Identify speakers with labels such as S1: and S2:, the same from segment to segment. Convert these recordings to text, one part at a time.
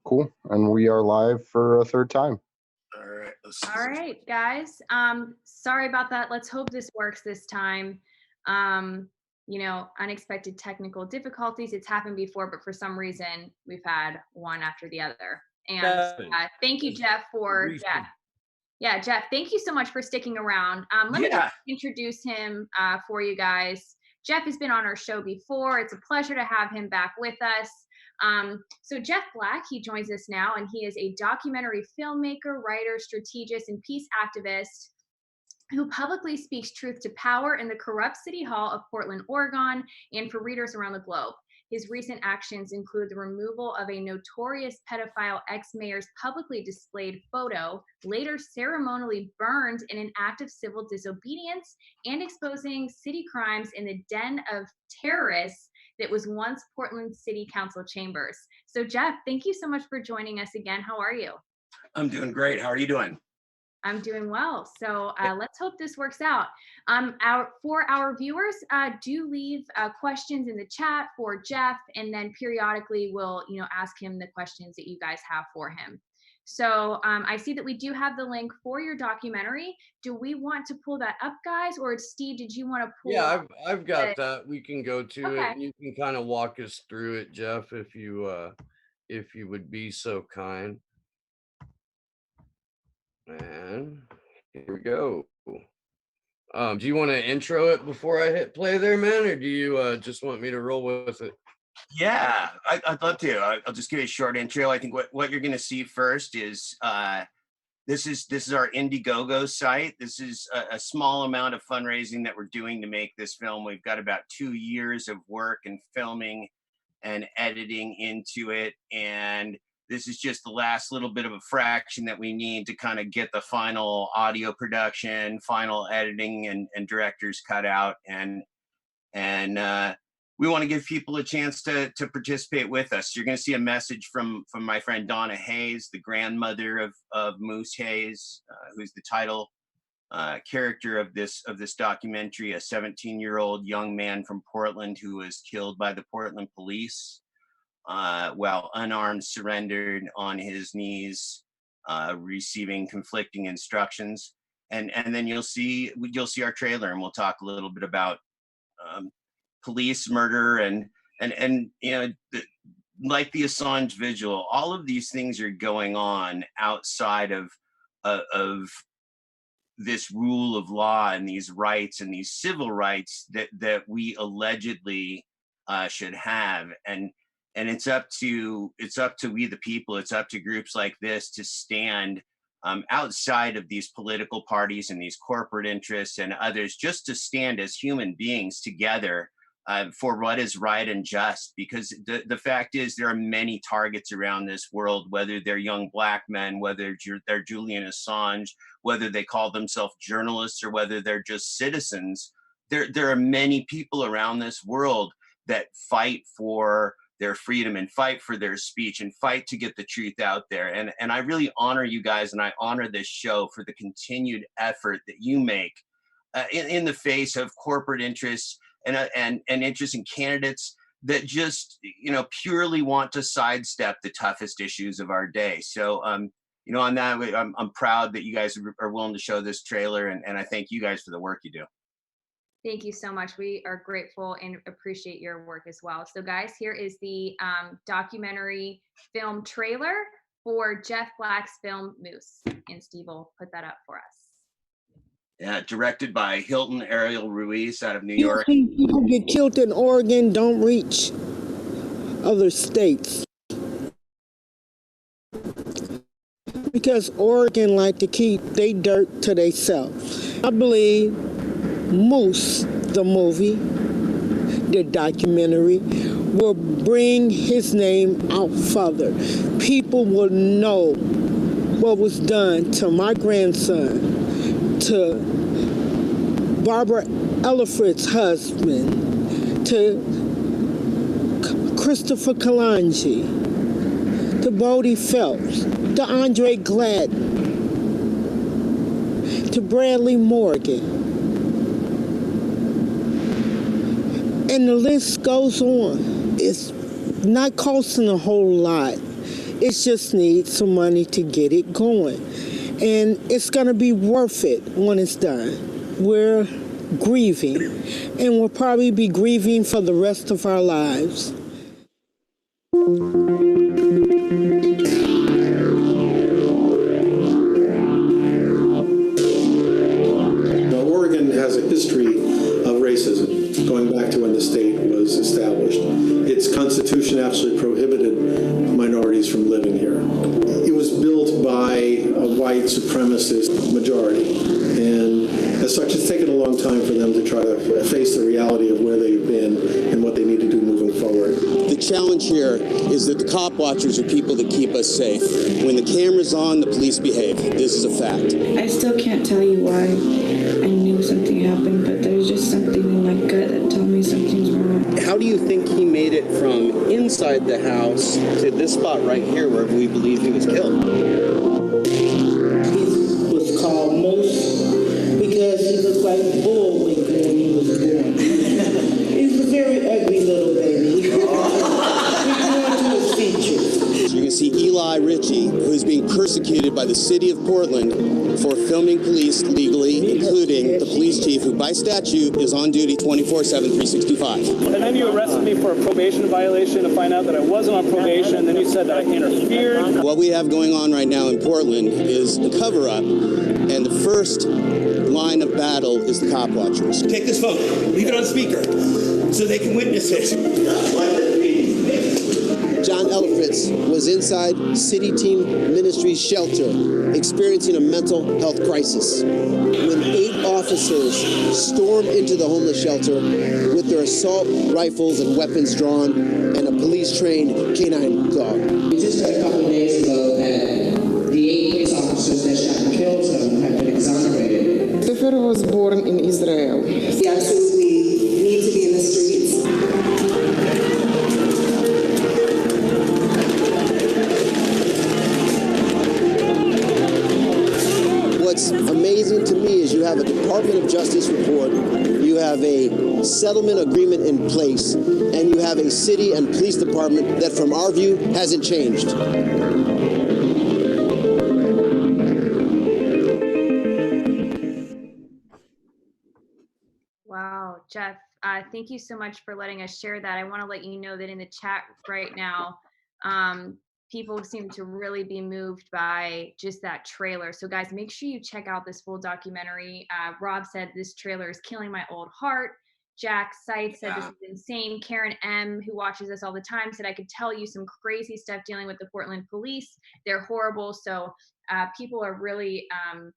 S1: Cool. And we are live for a third time.
S2: All right.
S3: All right, guys. Sorry about that. Let's hope this works this time. Unexpected technical difficulties. It's happened before, but for some reason we've had one after the other. And thank you, Jeff, for Jeff, thank you so much for sticking around. Let me just introduce him for you guys. Jeff has been on our show before. It's a pleasure to have him back with us. So Jeff Black, he joins us now, and he is a documentary filmmaker, writer, strategist, and peace activist who publicly speaks truth to power in the corrupt City Hall of Portland, Oregon, and for readers around the globe. His recent actions include the removal of a notorious pedophile ex-mayor's publicly displayed photo, later ceremonially burned in an act of civil disobedience, and exposing city crimes in the den of terrorists that was once Portland City Council chambers. So Jeff, thank you so much for joining us again. How are you?
S2: I'm doing great. How are you doing?
S3: I'm doing well. So let's hope this works out. For our viewers, do leave questions in the chat for Jeff, and then periodically we'll ask him the questions that you guys have for him. So I see that we do have the link for your documentary. Do we want to pull that up, guys? Or Steve, did you want to pull?
S4: Yeah, I've got that. We can go to it. And you can kind of walk us through it, Jeff, if you would be so kind. And here we go. Do you want to intro it before I hit play there, man? Or do you just want me to roll with it?
S2: Yeah, I'd love to. I'll just give you a short intro. I think what you're going to see first is this is our Indiegogo site. This is a small amount of fundraising that we're doing to make this film. We've got about 2 years of work and filming and editing into it. And this is just the last little bit of a fraction that we need to kind of get the final audio production, final editing and director's cut out. And we want to give people a chance to participate with us. You're going to see a message from my friend Donna Hayes, the grandmother of Moose Hayes, who's the title character of this documentary, a 17-year-old young man from Portland who was killed by the Portland police while unarmed, surrendered on his knees, receiving conflicting instructions. And then you'll see our trailer, and we'll talk a little bit about police murder and like the Assange vigil. All of these things are going on outside of this rule of law and these rights and these civil rights that we allegedly should have. And it's up to we the people, it's up to groups like this to stand outside of these political parties and these corporate interests and others, just to stand as human beings together for what is right and just. Because the fact is, there are many targets around this world, whether they're young Black men, whether they're Julian Assange, whether they call themselves journalists, or whether they're just citizens. There are many people around this world that fight for their freedom and fight for their speech and fight to get the truth out there. And I really honor you guys, and I honor this show for the continued effort that you make in the face of corporate interests and interest in candidates that just purely want to sidestep the toughest issues of our day. So on that way, I'm proud that you guys are willing to show this trailer, and I thank you guys for the work you do.
S3: Thank you so much. We are grateful and appreciate your work as well. So guys, here is the documentary film trailer for Jeff Black's film Moose. And Steve will put that up for us.
S2: Yeah, directed by Hilton Ariel Ruiz out of New York.
S5: People get killed in Oregon don't reach other states. Because Oregon like to keep their dirt to themselves. I believe Moose, the movie, the documentary, will bring his name out further. People will know what was done to my grandson, to Barbara Ellifrit's husband, to Christopher Kalanji, to Bodie Phelps, to Andre Gladden, to Bradley Morgan. And the list goes on. It's not costing a whole lot. It just needs some money to get it going. And it's going to be worth it when it's done. We're grieving, and we'll probably be grieving for the rest of our lives.
S6: Oregon has a history of racism going back to when the state was established. Its constitution absolutely prohibited minorities from living here. It was built by a white supremacist majority, and as such, it's taken a long time for them to try to face the reality of where they've been and what they need to do moving forward.
S7: The challenge here is that the cop watchers are people that keep us safe. When the camera's on, the police behave. This is a fact.
S8: I still can't tell you why I knew something happened, but there's just something in my gut that told me something's wrong.
S7: How do you think he made it from inside the house to this spot right here where we believe he was killed?
S5: He was called Moose because he looked like Bullwinkle when he was born. He's a very ugly little baby. We're going to his features.
S7: So you're going to see Eli Ritchie, who's being persecuted by the city of Portland for filming police legally, including the police chief, who by statute is on duty 24/7, 365.
S9: And then you arrested me for a probation violation to find out that I wasn't on probation, and then you said that I interfered.
S7: What we have going on right now in Portland is a cover-up, and the first line of battle is the cop watchers.
S10: Take this phone, leave it on speaker, so they can witness it.
S7: John Elfritz was inside City Team Ministries shelter, experiencing a mental health crisis, when 8 officers stormed into the homeless shelter with their assault rifles and weapons drawn and a police-trained canine dog.
S11: We just heard a couple of days ago that the 8 police officers that shot and killed him have been exonerated.
S5: Christopher was born in Israel.
S11: We absolutely need to be in the streets.
S7: What's amazing to me is you have a Department of Justice report, you have a settlement agreement in place, and you have a city and police department that, from our view, hasn't changed.
S3: Wow, Jeff, thank you so much for letting us share that. I want to let you know that in the chat right now, people seem to really be moved by just that trailer. So guys, make sure you check out this full documentary. Rob said this trailer is killing my old heart. Jack Seitz said this is insane. Karen M, who watches us all the time, said I could tell you some crazy stuff dealing with the Portland police. They're horrible. So people are really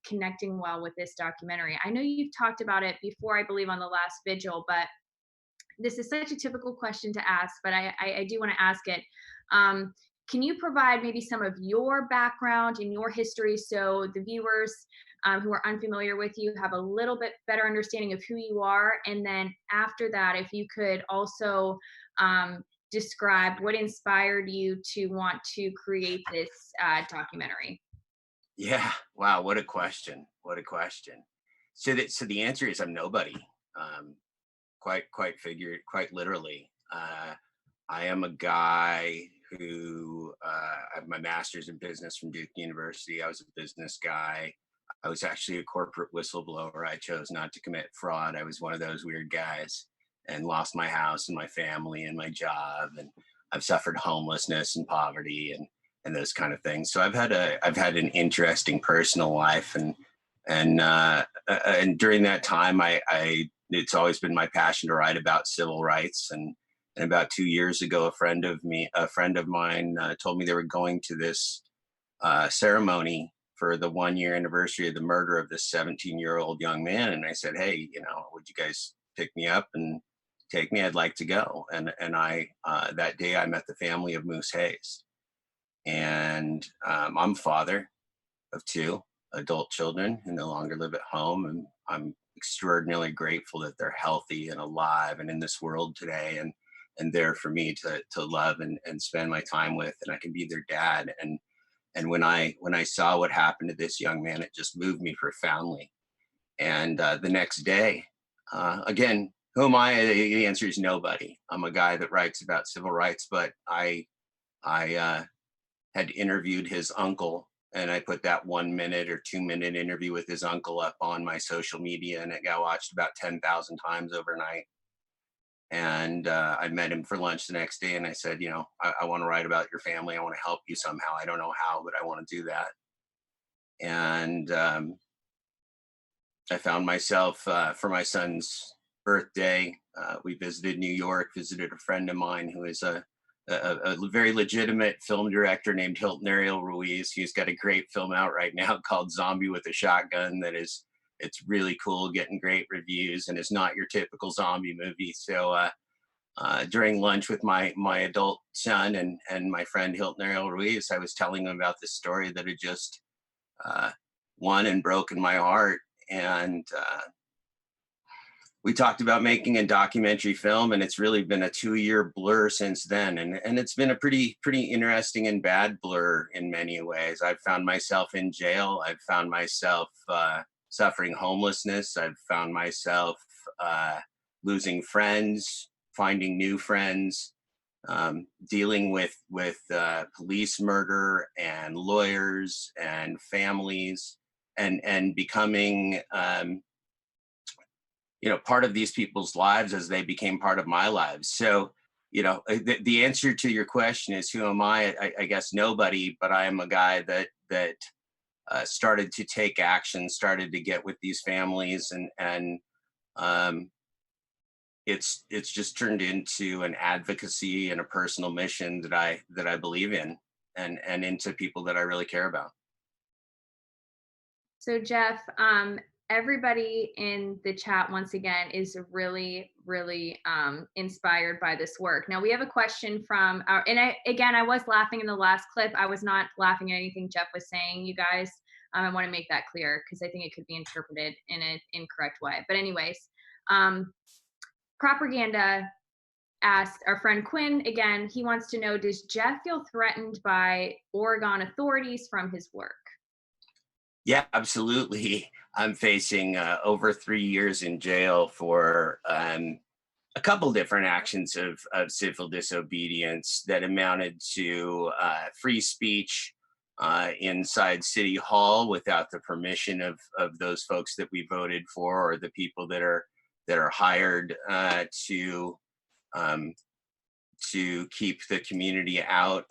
S3: connecting well with this documentary. I know you've talked about it before, I believe, on the last vigil, but this is such a typical question to ask, but I do want to ask it. Can you provide maybe some of your background and your history so the viewers who are unfamiliar with you have a little bit better understanding of who you are? And then after that, if you could also describe what inspired you to want to create this documentary.
S2: Yeah. Wow. What a question. What a question. So the answer is I'm nobody. Quite literally. I am a guy who I have my master's in business from Duke University. I was a business guy. I was actually a corporate whistleblower. I chose not to commit fraud. I was one of those weird guys and lost my house and my family and my job. And I've suffered homelessness and poverty and those kind of things. So I've had an interesting personal life, and during that time, it's always been my passion to write about civil rights. And about 2 years ago, a friend of mine told me they were going to this ceremony for the 1-year anniversary of the murder of this 17-year-old young man. And I said, hey, would you guys pick me up and take me? I'd like to go. And I that day I met the family of Moose Hayes. And I'm a father of 2 adult children who no longer live at home. And I'm extraordinarily grateful that they're healthy and alive and in this world today, and there for me to love and spend my time with, and I can be their dad. And when I saw what happened to this young man, it just moved me profoundly. And the next day, again, who am I? The answer is nobody. I'm a guy that writes about civil rights, but I had interviewed his uncle, and I put that 1 minute or 2 minute interview with his uncle up on my social media, and it got watched about 10,000 times overnight. And I met him for lunch the next day, and I said, you know, I want to write about your family. I want to help you somehow. I don't know how, but I want to do that. And I found myself for my son's birthday. We visited New York, visited a friend of mine who is a very legitimate film director named Hilton Ariel Ruiz. He's got a great film out right now called Zombie with a Shotgun that is, it's really cool, getting great reviews, and it's not your typical zombie movie. So during lunch with my adult son and my friend Hilton Ariel Ruiz, I was telling him about this story that had just won and broken my heart. And we talked about making a documentary film, and it's really been a 2-year blur since then. And it's been a pretty interesting and bad blur in many ways. I've found myself in jail. I've found myself suffering homelessness. I've found myself losing friends, finding new friends, dealing with police murder and lawyers and families, and becoming you know, part of these people's lives as they became part of my lives. So, you know, the answer to your question is, who am I? I guess nobody, but I am a guy that started to take action, started to get with these families, and it's just turned into an advocacy and a personal mission that I believe in, and into people that I really care about.
S3: So Jeff, everybody in the chat once again is really inspired by this work. Now we have a question from our, and I was laughing in the last clip. I was not laughing at anything Jeff was saying, you guys. I want to make that clear because I think it could be interpreted in an incorrect way. But anyways, Propaganda asked our friend Quinn again, he wants to know, does Jeff feel threatened by Oregon authorities from his work?
S2: Yeah, absolutely. I'm facing over 3 years in jail for a couple different actions of civil disobedience that amounted to free speech inside City Hall without the permission of those folks that we voted for, or the people that are hired to keep the community out.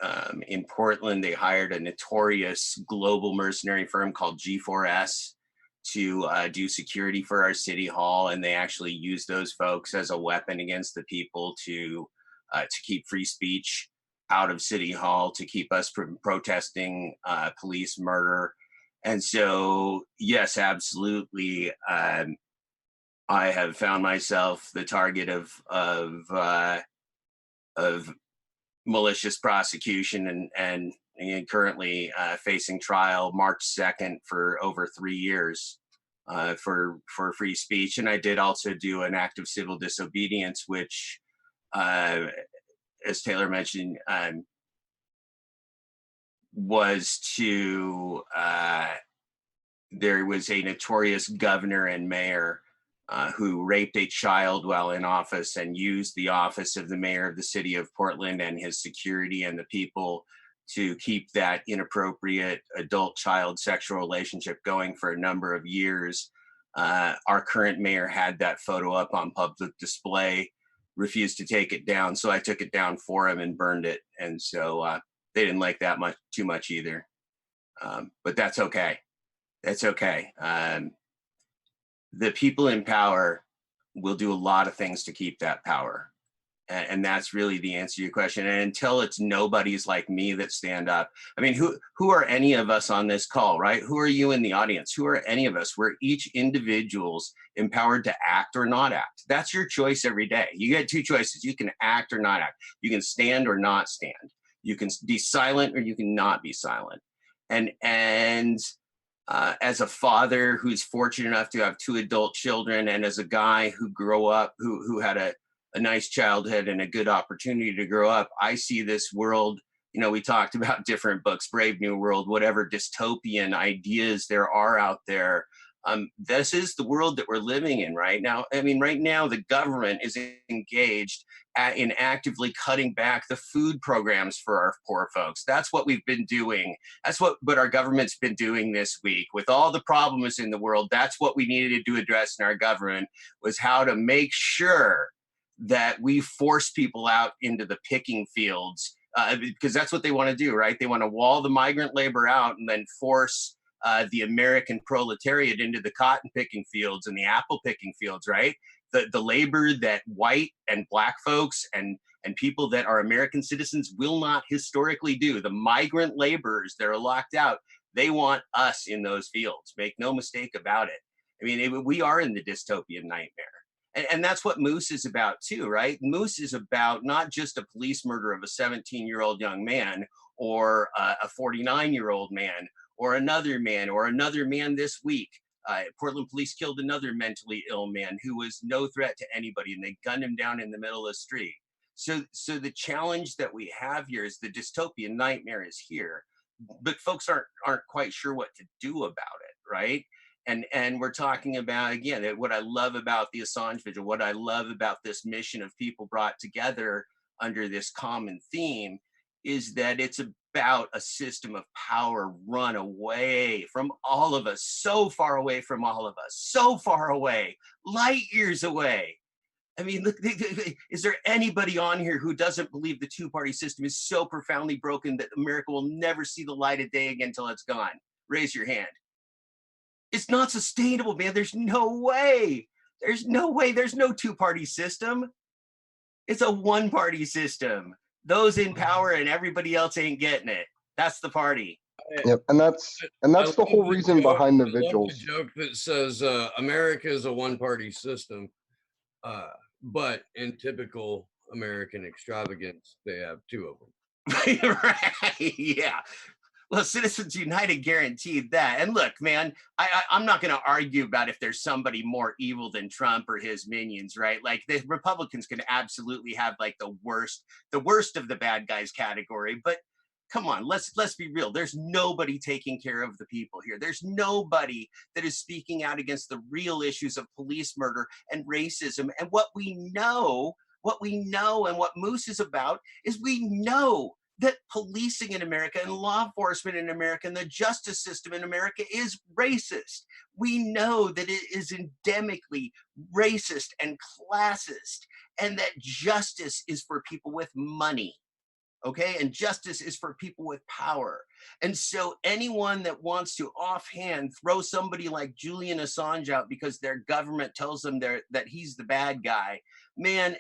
S2: In Portland, they hired a notorious global mercenary firm called G4S to do security for our City Hall, and they actually used those folks as a weapon against the people to keep free speech out of City Hall, to keep us from protesting police murder. And so, yes, absolutely, I have found myself the target of malicious prosecution, and currently facing trial March 2nd for over 3 years for free speech. And I did also do an act of civil disobedience, which, as Taylor mentioned, was to, there was a notorious governor and mayor who raped a child while in office and used the office of the mayor of the city of Portland and his security and the people to keep that inappropriate adult-child sexual relationship going for a number of years. Our current mayor had that photo up on public display, refused to take it down, so I took it down for him and burned it. And so they didn't like that too much either. But that's okay. That's okay. The people in power will do a lot of things to keep that power. And that's really the answer to your question. And until it's nobodies like me that stand up. I mean, who are any of us on this call, right? Who are you in the audience? Who are any of us? We're each individuals empowered to act or not act. That's your choice every day. You get two choices. You can act or not act. You can stand or not stand. You can be silent or you can not be silent. And as a father who's fortunate enough to have 2 adult children, and as a guy who grew up, who had a nice childhood and a good opportunity to grow up, I see this world, you know, we talked about different books, Brave New World, whatever dystopian ideas there are out there This is the world that we're living in right now. I mean, right now, the government is engaged in actively cutting back the food programs for our poor folks. That's what we've been doing. That's what our government's been doing this week. With all the problems in the world, that's what we needed to address in our government, was how to make sure that we force people out into the picking fields, because that's what they want to do, right? They want to wall the migrant labor out and then force the American proletariat into the cotton picking fields and the apple picking fields, right? The labor that white and black folks and people that are American citizens will not historically do. The migrant laborers that are locked out, they want us in those fields. Make no mistake about it. I mean, we are in the dystopian nightmare. And that's what Moose is about too, right? Moose is about not just a police murder of a 17-year-old young man or a 49-year-old man or another man this week. Portland police killed another mentally ill man who was no threat to anybody, and they gunned him down in the middle of the street. So the challenge that we have here is the dystopian nightmare is here, but folks aren't quite sure what to do about it, right? And we're talking about, again, what I love about the Assange vigil, what I love about this mission of people brought together under this common theme, is that it's about a system of power run away from all of us, so far away from all of us, so far away, light years away. I mean, look, is there anybody on here who doesn't believe the two-party system is so profoundly broken that America will never see the light of day again until it's gone? Raise your hand. It's not sustainable, man. There's no way. There's no way. There's no two-party system. It's a one-party system. Those in power and everybody else ain't getting it. That's the party.
S1: Yep, and that's the whole reason behind the vigils.
S4: The joke that says America is a one-party system, but in typical American extravagance, they have two of them.
S2: Right? Yeah. Well, Citizens United guaranteed that. And look, man, I'm not going to argue about if there's somebody more evil than Trump or his minions, right? Like, the Republicans can absolutely have like the worst of the bad guys category. But come on, let's be real. There's nobody taking care of the people here. There's nobody that is speaking out against the real issues of police murder and racism. And what we know and what Moose is about is we know that policing in America and law enforcement in America and the justice system in America is racist. We know that it is endemically racist and classist, and that justice is for people with money, okay? And justice is for people with power. And so anyone that wants to offhand throw somebody like Julian Assange out because their government tells them that he's the bad guy, man,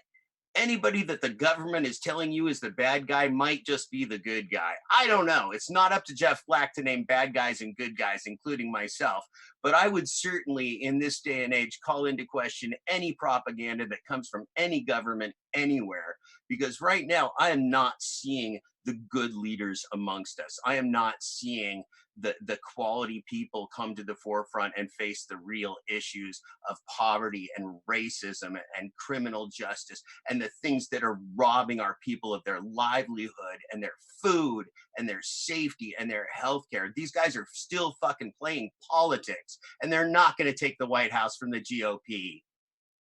S2: anybody that the government is telling you is the bad guy might just be the good guy. I don't know. It's not up to Jeff Black to name bad guys and good guys, including myself. But I would certainly, in this day and age, call into question any propaganda that comes from any government anywhere. Because right now, I am not seeing the good leaders amongst us. I am not seeing the quality people come to the forefront and face the real issues of poverty and racism and criminal justice and the things that are robbing our people of their livelihood and their food and their safety and their health care. These guys are still fucking playing politics, and they're not going to take the White House from the GOP.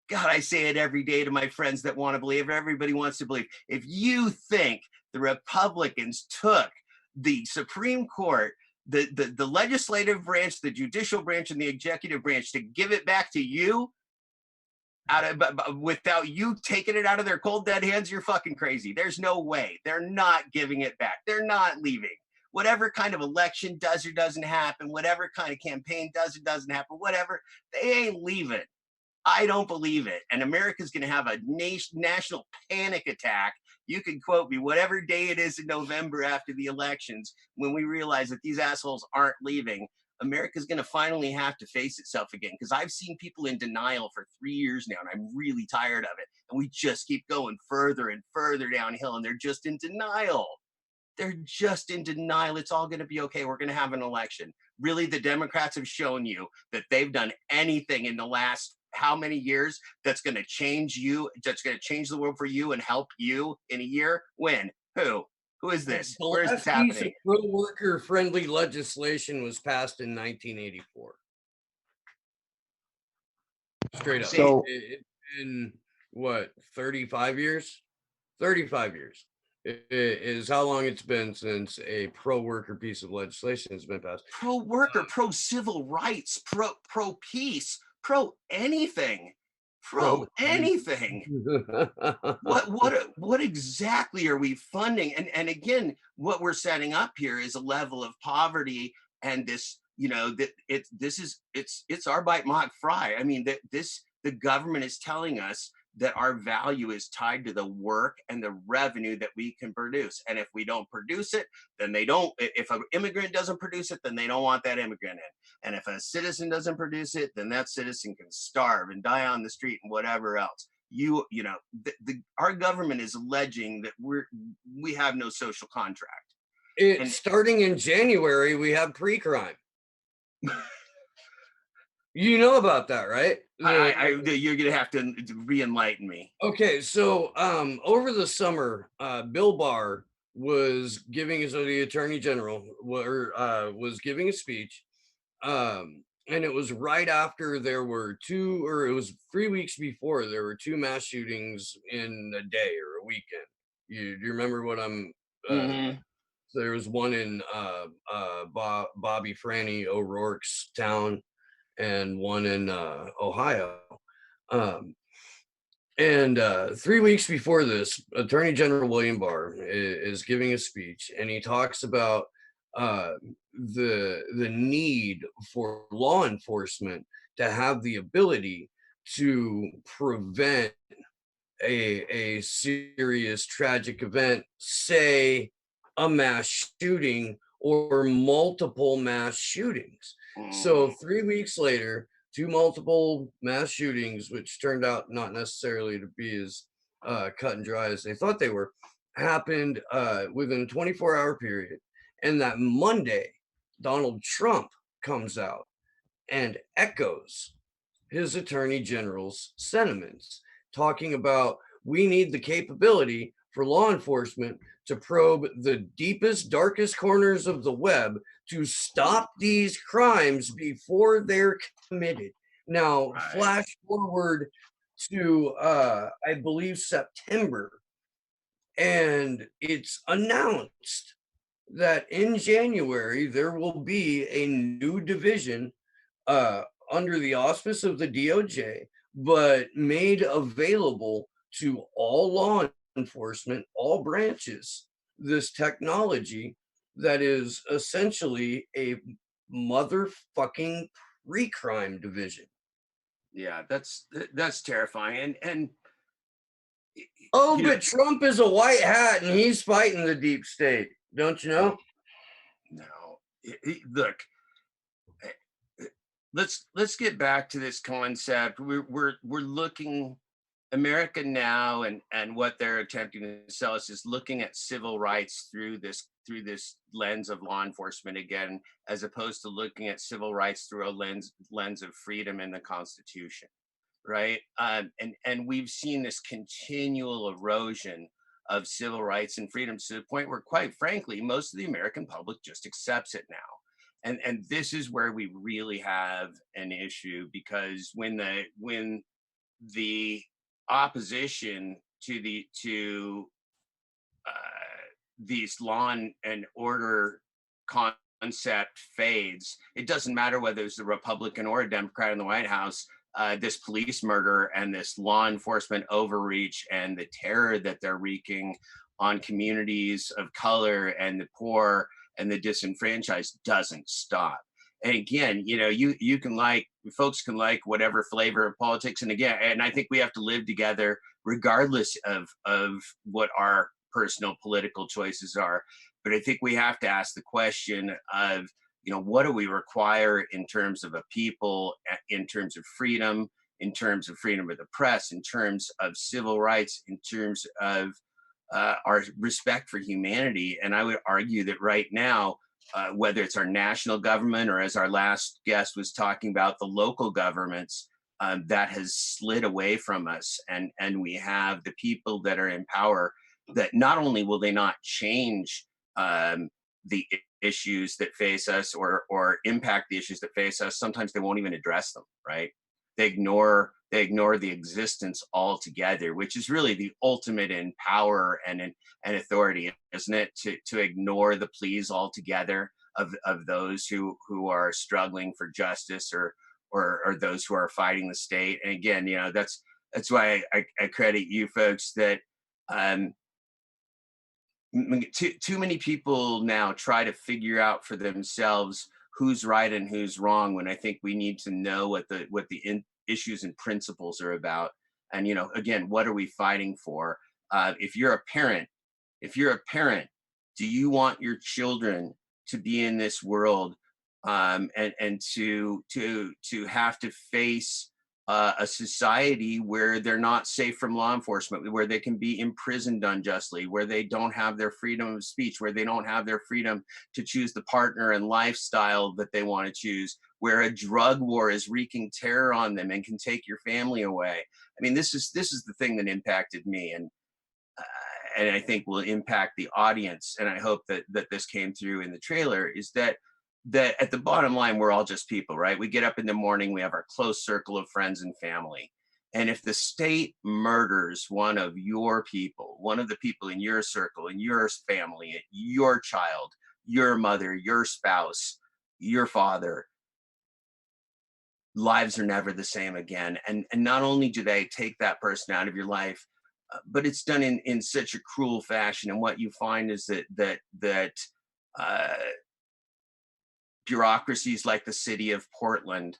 S2: God, I say it every day to my friends that want to believe. Everybody wants to believe. If you think the Republicans took the Supreme Court, the legislative branch, the judicial branch, and the executive branch to give it back to you without you taking it out of their cold dead hands, you're fucking crazy. There's no way. They're not giving it back. They're not leaving. Whatever kind of election does or doesn't happen, whatever kind of campaign does or doesn't happen, whatever, they ain't leaving. I don't believe it. And America's going to have a national panic attack. You can quote me whatever day it is in November after the elections, when we realize that these assholes aren't leaving. America's going to finally have to face itself again, because I've seen people in denial for 3 years now, and I'm really tired of it. And we just keep going further and further downhill, and they're just in denial. They're just in denial. It's all going to be okay. We're going to have an election. Really, the Democrats have shown you that they've done anything in the last how many years that's going to change you, that's going to change the world for you and help you in a year? When? Who is this? Where is this happening?
S4: Pro-worker friendly legislation was passed in 1984. Straight up.
S1: So
S4: It's been what, 35 years? 35 years is how long it's been since a pro-worker piece of legislation has been passed.
S2: Pro-worker, pro-civil rights, pro-peace, pro-anything. Pro-anything. What exactly are we funding? And again, what we're setting up here is a level of poverty, and this, that it's our bite mock fry. I mean, the government is telling us that our value is tied to the work and the revenue that we can produce. And if we don't produce it, then they don't. If an immigrant doesn't produce it, then they don't want that immigrant in. And if a citizen doesn't produce it, then that citizen can starve and die on the street and whatever else. Our government is alleging that we have no social contract.
S4: Starting in January, we have pre-crime. You know about that, right?
S2: You're gonna have to re-enlighten me.
S4: Okay, so over the summer, Bill Barr was giving the Attorney General was giving a speech, and it was right after there were it was 3 weeks before there were 2 mass shootings in a day or a weekend. Do you remember what I'm? So there was one in Bobby Franny O'Rourke's town, and one in Ohio. And 3 weeks before this, Attorney General William Barr is giving a speech, and he talks about the need for law enforcement to have the ability to prevent a serious tragic event, say a mass shooting or multiple mass shootings. So 3 weeks later, 2 multiple mass shootings, which turned out not necessarily to be as cut and dry as they thought they were, happened within a 24-hour period. And that Monday, Donald Trump comes out and echoes his attorney general's sentiments, talking about we need the capability for law enforcement to probe the deepest, darkest corners of the web to stop these crimes before they're committed. Now, flash forward to, I believe, September, and it's announced that in January, there will be a new division under the auspice of the DOJ, but made available to all law enforcement, all branches, this technology that is essentially a motherfucking pre-crime division.
S2: Yeah, that's terrifying. And
S4: but Trump is a white hat and he's fighting the deep state, don't you know?
S2: No, look. Let's get back to this concept. We're looking. America now and what they're attempting to sell us is looking at civil rights through this lens of law enforcement again, as opposed to looking at civil rights through a lens of freedom in the Constitution, right? And we've seen this continual erosion of civil rights and freedoms to the point where, quite frankly, most of the American public just accepts it now. And this is where we really have an issue, because when the opposition to these law and order concept fades, it doesn't matter whether it's a Republican or a Democrat in the White House. This police murder and this law enforcement overreach and the terror that they're wreaking on communities of color and the poor and the disenfranchised doesn't stop. And again, you can folks can like whatever flavor of politics. And again, and I think we have to live together regardless of what our personal political choices are. But I think we have to ask the question of, what do we require in terms of a people, in terms of freedom, in terms of freedom of the press, in terms of civil rights, in terms of our respect for humanity. And I would argue that right now, whether it's our national government or, as our last guest was talking about, the local governments, that has slid away from us. And we have the people that are in power that not only will they not change the issues that face us or impact the issues that face us, sometimes they won't even address them, right? They ignore they ignore the existence altogether, which is really the ultimate in power and authority, isn't it? To ignore the pleas altogether of those who are struggling for justice or those who are fighting the state. And again, you know, that's why I credit you folks that too many people now try to figure out for themselves who's right and who's wrong, when I think we need to know what the issues and principles are about. And, you know, again, what are we fighting for? If you're a parent, do you want your children to be in this world and to have to face a society where they're not safe from law enforcement, where they can be imprisoned unjustly, where they don't have their freedom of speech, where they don't have their freedom to choose the partner and lifestyle that they want to choose, where a drug war is wreaking terror on them and can take your family away? I mean, this is the thing that impacted me, and I think will impact the audience. And I hope that this came through in the trailer, is that at the bottom line, we're all just people, right? We get up in the morning, we have our close circle of friends and family. And if the state murders one of your people, one of the people in your circle, in your family, your child, your mother, your spouse, your father, lives are never the same again. And not only do they take that person out of your life, but it's done in such a cruel fashion. And what you find is that bureaucracies like the city of Portland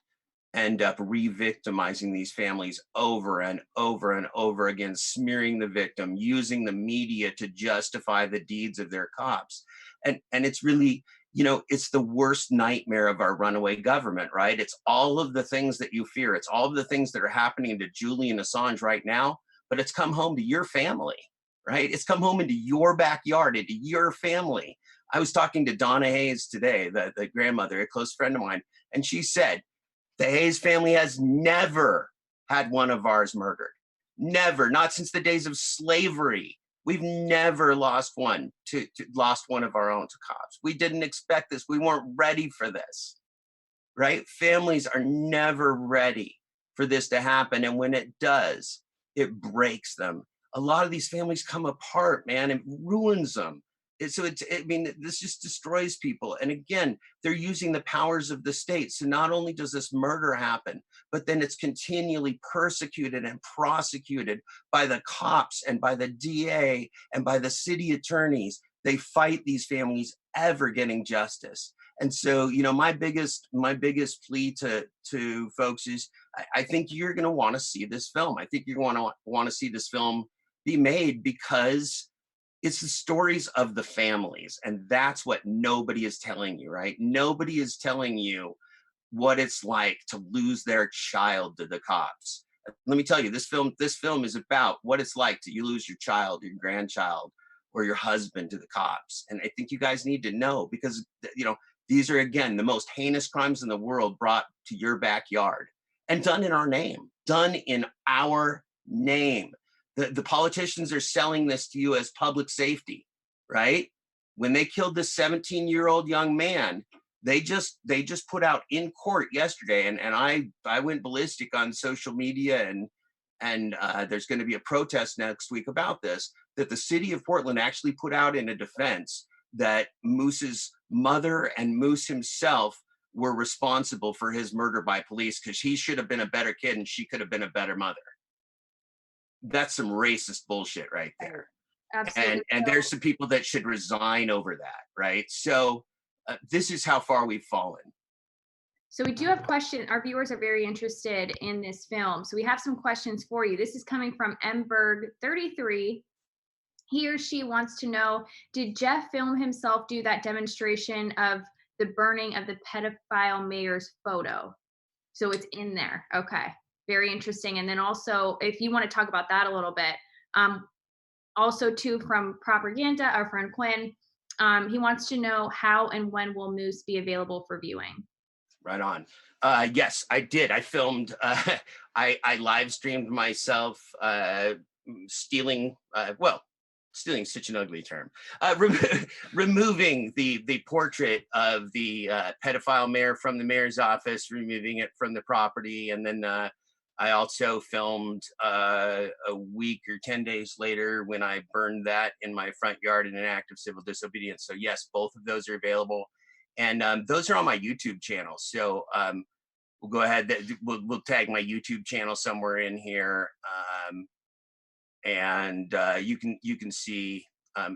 S2: end up re-victimizing these families over and over and over again, smearing the victim, using the media to justify the deeds of their cops. And it's really, you know, it's the worst nightmare of our runaway government, right? It's all of the things that you fear. It's all of the things that are happening to Julian Assange right now, but it's come home to your family, right? It's come home into your backyard, into your family. I was talking to Donna Hayes today, the grandmother, a close friend of mine, and she said, the Hayes family has never had one of ours murdered. Never, not since the days of slavery. We've never lost one of our own to cops. We didn't expect this. We weren't ready for this, right? Families are never ready for this to happen. And when it does, it breaks them. A lot of these families come apart, man. It ruins them. I mean, this just destroys people. And again, they're using the powers of the state. So not only does this murder happen, but then it's continually persecuted and prosecuted by the cops and by the DA and by the city attorneys. They fight these families ever getting justice. And so, you know, my biggest plea to folks is, I think you're going to want to see this film. I think you're going to want to see this film be made, because it's the stories of the families. And that's what nobody is telling you, right? Nobody is telling you what it's like to lose their child to the cops. Let me tell you, this film is about what it's like to lose your child, your grandchild, or your husband to the cops. And I think you guys need to know, because, you know, these are, again, the most heinous crimes in the world brought to your backyard and done in our name, done in our name. The politicians are selling this to you as public safety, right? When they killed this 17-year-old young man, they just put out in court yesterday, and I went ballistic on social media, and there's going to be a protest next week about this, that the city of Portland actually put out in a defense that Moose's mother and Moose himself were responsible for his murder by police, because he should have been a better kid and she could have been a better mother. That's some racist bullshit right there. Absolutely. And there's some people that should resign over that, right? So this is how far we've fallen.
S3: So we do have questions. Our viewers are very interested in this film. So we have some questions for you. This is coming from Mberg33. He or she wants to know, did Jeff film himself do that demonstration of the burning of the pedophile mayor's photo? So it's in there. Okay. Very interesting. And then also, if you want to talk about that a little bit, also too, from Propaganda, our friend Quinn, he wants to know how and when will Moose be available for viewing? Right on.
S2: Yes, I did. I filmed, I live streamed myself stealing is such an ugly term, removing the portrait of the pedophile mayor from the mayor's office, removing it from the property, and then I also filmed a week or 10 days later when I burned that in my front yard in an act of civil disobedience. So yes, both of those are available. And those are on my YouTube channel. So we'll go ahead, we'll tag my YouTube channel somewhere in here. And you can see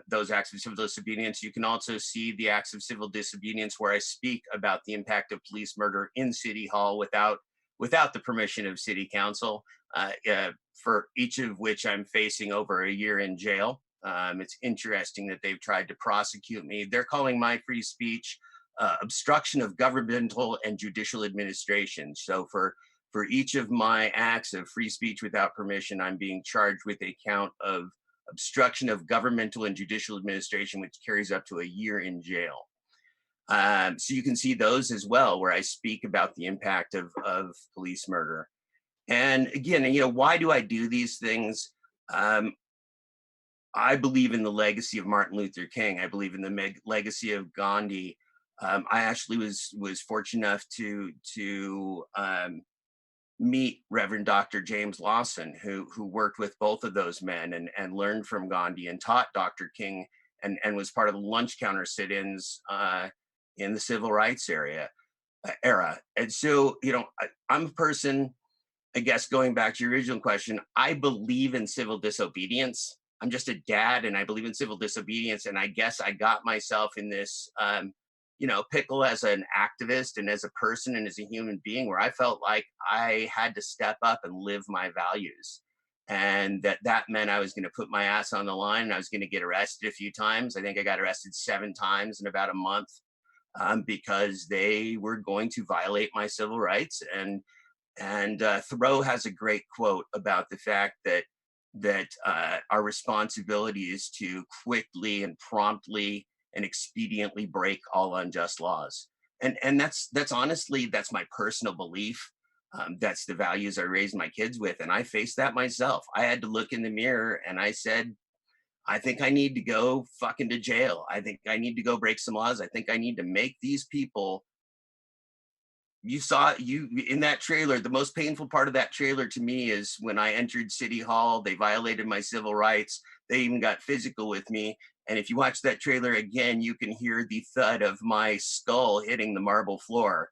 S2: those acts of civil disobedience. You can also see the acts of civil disobedience where I speak about the impact of police murder in City Hall without the permission of City Council, for each of which I'm facing over a year in jail. It's interesting that they've tried to prosecute me. They're calling my free speech obstruction of governmental and judicial administration. So for each of my acts of free speech without permission, I'm being charged with a count of obstruction of governmental and judicial administration, which carries up to a year in jail. So you can see those as well, where I speak about the impact of police murder. And again, why do I do these things? I believe in the legacy of Martin Luther King. I believe in the legacy of Gandhi. I actually was fortunate enough to meet Reverend Dr. James Lawson, who worked with both of those men and learned from Gandhi and taught Dr. King and was part of the lunch counter sit-ins in the civil rights era. And so, I'm a person, I guess, going back to your original question, I believe in civil disobedience. I'm just a dad and I believe in civil disobedience. And I guess I got myself in this, pickle as an activist and as a person and as a human being, where I felt like I had to step up and live my values. And that meant I was going to put my ass on the line and I was going to get arrested a few times. I think I got arrested 7 times in about a month because they were going to violate my civil rights. And Thoreau has a great quote about the fact that our responsibility is to quickly and promptly and expediently break all unjust laws. And that's honestly, that's my personal belief. That's the values I raised my kids with. And I faced that myself. I had to look in the mirror and I said, I think I need to go fucking to jail. I think I need to go break some laws. I think I need to make these people. You saw in that trailer, the most painful part of that trailer to me is when I entered City Hall, they violated my civil rights. They even got physical with me. And if you watch that trailer again, you can hear the thud of my skull hitting the marble floor.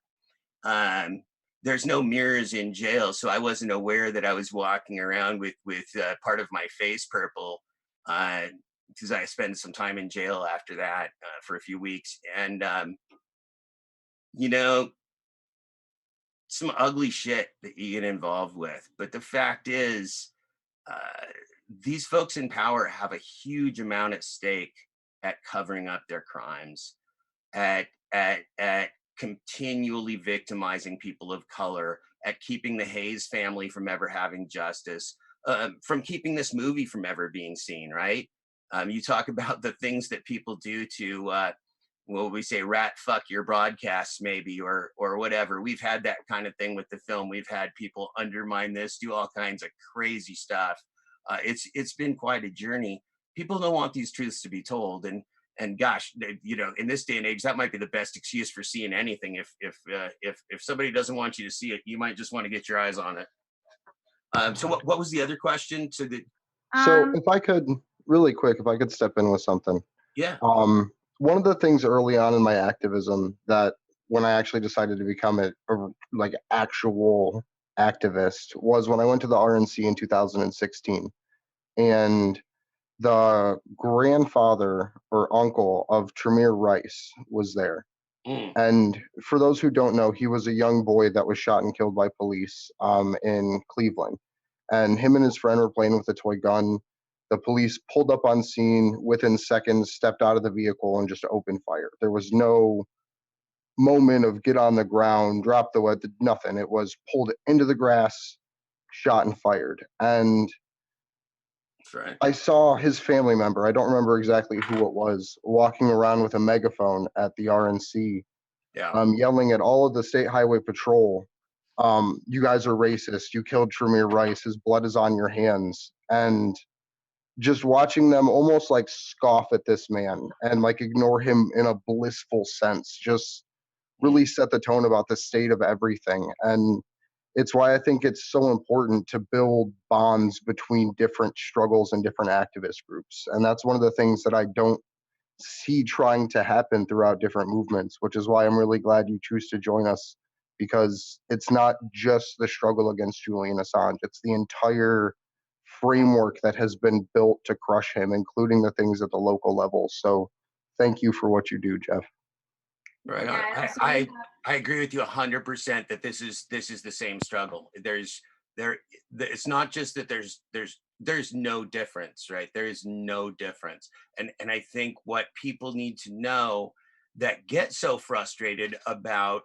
S2: There's no mirrors in jail, so I wasn't aware that I was walking around with part of my face purple, because I spent some time in jail after that for a few weeks. And, some ugly shit that you get involved with. But the fact is, these folks in power have a huge amount at stake at covering up their crimes, at continually victimizing people of color, at keeping the Hayes family from ever having justice, from keeping this movie from ever being seen, right? You talk about the things that people do to, we say rat fuck your broadcasts maybe, or whatever. We've had that kind of thing with the film. We've had people undermine this, do all kinds of crazy stuff. It's been quite a journey. People don't want these truths to be told, and gosh, in this day and age, that might be the best excuse for seeing anything. If somebody doesn't want you to see it, you might just want to get your eyes on it. So what was the other question? So
S1: if I could really quick, if I could step in with something.
S2: Yeah.
S1: One of the things early on in my activism that when I actually decided to become a actual activist was when I went to the RNC in 2016, and the grandfather or uncle of Tremere Rice was there. And for those who don't know, he was a young boy that was shot and killed by police in Cleveland. And him and his friend were playing with a toy gun. The police pulled up on scene within seconds, stepped out of the vehicle, and just opened fire. There was no moment of get on the ground, drop the weapon, nothing. It was pulled into the grass, shot and fired. And
S2: right.
S1: I saw his family member, I don't remember exactly who it was, walking around with a megaphone at the RNC, yelling at all of the state highway patrol, you guys are racist, you killed Tremere Rice, his blood is on your hands. And just watching them almost like scoff at this man and like ignore him in a blissful sense just really set the tone about the state of everything. And it's why I think it's so important to build bonds between different struggles and different activist groups. And that's one of the things that I don't see trying to happen throughout different movements, which is why I'm really glad you choose to join us, because it's not just the struggle against Julian Assange, it's the entire framework that has been built to crush him, including the things at the local level. So thank you for what you do, Jeff.
S2: Right.
S3: Yeah,
S2: I agree with you 100% that this is the same struggle. It's not just that there's no difference, right? There is no difference. And I think what people need to know that get so frustrated about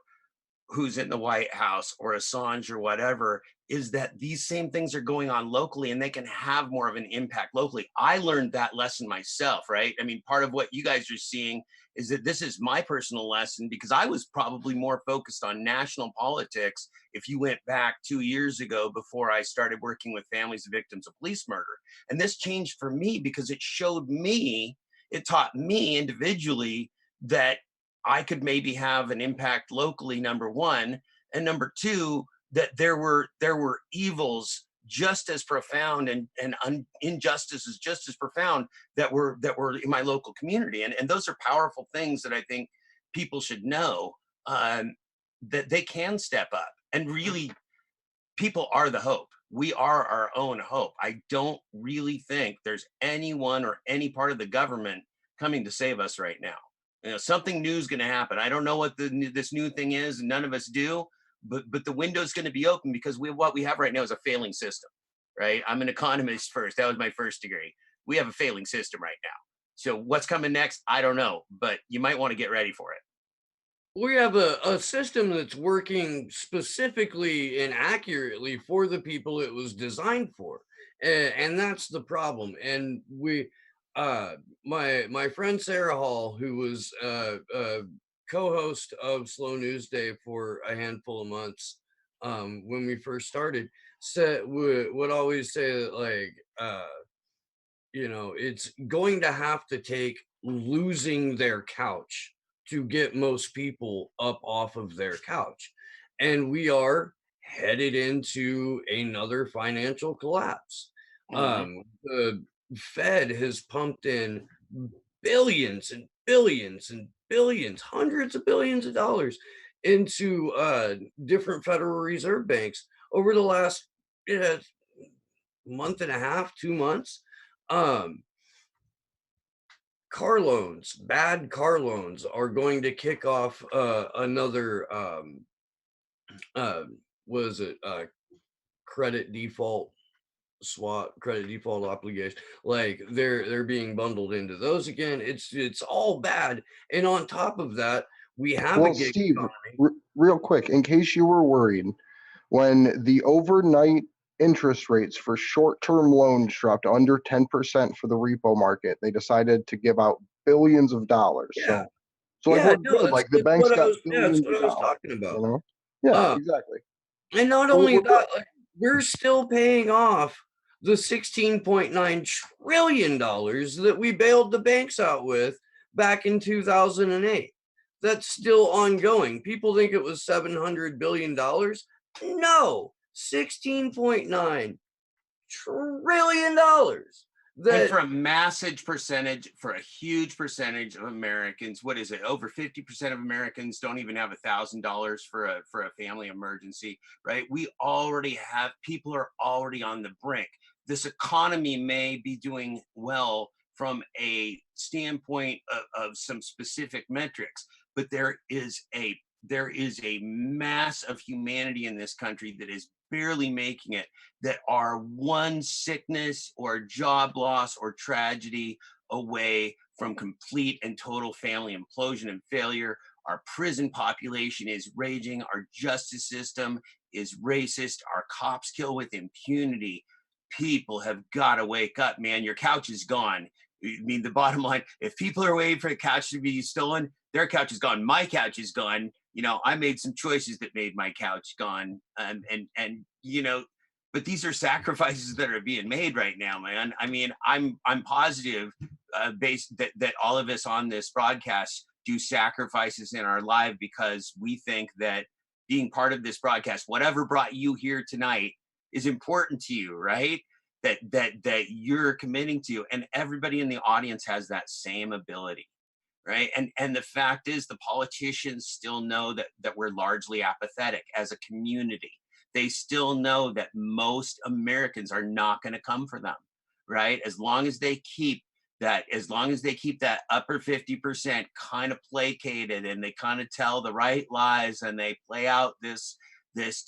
S2: who's in the White House or Assange or whatever is that these same things are going on locally and they can have more of an impact locally. I learned that lesson myself, right? I mean, part of what you guys are seeing is that this is my personal lesson, because I was probably more focused on national politics if you went back 2 years ago before I started working with families of victims of police murder. And this changed for me because it taught me individually that I could maybe have an impact locally, number one, and number two, that there were evils just as profound and injustices just as profound that were in my local community, and those are powerful things that I think people should know, that they can step up, and really, people are the hope. We are our own hope. I don't really think there's anyone or any part of the government coming to save us right now. You know, something new is going to happen. I don't know what this new thing is, and none of us do. But the window's going to be open, because what we have right now is a failing system, right? I'm an economist first. That was my first degree. We have a failing system right now. So what's coming next? I don't know, but you might want to get ready for it.
S4: We have a system that's working specifically and accurately for the people it was designed for, and that's the problem. And my friend Sarah Hall, who was co-host of Slow News Day for a handful of months when we first started, would always say that, like, it's going to have to take losing their couch to get most people up off of their couch. And we are headed into another financial collapse. The Fed has pumped in billions and billions and billions, hundreds of billions of dollars into different Federal Reserve banks over the last month and a half, 2 months. Bad car loans are going to kick off another credit default obligation. Like, they're being bundled into those again. It's all bad. And on top of that, we have a gig
S1: Steve,
S4: economy.
S1: Real quick, in case you were worried, when the overnight interest rates for short-term loans dropped under 10% for the repo market, they decided to give out billions of dollars.
S4: Yeah.
S1: So like,
S4: Yeah,
S1: we're good. Like, the banks got billions
S4: that's what
S1: of
S4: I was
S1: dollars,
S4: talking about.
S1: you know? Yeah, exactly.
S4: And not only that, like, we're still paying off the $16.9 trillion that we bailed the banks out with back in 2008. That's still ongoing. People think it was $700 billion. No, $16.9 trillion.
S2: And for a huge percentage of Americans, what is it? Over 50% of Americans don't even have $1,000 for a family emergency, right? People are already on the brink. This economy may be doing well from a standpoint of some specific metrics, but there is a mass of humanity in this country that is barely making it, that are one sickness or job loss or tragedy away from complete and total family implosion and failure. Our prison population is raging. Our justice system is racist. Our cops kill with impunity. People have got to wake up, man. Your couch is gone. I mean, the bottom line, if people are waiting for a couch to be stolen, their couch is gone. My couch is gone. You know, I made some choices that made my couch gone. And you know, but these are sacrifices that are being made right now, man. I mean, I'm positive that all of us on this broadcast do sacrifices in our life because we think that being part of this broadcast, whatever brought you here tonight is important to you, right? That you're committing to, and everybody in the audience has that same ability, right? And the fact is, the politicians still know that we're largely apathetic as a community. They still know that most Americans are not going to come for them, right? As long as they keep that upper 50% kind of placated, and they kind of tell the right lies, and they play out this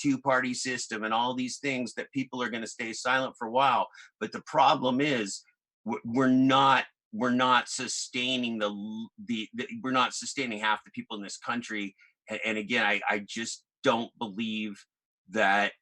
S2: two-party system and all these things, that people are going to stay silent for a while. But the problem is, we're not sustaining we're not sustaining half the people in this country. And again, I just don't believe that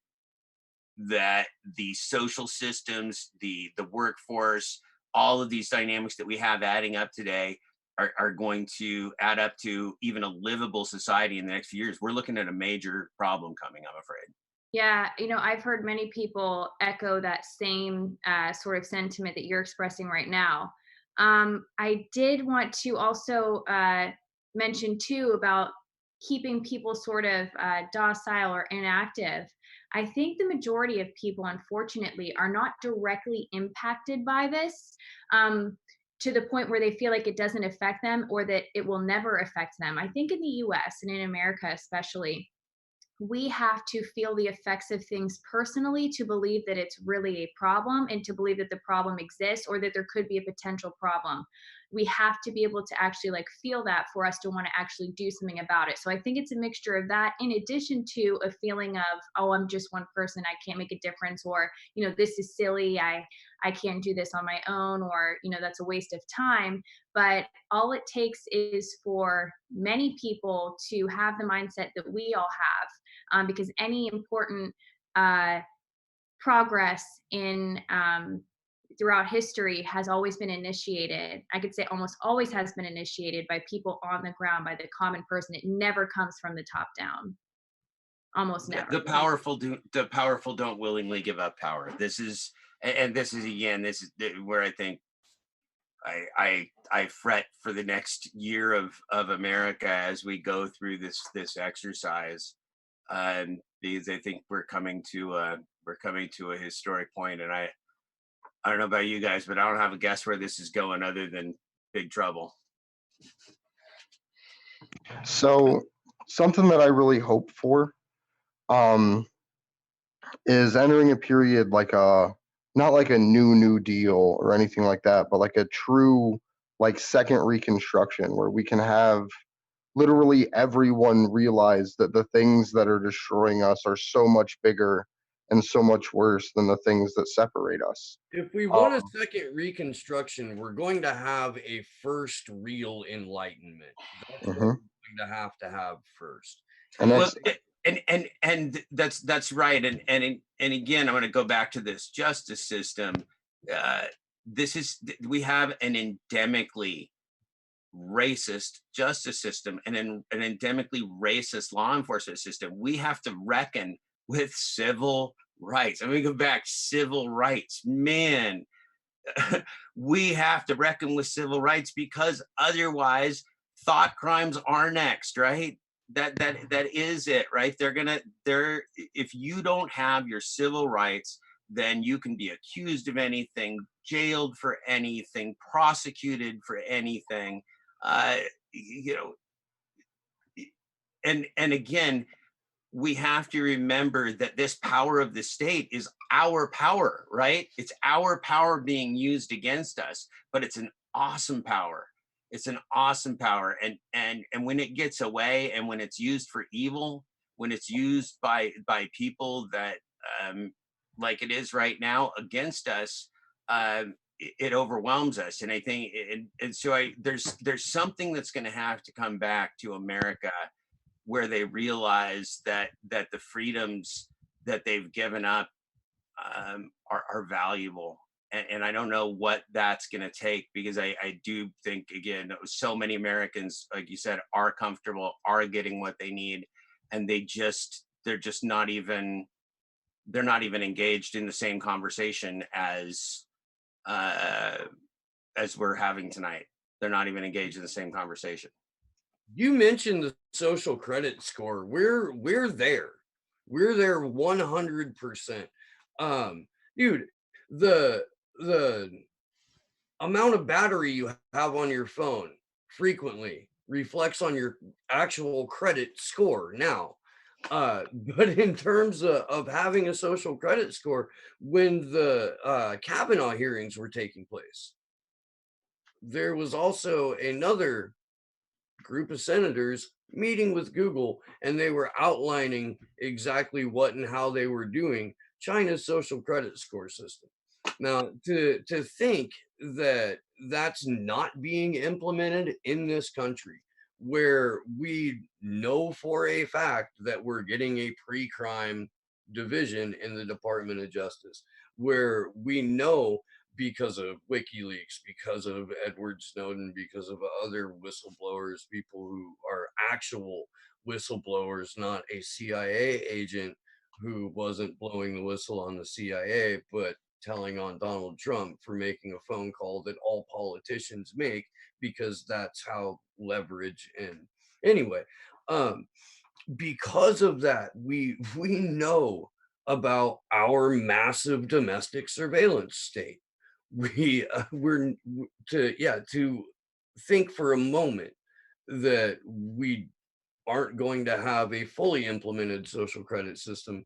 S2: the social systems, the workforce, all of these dynamics that we have adding up today are going to add up to even a livable society in the next few years. We're looking at a major problem coming, I'm afraid.
S3: Yeah, I've heard many people echo that same sort of sentiment that you're expressing right now. I did want to also mention too about keeping people sort of docile or inactive. I think the majority of people, unfortunately, are not directly impacted by this to the point where they feel like it doesn't affect them, or that it will never affect them. I think in the US and in America especially, we have to feel the effects of things personally to believe that it's really a problem, and to believe that the problem exists, or that there could be a potential problem. We have to be able to actually feel that for us to want to actually do something about it. So I think it's a mixture of that, in addition to a feeling of, oh, I'm just one person, I can't make a difference, or, this is silly, I can't do this on my own, or, that's a waste of time. But all it takes is for many people to have the mindset that we all have, because any important progress in throughout history has always been initiated. I could say almost always has been initiated by people on the ground, by the common person. It never comes from the top down. Almost never.
S2: The powerful don't willingly give up power. This is where I think I fret for the next year of America as we go through this exercise, because I think we're coming to a historic point, and I don't know about you guys, but I don't have a guess where this is going other than big trouble.
S1: So something that I really hope for is entering a period not like a new deal or anything like that, but like a true second reconstruction, where we can have literally everyone realize that the things that are destroying us are so much bigger and so much worse than the things that separate us.
S4: If we want a second reconstruction, we're going to have a first real enlightenment. That's what we're going to have first.
S2: And that's right. And again, I'm going to go back to this justice system. We have an endemically racist justice system and an endemically racist law enforcement system. We have to reckon with civil rights. I'm going to go back, civil rights. Man, we have to reckon with civil rights, because otherwise thought crimes are next, right? That is it, right? If you don't have your civil rights, then you can be accused of anything, jailed for anything, prosecuted for anything. And again, we have to remember that this power of the state is our power, right? It's our power being used against us, but it's an awesome power. It's an awesome power. And when it gets away, and when it's used for evil, when it's used by people that, like it is right now, against us, it overwhelms us. And I think, there's something that's going to have to come back to America, where they realize that the freedoms that they've given up are valuable. And I don't know what that's going to take, because I do think, again, so many Americans, like you said, are comfortable, are getting what they need, and they're not even engaged in the same conversation as we're having tonight. They're not even engaged in the same conversation.
S4: You mentioned the social credit score. We're there. We're there 100%. Dude, the amount of battery you have on your phone frequently reflects on your actual credit score now. But in terms of having a social credit score, when the Kavanaugh hearings were taking place, there was also another group of senators meeting with Google, and they were outlining exactly what and how they were doing China's social credit score system. Now, to think that that's not being implemented in this country, where we know for a fact that we're getting a pre-crime division in the Department of Justice, where we know because of WikiLeaks, because of Edward Snowden, because of other whistleblowers, people who are actual whistleblowers, not a CIA agent who wasn't blowing the whistle on the CIA, but telling on Donald Trump for making a phone call that all politicians make because that's how leverage and anyway, because of that, we know about our massive domestic surveillance state. To think for a moment that we aren't going to have a fully implemented social credit system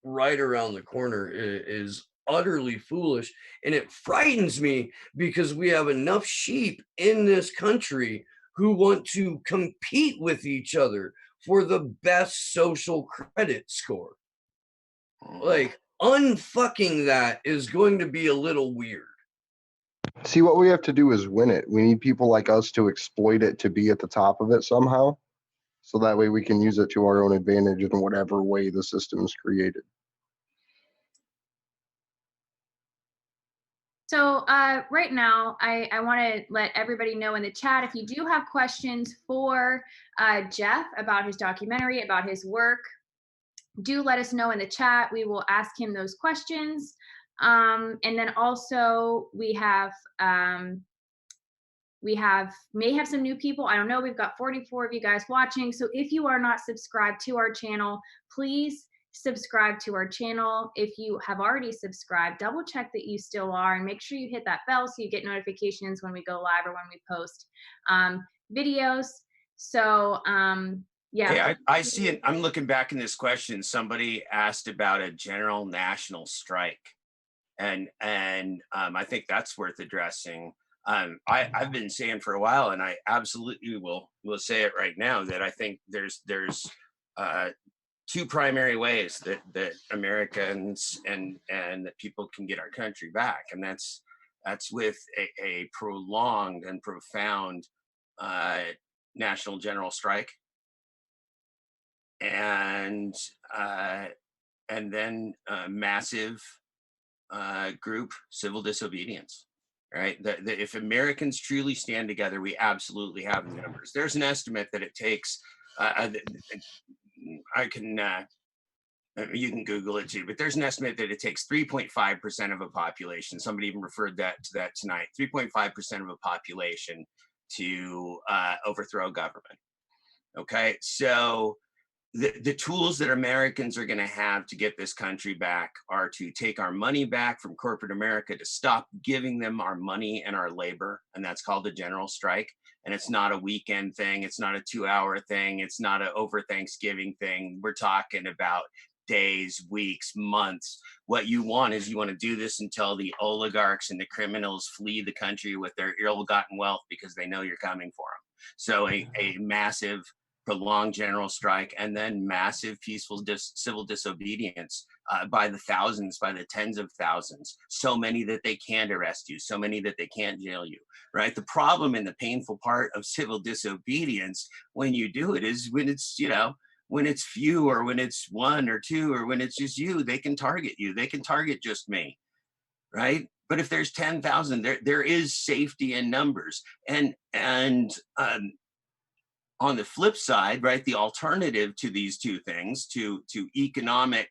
S4: right around the corner is utterly foolish, and it frightens me because we have enough sheep in this country who want to compete with each other for the best social credit score. Like, unfucking that is going to be a little weird.
S1: See, what we have to do is win it. We need people like us to exploit it to be at the top of it somehow, so that way we can use it to our own advantage in whatever way the system is created.
S3: So right now, I want to let everybody know in the chat, if you do have questions for Jeff about his documentary, about his work, do let us know in the chat. We will ask him those questions. And then also we may have some new people. I don't know. We've got 44 of you guys watching. So if you are not subscribed to our channel, please subscribe to our channel. If you have already subscribed, double check that you still are, and make sure you hit that bell so you get notifications when we go live or when we post videos. So yeah.
S2: Hey, I see it. I'm looking back in this question. Somebody asked about a general national strike, and I think that's worth addressing. I've been saying for a while, and I absolutely will say it right now, that I think there's two primary ways that Americans and that people can get our country back, and that's with a prolonged and profound national general strike, and then massive group civil disobedience. Right? If Americans truly stand together, we absolutely have the numbers. There's an estimate that it takes. You can Google it too, but there's an estimate that it takes 3.5% of a population. Somebody even referred to that tonight. 3.5% of a population to overthrow government. Okay, so the tools that Americans are going to have to get this country back are to take our money back from corporate America, to stop giving them our money and our labor, and that's called a general strike. And it's not a weekend thing. It's not a 2-hour thing. It's not an over Thanksgiving thing. We're talking about days, weeks, months. What you want is, you want to do this until the oligarchs and the criminals flee the country with their ill-gotten wealth because they know you're coming for them. So a massive prolonged general strike, and then massive peaceful civil disobedience by the thousands, by the tens of thousands, so many that they can't arrest you, so many that they can't jail you, right? The problem and the painful part of civil disobedience when you do it is when it's, when it's few, or when it's one or two, or when it's just you, they can target you. They can target just me, right? But if there's 10,000, there is safety in numbers. And on the flip side, right, the alternative to these two things, to economic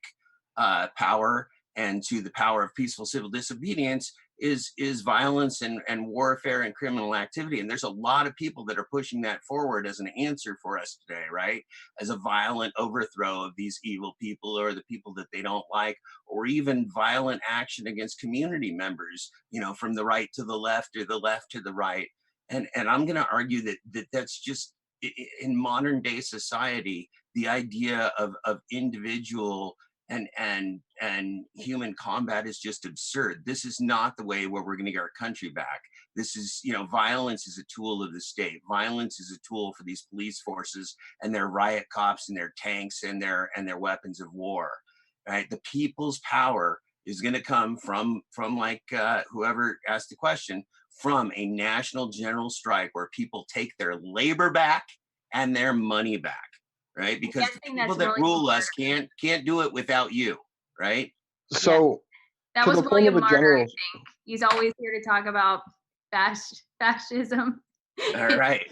S2: power and to the power of peaceful civil disobedience, is violence and warfare and criminal activity. And there's a lot of people that are pushing that forward as an answer for us today, right? As a violent overthrow of these evil people or the people that they don't like, or even violent action against community members, you know, from the right to the left or the left to the right. And I'm going to argue that's just, in modern day society, the idea of individual and human combat is just absurd. This is not the way where we're going to get our country back. This is, you know, violence is a tool of the state. Violence is a tool for these police forces and their riot cops and their tanks and their weapons of war, right? The people's power is going to come from like whoever asked the question, from a national general strike where people take their labor back and their money back. Right, because the people that really rule us can't do it without you, right?
S1: So
S3: that was William Martyr. I think he's always here to talk about fascism.
S2: All right.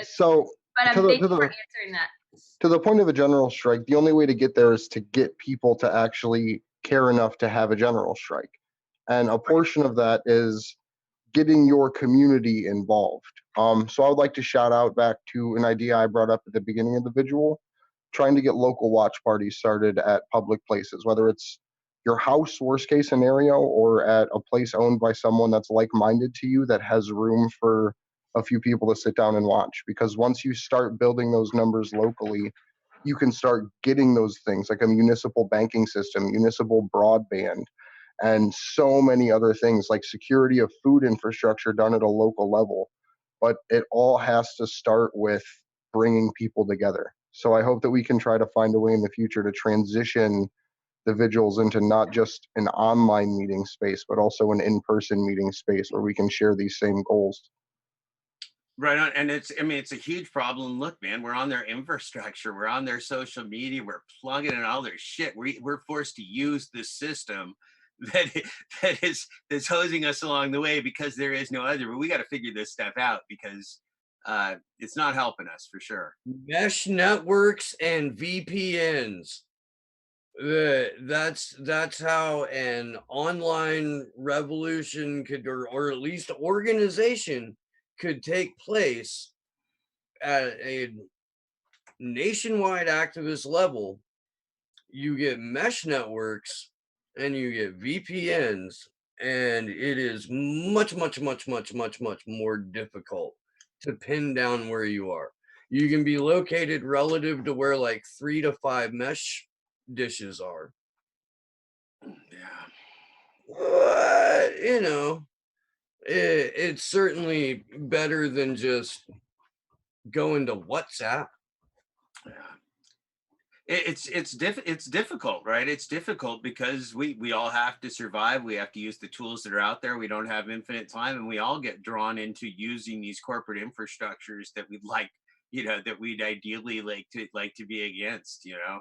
S1: So,
S3: but thank you for answering that.
S1: To the point of a general strike, the only way to get there is to get people to actually care enough to have a general strike, and a portion of that is getting your community involved. So I would like to shout out back to an idea I brought up at the beginning of the visual, trying to get local watch parties started at public places, whether it's your house, worst case scenario, or at a place owned by someone that's like-minded to you that has room for a few people to sit down and watch. Because once you start building those numbers locally, you can start getting those things like a municipal banking system, municipal broadband, and so many other things like security of food infrastructure done at a local level. But it all has to start with bringing people together. So I hope that we can try to find a way in the future to transition the vigils into not just an online meeting space, but also an in-person meeting space where we can share these same goals.
S2: Right on. And it's a huge problem. Look, man, we're on their infrastructure. We're on their social media. We're plugging in all their shit. We're forced to use this system that's hosing us along the way because there is no other. But we got to figure this stuff out because it's not helping us for sure.
S4: Mesh networks and VPNs. That's how an online revolution could, or at least organization could take place at a nationwide activist level. You get mesh networks and you get VPNs, and it is much more difficult to pin down where you are. You can be located relative to where like 3 to 5 mesh dishes are.
S2: Yeah.
S4: But, you know, it's certainly better than just going to WhatsApp.
S2: Yeah. It's difficult, right? It's difficult because we all have to survive. We have to use the tools that are out there. We don't have infinite time, and we all get drawn into using these corporate infrastructures that we'd like, you know, that we'd ideally like to be against. You know,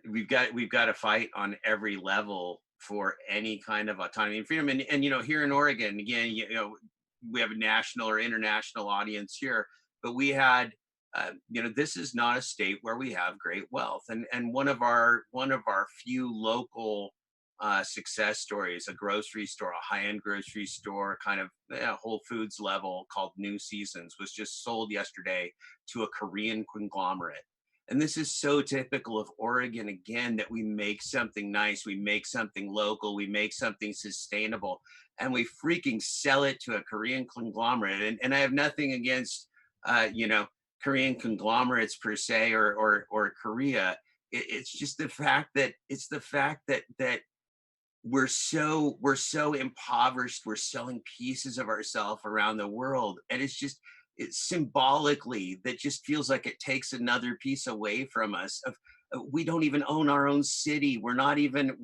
S2: we've got to fight on every level for any kind of autonomy and freedom. And you know, here in Oregon, again, you know, we have a national or international audience here, but we had. You know, this is not a state where we have great wealth, and one of our few local success stories, a grocery store, a high-end grocery store, kind of Whole Foods level, called New Seasons, was just sold yesterday to a Korean conglomerate. And this is so typical of Oregon, again, that we make something nice, we make something local, we make something sustainable, and we freaking sell it to a Korean conglomerate. And I have nothing against you know, Korean conglomerates per se, or Korea. It's just the fact that we're so impoverished. We're selling pieces of ourselves around the world, and it's symbolically that just feels like it takes another piece away from us. We don't even own our own city. We're not even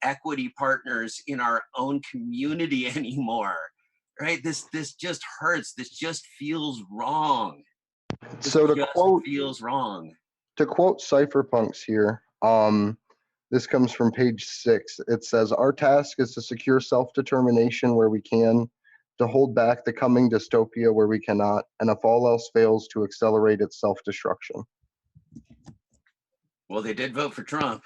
S2: equity partners in our own community anymore. Right, this just hurts. This just feels wrong. Feels wrong.
S1: To quote cypherpunks here, this comes from page 6. It says, "Our task is to secure self-determination where we can, to hold back the coming dystopia where we cannot, and if all else fails, to accelerate its self-destruction."
S2: Well, they did vote for Trump.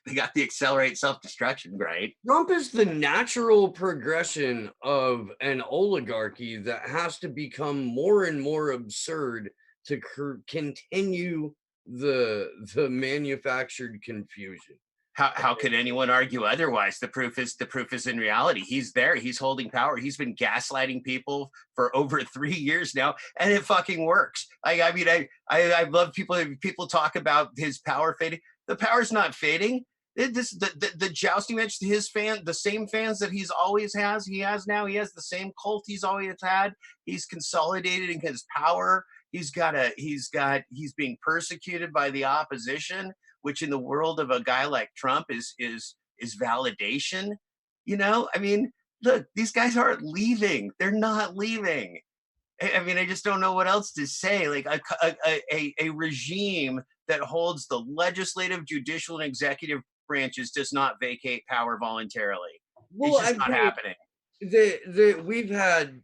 S2: They got the accelerate self-destruction, right?
S4: Trump is the natural progression of an oligarchy that has to become more and more absurd to continue the manufactured confusion.
S2: How could anyone argue otherwise? The proof is in reality. He's there. He's holding power. He's been gaslighting people for over 3 years now, and it fucking works. I mean, I love people talk about his power fading. The power's not fading. The jousting match, the same fans that he's always has. He has now. He has the same cult he's always had. He's consolidated in his power. He's being persecuted by the opposition, which in the world of a guy like Trump is validation. I mean, look, these guys aren't leaving. They're not leaving. I mean, I just don't know what else to say. Like a regime that holds the legislative, judicial, and executive branches does not vacate power voluntarily. Well, it's just not happening.
S4: We've had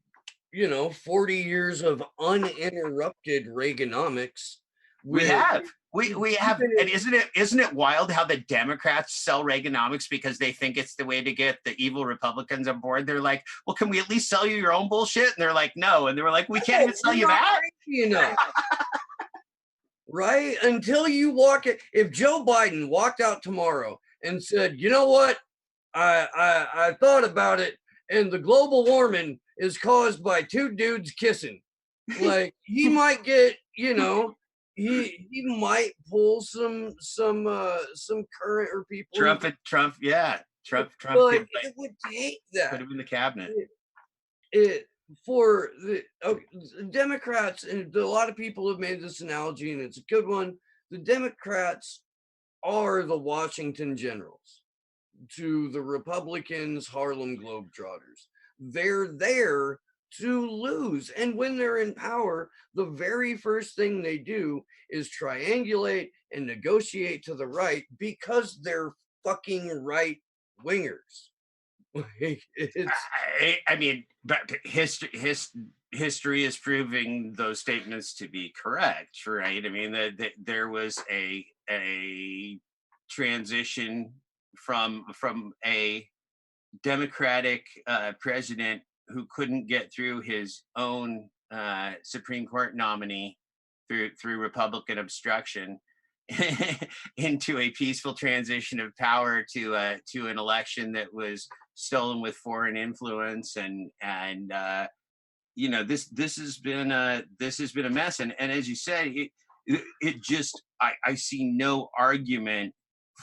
S4: 40 years of uninterrupted Reaganomics.
S2: We have, and isn't it wild how the Democrats sell Reaganomics because they think it's the way to get the evil Republicans on board? They're like, well, can we at least sell you your own bullshit? And they're like, no. And they were like, we can't even sell you that.
S4: Right? Until you walk it. If Joe Biden walked out tomorrow and said, you know what? I thought about it, and the global warming is caused by two dudes kissing. Like, he might get, he might pull some current or people.
S2: Trump, yeah. Trump
S4: it would take that.
S2: Put him in the cabinet.
S4: For the Democrats, and a lot of people have made this analogy, and it's a good one. The Democrats are the Washington Generals to the Republicans' Harlem Globetrotters. They're there to lose. And when they're in power, the very first thing they do is triangulate and negotiate to the right because they're fucking right wingers.
S2: I mean, but history is proving those statements to be correct, right? I mean, there was a transition from a Democratic president who couldn't get through his own Supreme Court nominee through Republican obstruction into a peaceful transition of power to an election that was stolen with foreign influence, and this has been a mess. And as you say, it just I see no argument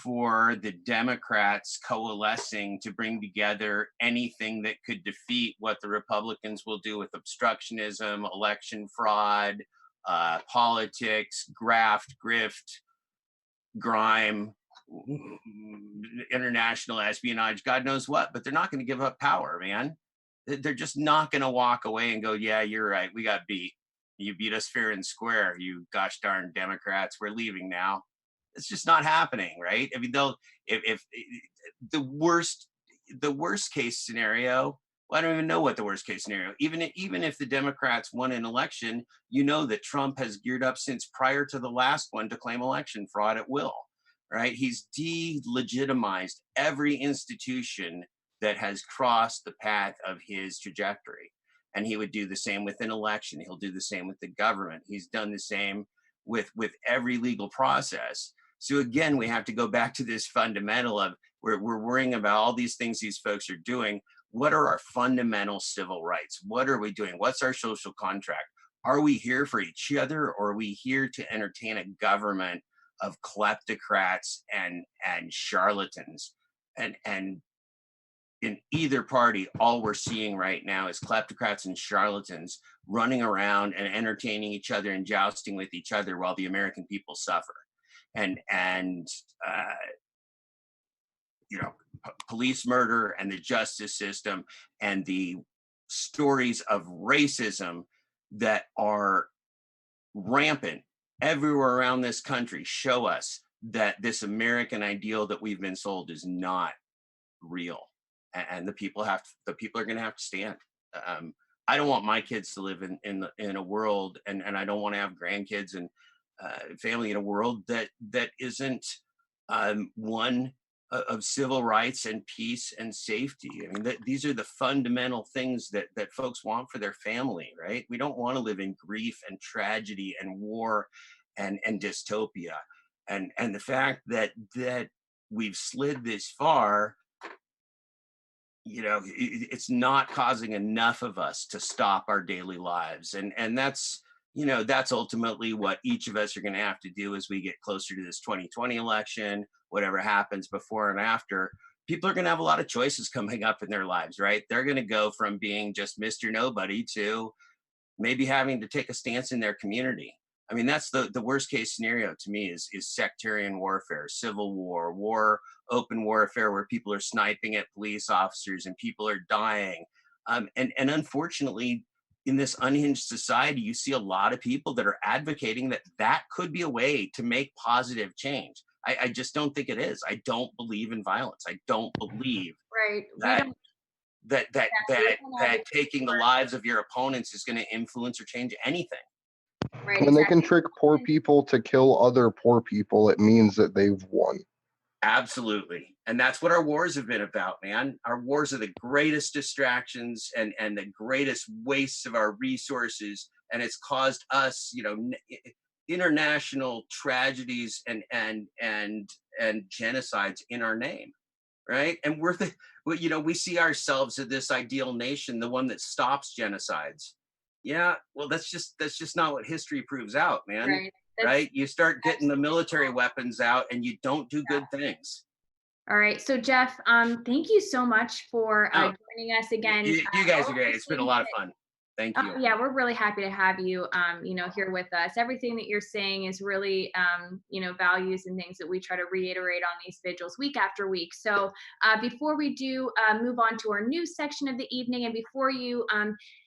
S2: for the Democrats coalescing to bring together anything that could defeat what the Republicans will do with obstructionism, election fraud, politics, graft, grift, grime, international espionage, God knows what, but they're not going to give up power, man. They're just not going to walk away and go, yeah, you're right, we got beat. You beat us fair and square, you gosh darn Democrats, we're leaving now. It's just not happening, right? I mean, if the worst case scenario, well, I don't even know what the worst case scenario, even if the Democrats won an election, that Trump has geared up since prior to the last one to claim election fraud at will, right? He's delegitimized every institution that has crossed the path of his trajectory. And he would do the same with an election. He'll do the same with the government. He's done the same with every legal process. So again, we have to go back to this fundamental of we're worrying about all these things these folks are doing. What are our fundamental civil rights? What are we doing? What's our social contract? Are we here for each other, or are we here to entertain a government of kleptocrats and charlatans? And in either party, all we're seeing right now is kleptocrats and charlatans running around and entertaining each other and jousting with each other while the American people suffer. And police murder and the justice system and the stories of racism that are rampant everywhere around this country show us that this American ideal that we've been sold is not real. And the people are going to have to stand. I don't want my kids to live in a world, and I don't want to have grandkids and family in a world that isn't one of civil rights and peace and safety. I mean, these are the fundamental things that folks want for their family, right? We don't want to live in grief and tragedy and war and dystopia. And the fact that we've slid this far, you know, it's not causing enough of us to stop our daily lives. And that's, you know, that's ultimately what each of us are going to have to do as we get closer to this 2020 election, whatever happens before and after. People are going to have a lot of choices coming up in their lives, right? They're going to go from being just Mr. Nobody to maybe having to take a stance in their community. I mean, that's the worst case scenario to me is sectarian warfare, civil war, open warfare where people are sniping at police officers and people are dying. And unfortunately, in this unhinged society, you see a lot of people that are advocating that could be a way to make positive change. I just don't think it is. I don't believe in violence. I don't believe that taking the lives of your opponents is going to influence or change anything.
S3: Right,
S1: when they can trick poor people to kill other poor people, it means that they've won.
S2: Absolutely. And that's what our wars have been about, man. Our wars are the greatest distractions and the greatest wastes of our resources. And it's caused us, you know, international tragedies and genocides in our name. Right. And we see ourselves as this ideal nation, the one that stops genocides. Yeah, well, that's just not what history proves out, man. Right? You start getting the military weapons out and you don't do good things.
S3: All right. So Jeff, thank you so much for joining us again.
S2: You guys are great. It's been a lot of fun. Thank you.
S3: Yeah, we're really happy to have you, you know, here with us. Everything that you're saying is really, you know, values and things that we try to reiterate on these vigils week after week. So before we do move on to our news section of the evening, and before you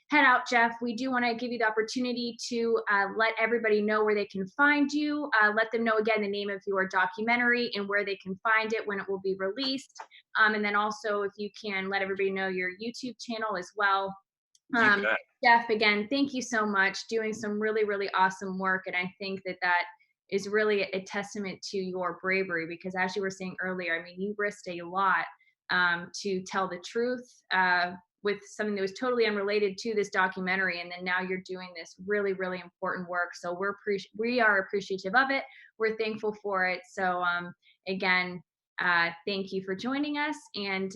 S3: head out, Jeff, we do want to give you the opportunity to let everybody know where they can find you. Let them know again the name of your documentary and where they can find it when it will be released. And then also if you can let everybody know your YouTube channel as well. Jeff, again, thank you so much. Doing some really, really awesome work. And I think that is really a testament to your bravery, because as you were saying earlier, I mean, you risked a lot to tell the truth with something that was totally unrelated to this documentary. And then now you're doing this really, really important work. So we are appreciative of it. We're thankful for it. So again, thank you for joining us, and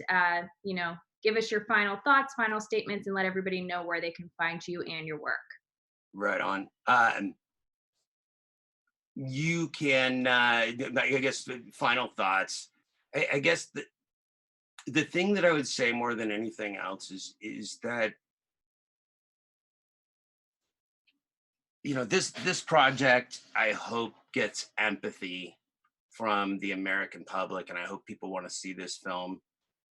S3: you know, give us your final thoughts, final statements, and let everybody know where they can find you and your work.
S2: Right on. You can, I guess, final thoughts. I guess the thing that I would say more than anything else is that, you know, this project, I hope, gets empathy from the American public, and I hope people want to see this film,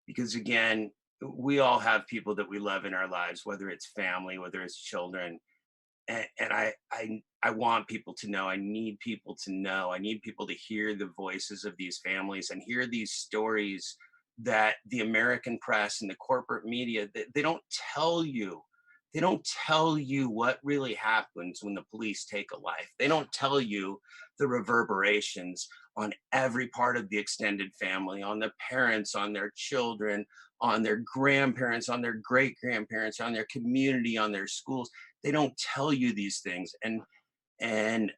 S2: because again, we all have people that we love in our lives, whether it's family, whether it's children. And I want people to know, I need people to know, I need people to hear the voices of these families and hear these stories that the American press and the corporate media, they don't tell you. They don't tell you what really happens when the police take a life. They don't tell you the reverberations on every part of the extended family, on the parents, on their children, on their grandparents, on their great grandparents, on their community, on their schools. They don't tell you these things. And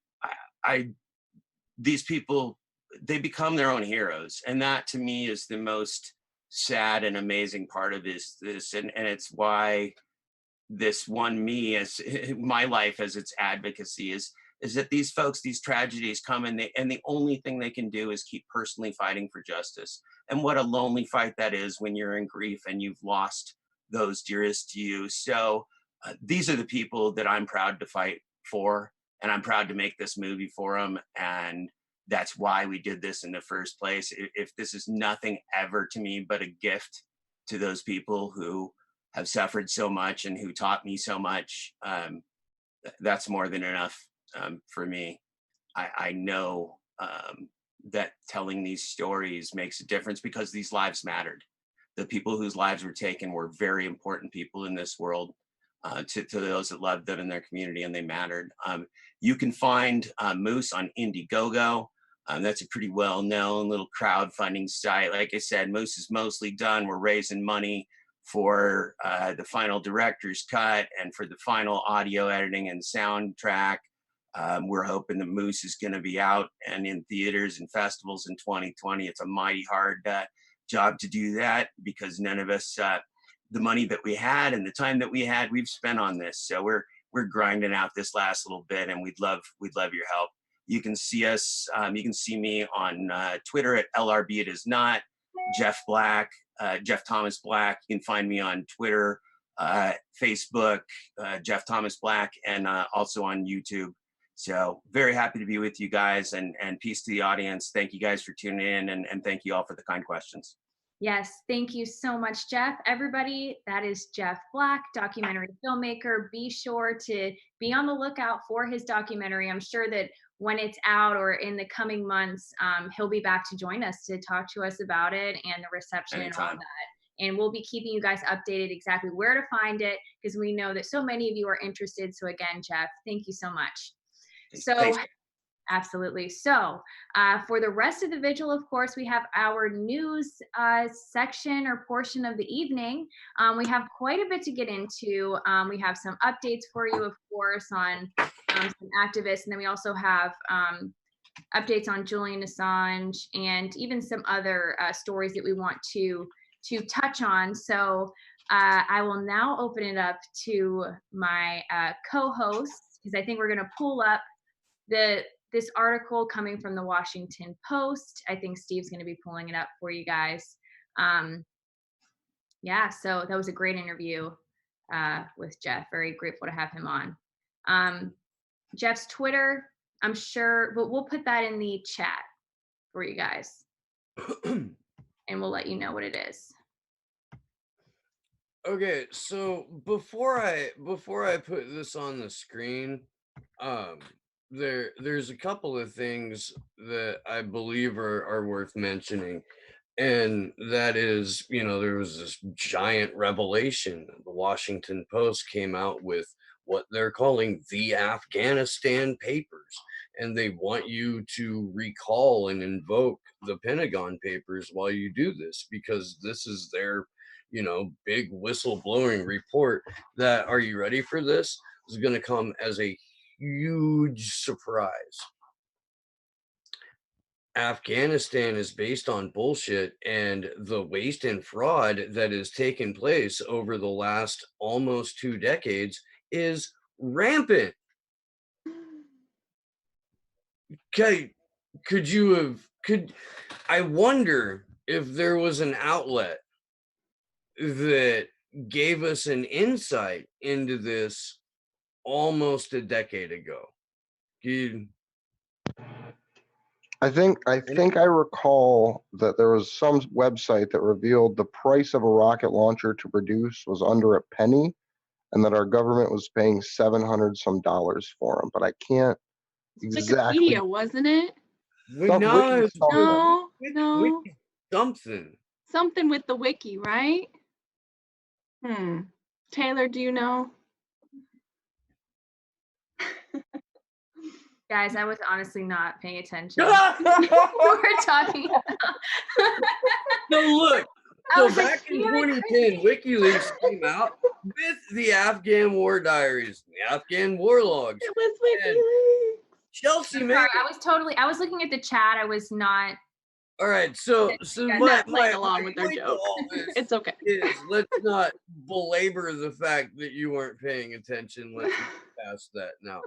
S2: these people, they become their own heroes. And that to me is the most sad and amazing part of this. And it's why this won me as my life as its advocacy is that these folks, these tragedies come and the only thing they can do is keep personally fighting for justice. And what a lonely fight that is when you're in grief and you've lost those dearest to you. So these are the people that I'm proud to fight for, and I'm proud to make this movie for them. And that's why we did this in the first place. If this is nothing ever to me but a gift to those people who have suffered so much and who taught me so much, that's more than enough for me. I know that telling these stories makes a difference because these lives mattered. The people whose lives were taken were very important people in this world to those that loved them in their community, and they mattered. You can find Moose on Indiegogo. That's a pretty well-known little crowdfunding site. Like I said, Moose is mostly done. We're raising money for the final director's cut and for the final audio editing and soundtrack. We're hoping the Moose is going to be out and in theaters and festivals in 2020. It's a mighty hard job to do that because none of us, the money that we had and the time that we had, we've spent on this. So we're grinding out this last little bit, and we'd love your help. You can see us. You can see me on Twitter at LRBItIsNot. Jeff Black, Jeff Thomas Black. You can find me on Twitter, Facebook, Jeff Thomas Black, and also on YouTube. So very happy to be with you guys, and peace to the audience. Thank you guys for tuning in, and thank you all for the kind questions.
S3: Yes, thank you so much, Jeff. Everybody, that is Jeff Black, documentary filmmaker. Be sure to be on the lookout for his documentary. I'm sure that when it's out or in the coming months, he'll be back to join us to talk to us about it and the reception and all that. And we'll be keeping you guys updated exactly where to find it, because we know that so many of you are interested. So again, Jeff, thank you so much.
S2: Thanks.
S3: Absolutely. So for the rest of the vigil, of course, we have our news section or portion of the evening. We have quite a bit to get into. We have some updates for you, of course, on some activists. And then we also have updates on Julian Assange and even some other stories that we want to touch on. So I will now open it up to my co-hosts, because I think we're going to pull up this article coming from the Washington Post. I think Steve's going to be pulling it up for you guys. Yeah, so that was a great interview with Jeff. Very grateful to have him on. Jeff's Twitter, I'm sure, but we'll put that in the chat for you guys. And we'll let you know what it is.
S4: Okay, so before I put this on the screen, there's a couple of things that I believe are worth mentioning, and that is, there was this giant revelation. The Washington Post came out with what they're calling the Afghanistan papers, and they want you to recall and invoke the Pentagon papers while you do this, because this is their big whistleblowing report that, are you ready for this? Is going to come as a huge surprise. Afghanistan is based on bullshit, and the waste and fraud that has taken place over the last almost 2 decades is rampant. Okay, I wonder if there was an outlet that gave us an insight into this almost a decade ago.
S1: I think I recall that there was some website that revealed the price of a rocket launcher to produce was under a penny, and that our government was paying $700 some for them. But I can't exactly.
S12: Wikipedia, wasn't it?
S4: No,
S12: something with the wiki, right? Taylor, do you know?
S3: Guys, I was honestly not paying attention. We were talking about.
S4: No, look. So back in 2010, WikiLeaks came out with the Afghan War Diaries, the Afghan War Logs.
S12: It was WikiLeaks.
S4: Chelsea Manning.
S3: I was looking at the chat. I was not.
S4: All right, so
S12: my along with their joke. It's okay.
S4: Let's not belabor the fact that you weren't paying attention. Let's pass that now.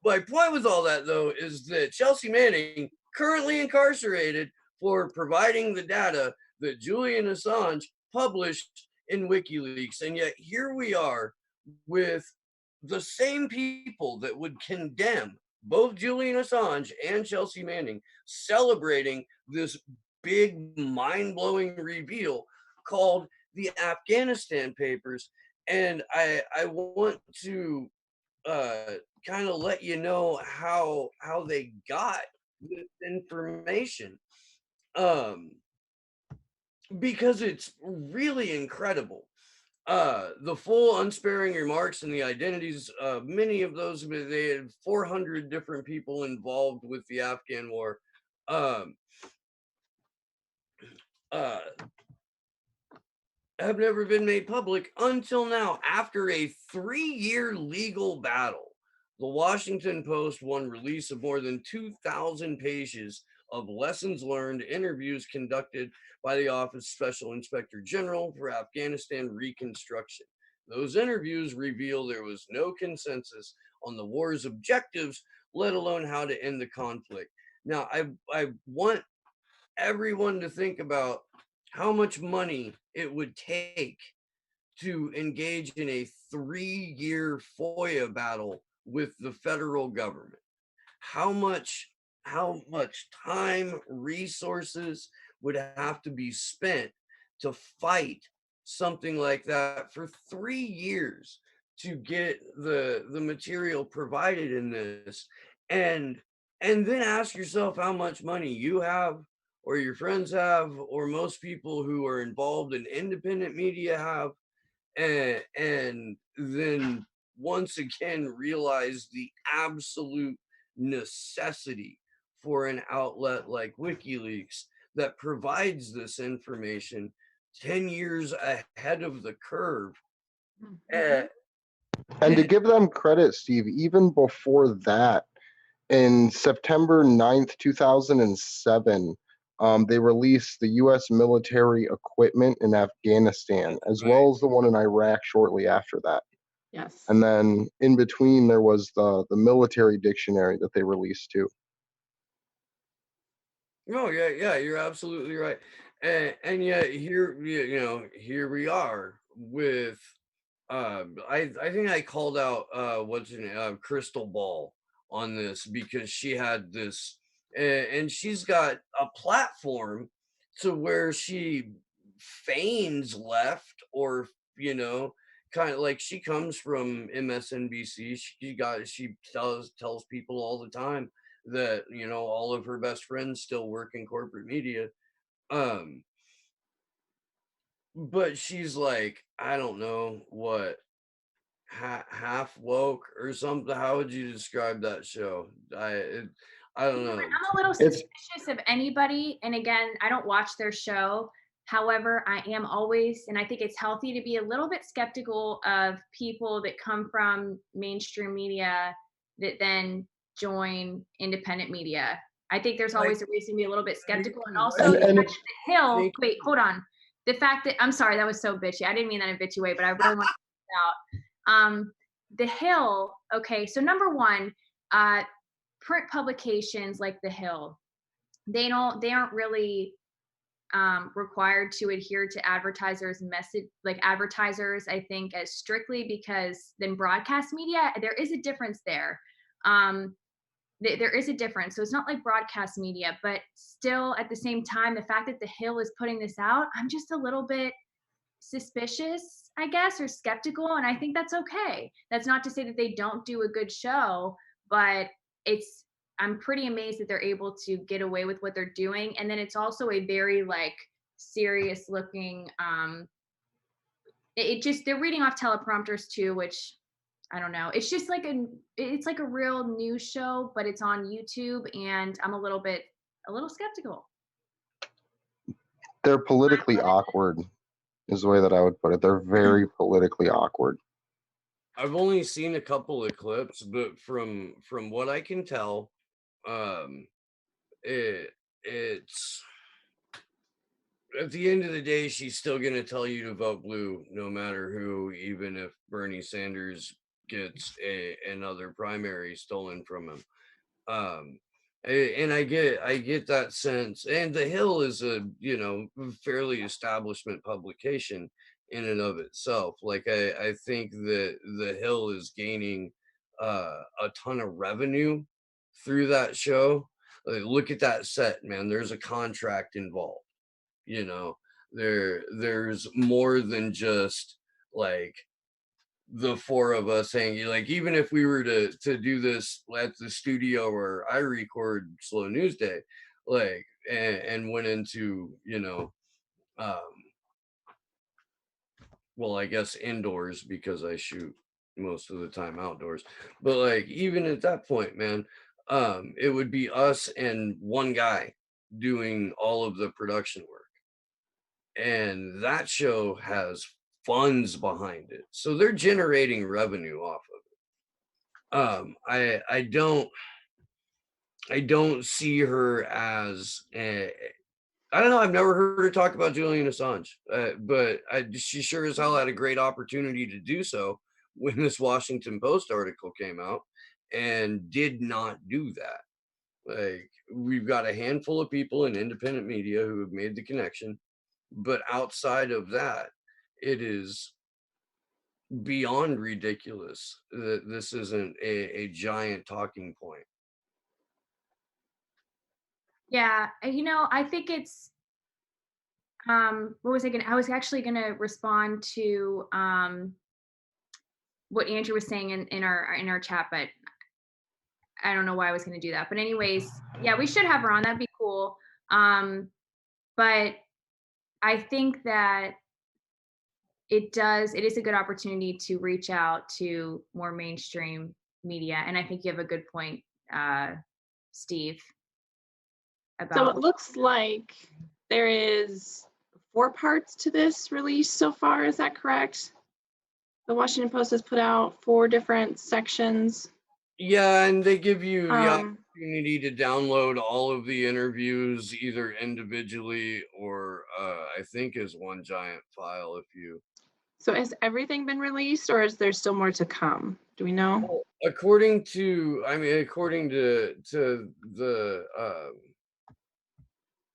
S4: My point with all that, though, is that Chelsea Manning, currently incarcerated for providing the data that Julian Assange published in WikiLeaks, and yet here we are with the same people that would condemn both Julian Assange and Chelsea Manning celebrating this big mind-blowing reveal called the Afghanistan papers. And I want to kind of let you know how they got this information, because it's really incredible. The full unsparing remarks and the identities, many of those, they had 400 different people involved with the Afghan war. Um, uh, have never been made public until now, after a 3-year legal battle. The Washington Post won release of more than 2,000 pages of lessons learned, interviews conducted by the Office of Special Inspector General for Afghanistan Reconstruction. Those interviews reveal there was no consensus on the war's objectives, let alone how to end the conflict. Now, I want everyone to think about how much money it would take to engage in a 3-year FOIA battle with the federal government. How much time, resources would have to be spent to fight something like that for 3 years to get the material provided in this, and then ask yourself how much money you have, or your friends have, or most people who are involved in independent media have, and then once again realize the absolute necessity for an outlet like WikiLeaks that provides this information 10 years ahead of the curve.
S1: And to give them credit, Steve, even before that, in September 9th, 2007, they released the U.S. military equipment in Afghanistan, as well as the one in Iraq shortly after that.
S12: Yes.
S1: And then in between, there was the military dictionary that they released too.
S4: Oh yeah, you're absolutely right. And yet here, here we are with, I think I called out what's her name, Crystal Ball on this, because she had this, and she's got a platform to where she feigns left, or kind of like, she comes from MSNBC. She tells people all the time that all of her best friends still work in corporate media. But she's like, I don't know what, half woke or something. How would you describe that show? I don't know.
S3: I'm a little suspicious of anybody, and again, I don't watch their show. However, I am always, and I think it's healthy to be a little bit skeptical of people that come from mainstream media that then join independent media. I think there's always a reason to be a little bit skeptical. And also, the fact that the Hill, wait, hold on. The fact that, I'm sorry, that was so bitchy. I didn't mean that in a bitchy way, but I really want to point out. The Hill, okay, so number one, print publications like the Hill, they aren't really required to adhere to advertisers' message, like advertisers, I think, as strictly, because then broadcast media, there is a difference there. There is a difference. So it's not like broadcast media, but still at the same time, the fact that the Hill is putting this out, I'm just a little bit suspicious, I guess, or skeptical. And I think that's okay. That's not to say that they don't do a good show, but I'm pretty amazed that they're able to get away with what they're doing. And then it's also a very like serious looking, they're reading off teleprompters too, which I don't know. It's just like it's like a real news show, but it's on YouTube, and I'm a little skeptical.
S1: They're politically awkward, is the way that I would put it. They're very politically awkward.
S4: I've only seen a couple of clips, but from what I can tell, it's at the end of the day, she's still going to tell you to vote blue, no matter who, even if Bernie Sanders gets another primary stolen from him. And I get that sense. And the Hill is a fairly establishment publication in and of itself. Like, I think that the Hill is gaining a ton of revenue through that show. Like, look at that set, man. There's a contract involved. There's more than just like the four of us hanging. Like, even if we were to do this at the studio where I record Slow News Day, like, and went into well, I guess indoors because I shoot most of the time outdoors. But like even at that point, man, it would be us and one guy doing all of the production work. And that show has funds behind it. So they're generating revenue off of it. I don't see her as I don't know. I've never heard her talk about Julian Assange, but she sure as hell had a great opportunity to do so when this Washington Post article came out, and did not do that. Like, we've got a handful of people in independent media who have made the connection, but outside of that, it is beyond ridiculous that this isn't a giant talking point.
S3: Yeah, I think it's what was I was actually gonna respond to what Andrew was saying in our chat, but I don't know why I was gonna do that. But anyways, yeah, we should have her on. That'd be cool. But I think that it is a good opportunity to reach out to more mainstream media. And I think you have a good point, Steve.
S12: So it looks like there is 4 parts to this release so far. Is that correct? The Washington Post has put out 4 different sections.
S4: Yeah, and they give you the opportunity to download all of the interviews either individually or I think as one giant file if you.
S12: So has everything been released, or is there still more to come? Do we know?
S4: Well, according to the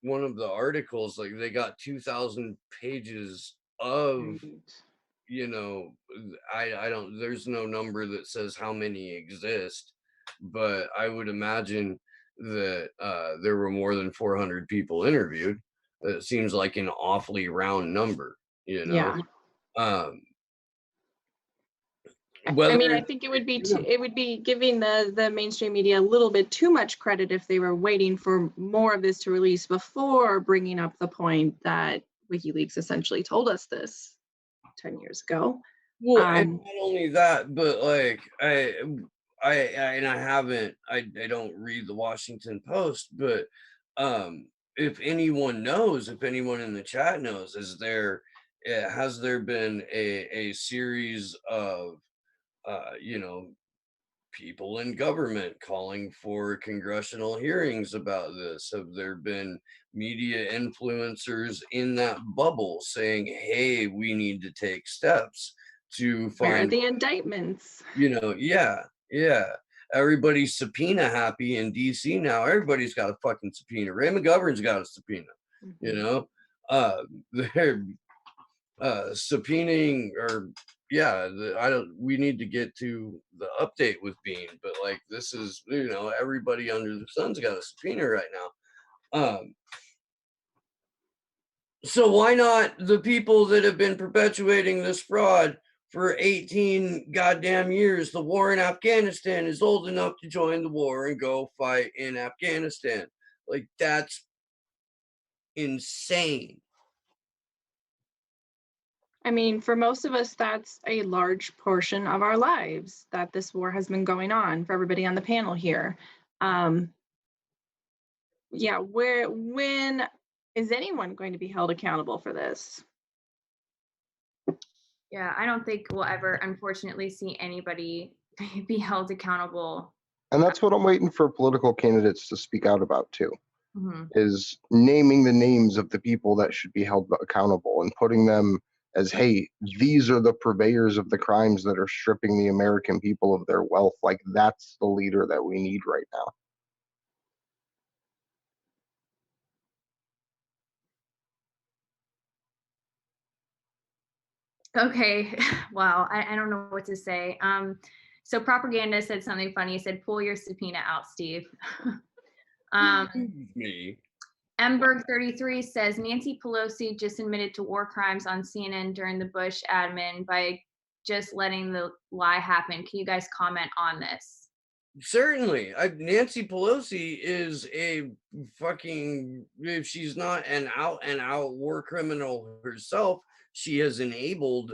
S4: one of the articles, like they got 2,000 pages of, I don't, there's no number that says how many exist, but I would imagine that there were more than 400 people interviewed. It seems like an awfully round number,
S12: Yeah.
S4: Whether,
S12: I mean, I think it would be giving the mainstream media a little bit too much credit if they were waiting for more of this to release before bringing up the point that WikiLeaks essentially told us this 10 years ago.
S4: Well, and not only that, but like I don't read the Washington Post, but if anyone in the chat knows, has there been a series of people in government calling for congressional hearings about this? Have there been media influencers in that bubble saying, hey, we need to take steps to find
S12: where are the indictments?
S4: Yeah. Everybody's subpoena happy in DC now. Everybody's got a fucking subpoena. Ray McGovern's got a subpoena. They're subpoenaing, or we need to get to the update with Bean, but like this is, everybody under the sun's got a subpoena right now. So why not the people that have been perpetuating this fraud for 18 goddamn years? The war in Afghanistan is old enough to join the war and go fight in Afghanistan. Like, that's insane.
S12: I mean, for most of us, that's a large portion of our lives that this war has been going on, for everybody on the panel here. When is anyone going to be held accountable for this?
S3: Yeah, I don't think we'll ever, unfortunately, see anybody be held accountable.
S1: And that's what I'm waiting for political candidates to speak out about too, is naming the names of the people that should be held accountable and putting them as, hey, these are the purveyors of the crimes that are stripping the American people of their wealth. Like, that's the leader that we need right now.
S3: Okay, wow, I don't know what to say. So Propaganda said something funny. He said, pull your subpoena out, Steve.
S4: Me.
S3: Mberg33 says, Nancy Pelosi just admitted to war crimes on CNN during the Bush admin by just letting the lie happen. Can you guys comment on this?
S4: Certainly. Nancy Pelosi is a fucking, if she's not an out and out war criminal herself, she has enabled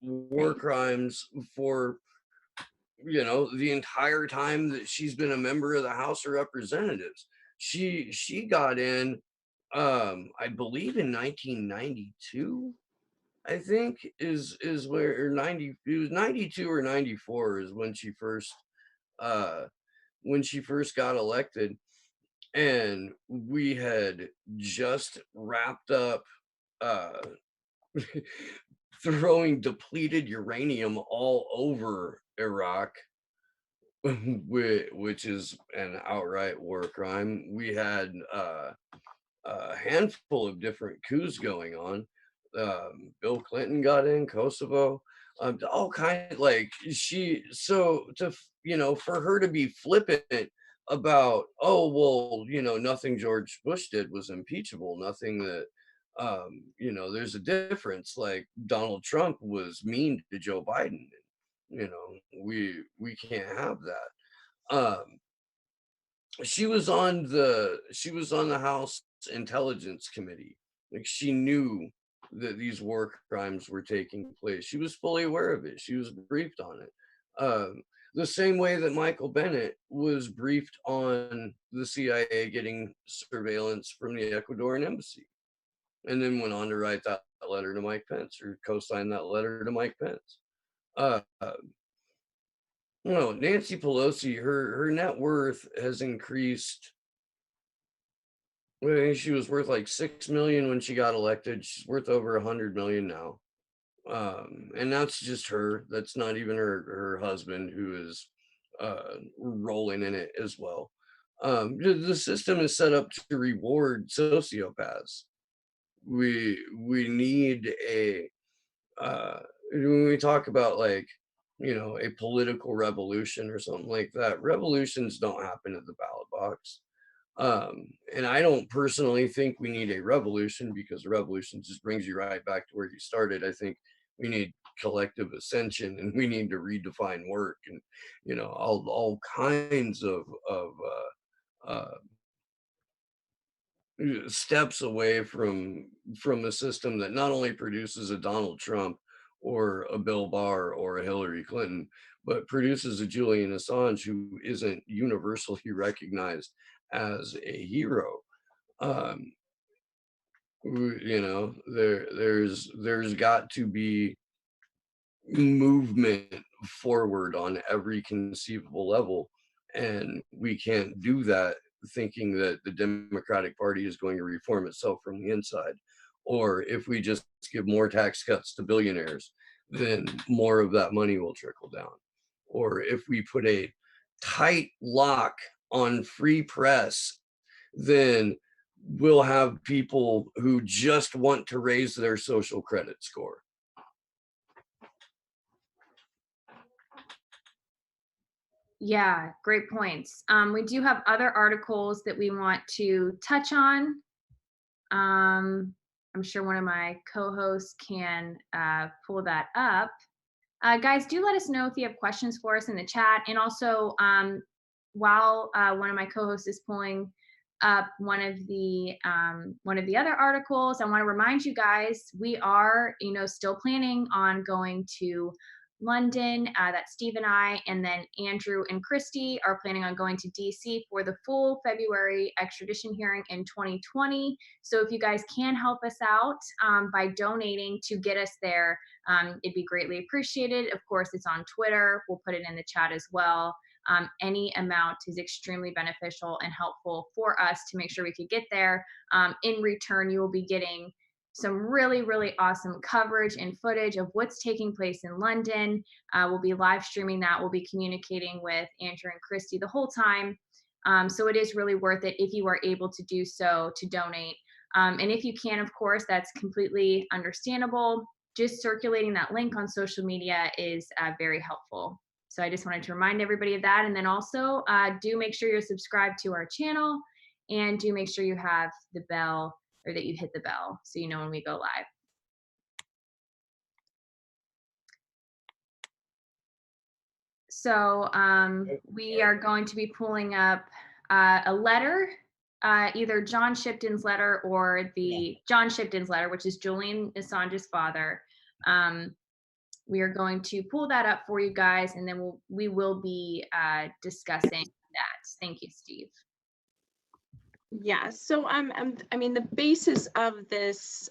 S4: war crimes for, you know, the entire time that she's been a member of the House of Representatives. She got in, I believe in 1992, I think is where, or 90, it was 92 or 94 is when she first got elected. And we had just wrapped up throwing depleted uranium all over Iraq, which is an outright war crime. We had a handful of different coups going on. Bill Clinton got in Kosovo, all kinds, like you know, for her to be flippant about, oh, well, you know, nothing George Bush did was impeachable, nothing that, you know, there's a difference. Like Donald Trump was mean to Joe Biden. You know, we can't have that. She was on the House Intelligence Committee. Like, she knew that these war crimes were taking place. She was fully aware of it. She was briefed on it. The same way that Michael Bennett was briefed on the CIA getting surveillance from the Ecuadorian embassy, and then went on to write that letter to Mike Pence, or co-sign that letter to Mike Pence. No, Nancy Pelosi, her net worth has increased. Well, she was worth like 6 million when she got elected. She's worth over 100 million now. And that's just her. That's not even her husband, who is rolling in it as well. The system is set up to reward sociopaths. We need a when we talk about, like, you know, a political revolution or something like that, revolutions don't happen at the ballot box. And I don't personally think we need a revolution, because a revolution just brings you right back to where you started. I think we need collective ascension, and we need to redefine work, and, you know, all kinds of uh, steps away from a system that not only produces a Donald Trump or a Bill Barr or a Hillary Clinton, but produces a Julian Assange who isn't universally recognized as a hero. You know, there's got to be movement forward on every conceivable level, and we can't do that thinking that the Democratic Party is going to reform itself from the inside, or if we just give more tax cuts to billionaires, then more of that money will trickle down, or if we put a tight lock on free press, then we'll have people who just want to raise their social credit score.
S3: Yeah, great points. We do have other articles that we want to touch on. I'm sure one of my co-hosts can pull that up. Guys, do let us know if you have questions for us in the chat. And also, while one of my co-hosts is pulling up one of the other articles, I want to remind you guys, we are, you know, still planning on going to London. That's Steve and I, and then Andrew and Christy are planning on going to DC for the full February extradition hearing in 2020. So if you guys can help us out by donating to get us there, it'd be greatly appreciated. Of course, it's on Twitter. We'll put it in the chat as well. Any amount is extremely beneficial and helpful for us to make sure we could get there. In return, you will be getting some really, really awesome coverage and footage of what's taking place in London. We'll be live streaming that. We'll be communicating with Andrew and Christy the whole time. So it is really worth it if you are able to do so, to donate. And if you can, of course, that's completely understandable. Just circulating that link on social media is very helpful. So I just wanted to remind everybody of that. And then also do make sure you're subscribed to our channel, and do make sure you have the bell, or that you hit the bell, so you know when we go live. So we are going to be pulling up a letter, either John Shipton's letter or John Shipton's letter, which is Julian Assange's father. we are going to pull that up for you guys, and then we will be discussing that. Thank you, Steve.
S12: Yeah, so I mean, the basis of this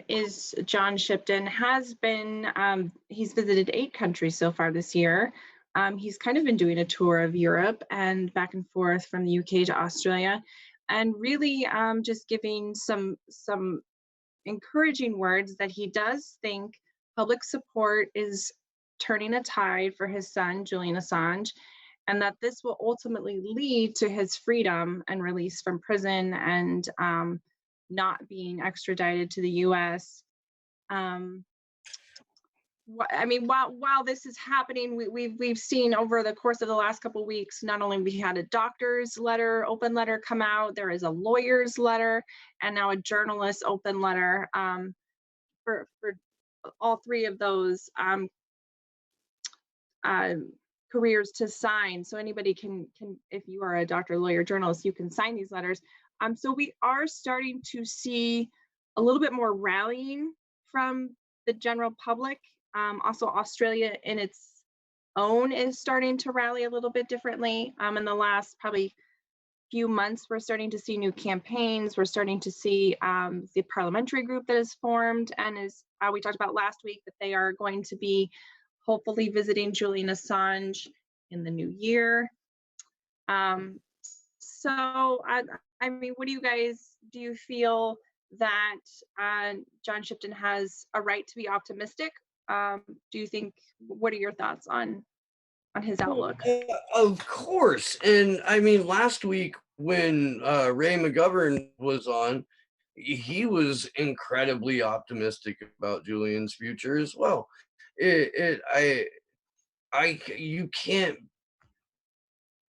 S12: is John Shipton has been, he's visited 8 countries so far this year. He's kind of been doing a tour of Europe and back and forth from the UK to Australia, and really just giving some encouraging words that he does think public support is turning a tide for his son, Julian Assange, and that this will ultimately lead to his freedom and release from prison and not being extradited to the US. I mean, while this is happening, we've seen over the course of the last couple of weeks, not only we had a doctor's letter, open letter come out, there is a lawyer's letter, and now a journalist's open letter for all 3 of those careers to sign. So anybody can, if you are a doctor, lawyer, journalist, you can sign these letters. So we are starting to see a little bit more rallying from the general public. Also, Australia in its own is starting to rally a little bit differently. In the last probably few months, we're starting to see new campaigns. We're starting to see the parliamentary group that is formed, and as we talked about last week, that they are going to be hopefully visiting Julian Assange in the new year. So I mean, what do you feel that John Shipton has a right to be optimistic? Do you think, what are your thoughts on his outlook?
S4: Of course. And I mean, last week when Ray McGovern was on, he was incredibly optimistic about Julian's future as well. You can't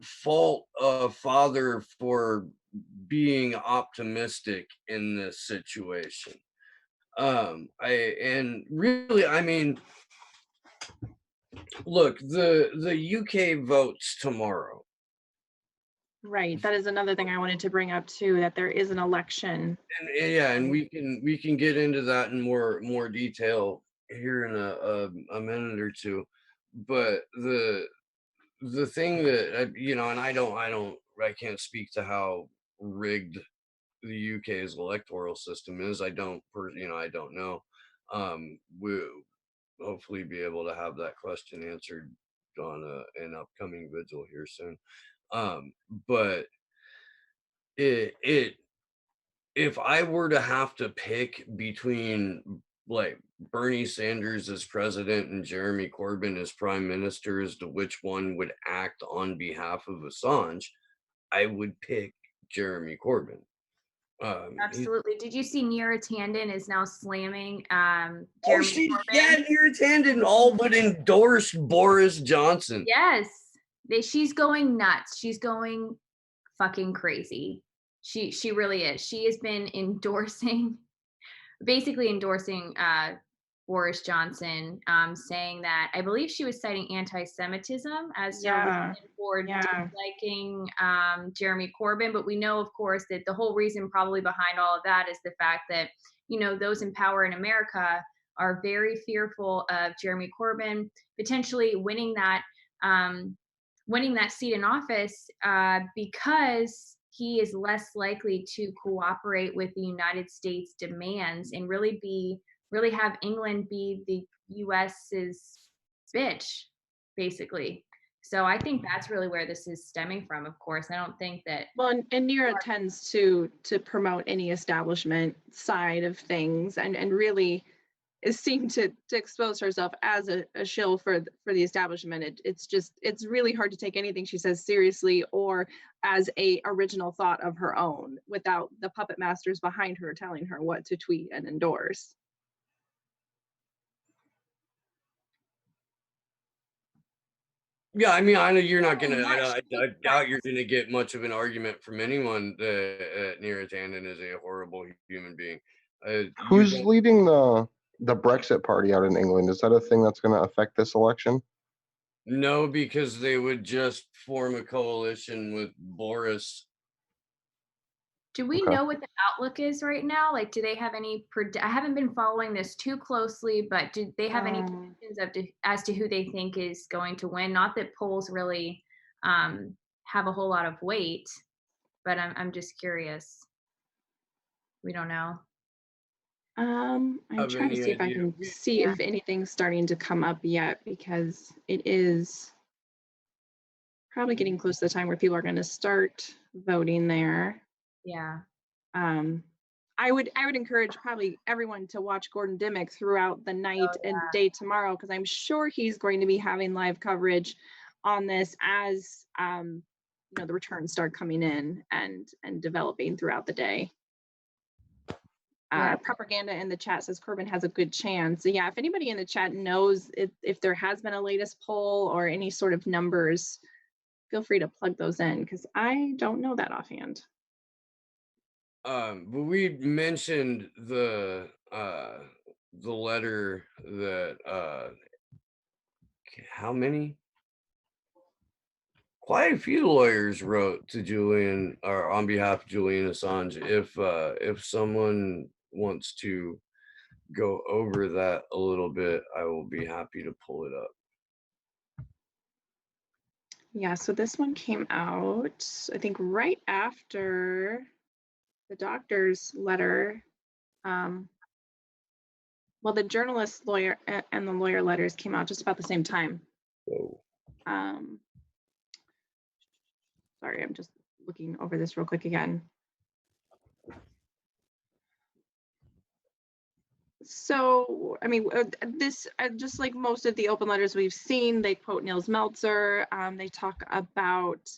S4: fault a father for being optimistic in this situation. And really, I mean, look, the UK votes tomorrow.
S12: Right, that is another thing I wanted to bring up too, that there is an election.
S4: And yeah, and we can get into that in more detail here in a minute or two. But the thing that you know, and I can't speak to how rigged the UK's electoral system is. I don't know. We'll hopefully be able to have that question answered on an upcoming vigil here soon. But if I were to have to pick between like Bernie Sanders as president and Jeremy Corbyn as prime minister as to which one would act on behalf of Assange, I would pick Jeremy Corbyn.
S3: Absolutely. Did you see Neera Tanden is now slamming Jeremy Corbyn?
S4: Yeah, Neera Tanden all but endorsed Boris Johnson.
S3: Yes, she's going nuts. She's going fucking crazy. She really is. She has been basically endorsing Boris Johnson, saying that, I believe she was citing anti-Semitism as a reason for disliking Jeremy Corbyn. But we know, of course, that the whole reason probably behind all of that is the fact that, you know, those in power in America are very fearful of Jeremy Corbyn potentially winning that seat in office because he is less likely to cooperate with the United States demands and really have England be the US's bitch, basically. So I think that's really where this is stemming from, of course. I don't think that...
S12: Well, and Neera tends to promote any establishment side of things and really is seen to expose herself as a shill for the establishment. It's really hard to take anything she says seriously or as a original thought of her own without the puppet masters behind her telling her what to tweet and endorse.
S4: Yeah, I mean, I know you're not gonna. I doubt you're gonna get much of an argument from anyone that Neera Tanden is a horrible human being.
S1: Who's leading the Brexit party out in England? Is that a thing that's going to affect this election?
S4: No, because they would just form a coalition with Boris.
S3: Do we know what the outlook is right now? Like, do they have any, I haven't been following this too closely, but do they have any predictions as to who they think is going to win? Not that polls really have a whole lot of weight, but I'm just curious. We don't know.
S12: I'm trying to see if I can see if anything's starting to come up yet, because it is probably getting close to the time where people are going to start voting there.
S3: Yeah.
S12: I would encourage probably everyone to watch Gordon Dimmick throughout the night and day tomorrow, because I'm sure he's going to be having live coverage on this as the returns start coming in and developing throughout the day. Propaganda in the chat says Corbyn has a good chance. So yeah, if anybody in the chat knows if there has been a latest poll or any sort of numbers, feel free to plug those in, because I don't know that offhand.
S4: But we mentioned the letter that how many? Quite a few lawyers wrote to Julian, or on behalf of Julian Assange. If someone wants to go over that a little bit, I will be happy to pull it up.
S12: Yeah, so this one came out, I think, right after the doctor's letter. Well, the journalist lawyer and the lawyer letters came out just about the same time. Sorry, I'm just looking over this real quick again. So, I mean, this, just like most of the open letters we've seen, they quote Nils Meltzer. They talk about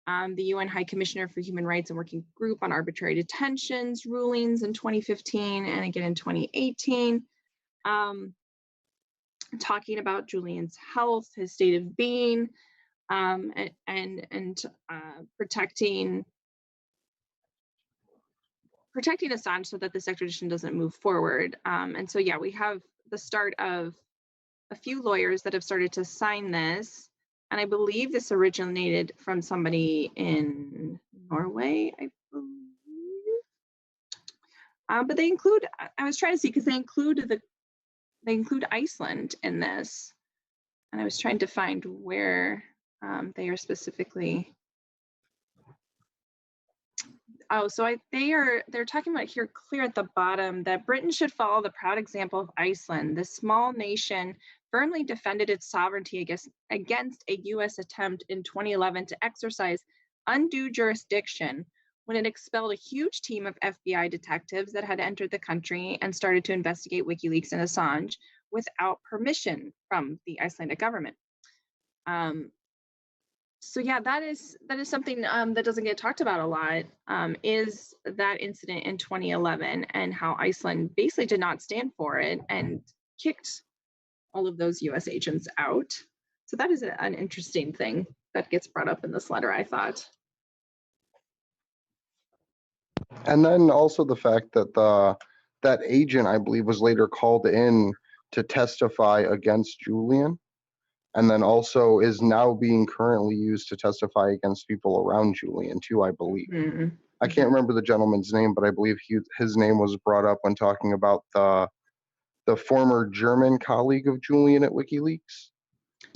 S12: the UN High Commissioner for Human Rights and Working Group on Arbitrary Detentions rulings in 2015 and again in 2018. Talking about Julian's health, his state of being, and protecting Assange so that this extradition doesn't move forward. And so, yeah, we have the start of a few lawyers that have started to sign this. And I believe this originated from somebody in Norway, I believe. But they include, I was trying to see, because they include Iceland in this. And I was trying to find where they are specifically. Oh, so they're talking about here clear at the bottom that Britain should follow the proud example of Iceland. This small nation firmly defended its sovereignty against a U.S. attempt in 2011 to exercise undue jurisdiction when it expelled a huge team of FBI detectives that had entered the country and started to investigate WikiLeaks and Assange without permission from the Icelandic government. So yeah, that is something that doesn't get talked about a lot, is that incident in 2011 and how Iceland basically did not stand for it and kicked all of those US agents out. So that is an interesting thing that gets brought up in this letter, I thought.
S1: And then also the fact that that agent, I believe, was later called in to testify against Julian, and then also is now being currently used to testify against people around Julian too, I believe. Mm-hmm. I can't remember the gentleman's name, but I believe his name was brought up when talking about the former German colleague of Julian at WikiLeaks.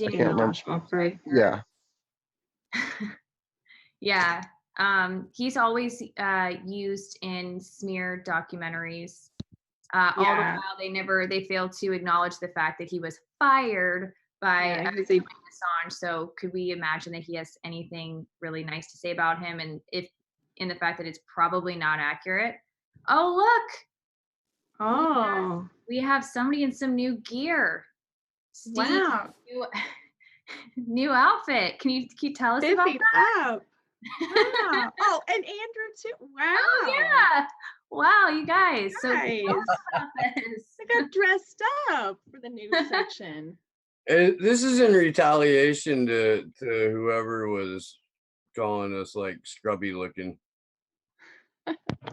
S1: I can't remember. Yeah.
S3: Yeah. He's always used in smear documentaries. All the while they failed to acknowledge the fact that he was fired by Assange. So could we imagine that he has anything really nice to say about him, and if in the fact that it's probably not accurate? Oh, look. We have somebody in some new gear. Steve,
S12: wow.
S3: New outfit. Can you tell us about that?
S12: Up. Wow. Oh, and Andrew too. Wow.
S3: Oh yeah. Wow, you guys.
S12: So I got dressed up for the news section.
S4: This is in retaliation to whoever was calling us like scrubby looking.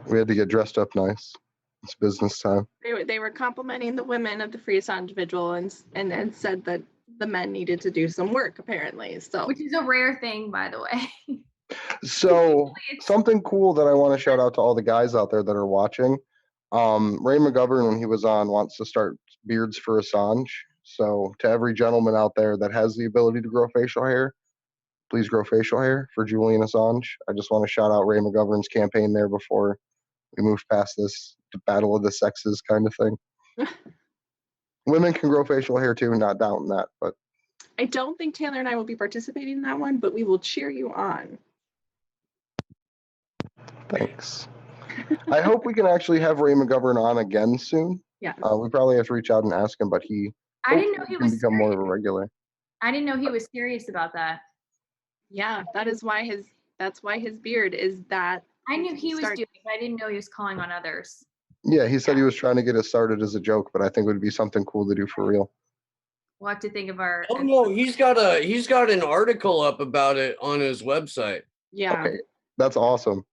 S1: We had to get dressed up nice. It's business time.
S12: They were complimenting the women of the Free Assange Vigil and said that the men needed to do some work, apparently. So,
S3: which is a rare thing, by the way.
S1: So something cool that I want to shout out to all the guys out there that are watching. Ray McGovern, when he was on, wants to start beards for Assange. So to every gentleman out there that has the ability to grow facial hair, please grow facial hair for Julian Assange. I just want to shout out Ray McGovern's campaign there before we move past this battle of the sexes kind of thing. Women can grow facial hair too, not doubting that, but
S12: I don't think Taylor and I will be participating in that one, but we will cheer you on.
S1: thanks. I hope we can actually have Ray McGovern on again soon.
S12: Yeah.
S1: We probably have to reach out and ask him, but
S3: I didn't know he
S1: can
S3: was
S1: become more of a
S3: serious.
S1: regular.
S3: I didn't know he was serious about that.
S12: Yeah, that's why his beard is that.
S3: I knew he was doing it, but I didn't know he was calling on others.
S1: Yeah, he said he was trying to get us started as a joke, but I think it would be something cool to do for real.
S3: We'll have to think of our.
S4: Oh no, he's got an article up about it on his website.
S12: Yeah.
S1: Okay, that's awesome.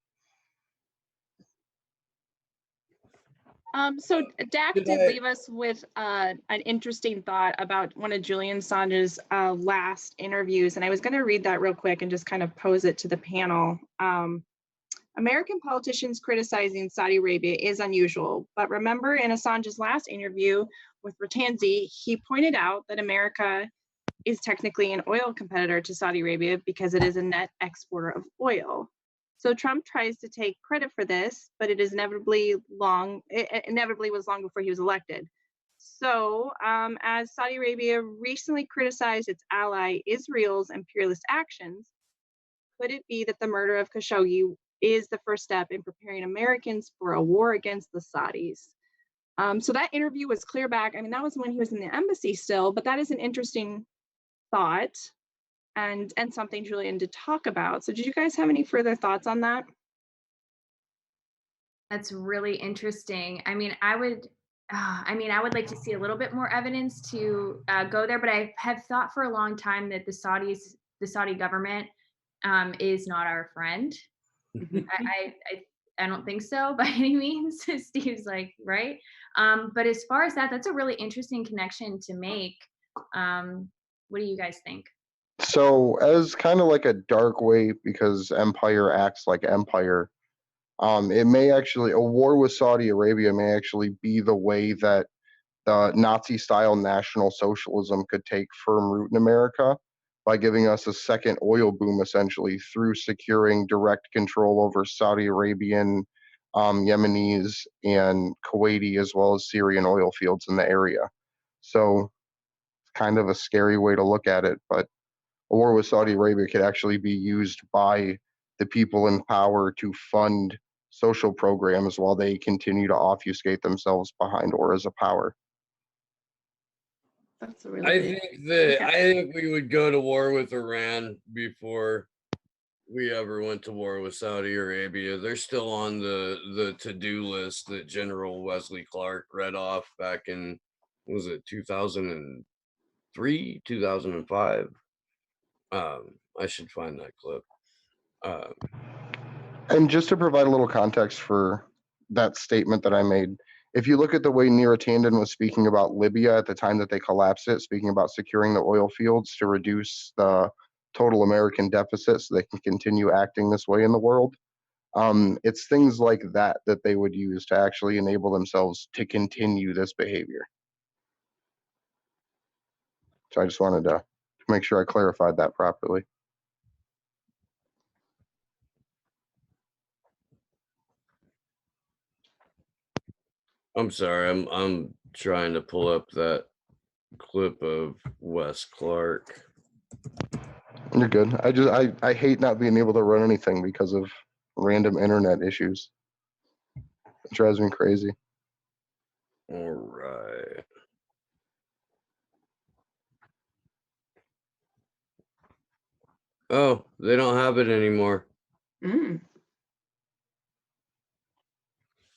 S12: So Dak did leave us with an interesting thought about one of Julian Assange's last interviews, and I was going to read that real quick and just kind of pose it to the panel. American politicians criticizing Saudi Arabia is unusual, but remember in Assange's last interview with Ratanzi, he pointed out that America is technically an oil competitor to Saudi Arabia because it is a net exporter of oil. So Trump tries to take credit for this, but it inevitably was long before he was elected. So as Saudi Arabia recently criticized its ally Israel's imperialist actions, could it be that the murder of Khashoggi is the first step in preparing Americans for a war against the Saudis? So that interview was clear back. I mean, that was when he was in the embassy still, but that is an interesting thought and something Julian did talk about. So did you guys have any further thoughts on that?
S3: That's really interesting. I mean, I would like to see a little bit more evidence to go there, but I have thought for a long time that the Saudi government is not our friend. I don't think so by any means. Steve's like, right? But as far as that's a really interesting connection to make. What do you guys think?
S1: So as kind of like a dark way, because empire acts like empire, it may actually, a war with Saudi Arabia may actually be the way that the Nazi-style National Socialism could take firm root in America by giving us a second oil boom, essentially, through securing direct control over Saudi Arabian, Yemenis, and Kuwaiti, as well as Syrian oil fields in the area. So it's kind of a scary way to look at it, but a war with Saudi Arabia could actually be used by the people in power to fund social programs while they continue to obfuscate themselves behind auras of power.
S12: That's a really
S4: I think we would go to war with Iran before we ever went to war with Saudi Arabia. They're still on the to-do list that General Wesley Clark read off back in, was it 2003, 2005? I should find that clip.
S1: And just to provide a little context for that statement that I made, if you look at the way Neera Tanden was speaking about Libya at the time that they collapsed it, speaking about securing the oil fields to reduce the total American deficit so they can continue acting this way in the world, it's things like that that they would use to actually enable themselves to continue this behavior. So I just wanted to make sure I clarified that properly.
S4: I'm sorry, I'm trying to pull up that clip of Wes Clark.
S1: You're good. I hate not being able to run anything because of random internet issues. It drives me crazy.
S4: All right. Oh, they don't have it anymore.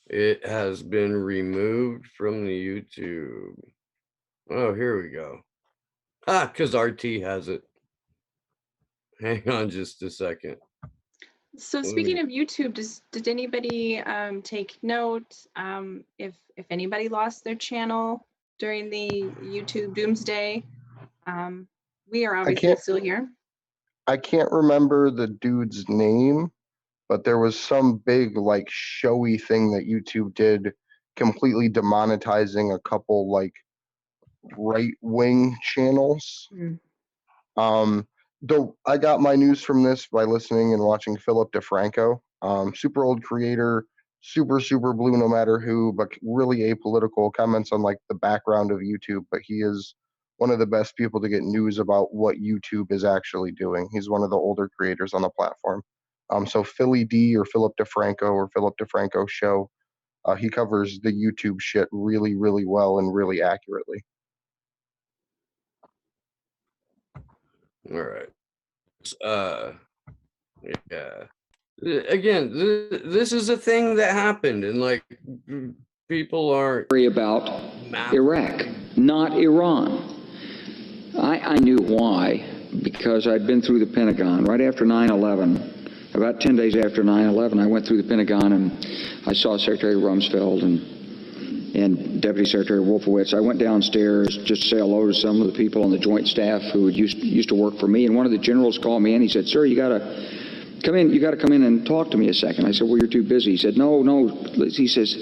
S4: It has been removed from the YouTube. Oh, here we go. Because RT has it. Hang on just a second.
S12: So speaking of YouTube, did anybody take note if anybody lost their channel during the YouTube doomsday? We are obviously still here.
S1: I can't remember the dude's name, but there was some big like showy thing that YouTube did, completely demonetizing a couple like right-wing channels. Though I got my news from this by listening and watching Philip DeFranco, super old creator, super blue no matter who, but really apolitical, comments on like the background of YouTube, but he is one of the best people to get news about what YouTube is actually doing. He's one of the older creators on the platform. So Philly D or Philip DeFranco or Philip DeFranco Show, he covers the YouTube shit really well and really accurately.
S4: All right. Yeah. Again, this is a thing that happened, and like people aren't
S13: worry about Iraq, not Iran. I knew why, because I'd been through the Pentagon right after 9/11. About 10 days after 9/11, I went through the Pentagon and I saw Secretary Rumsfeld and Deputy Secretary Wolfowitz. I went downstairs just to say hello to some of the people on the joint staff who used to work for me, and one of the generals called me in. He said, "Sir, you gotta come in. You gotta come in and talk to me a second." I said, "Well, you're too busy." He said, "No." He says,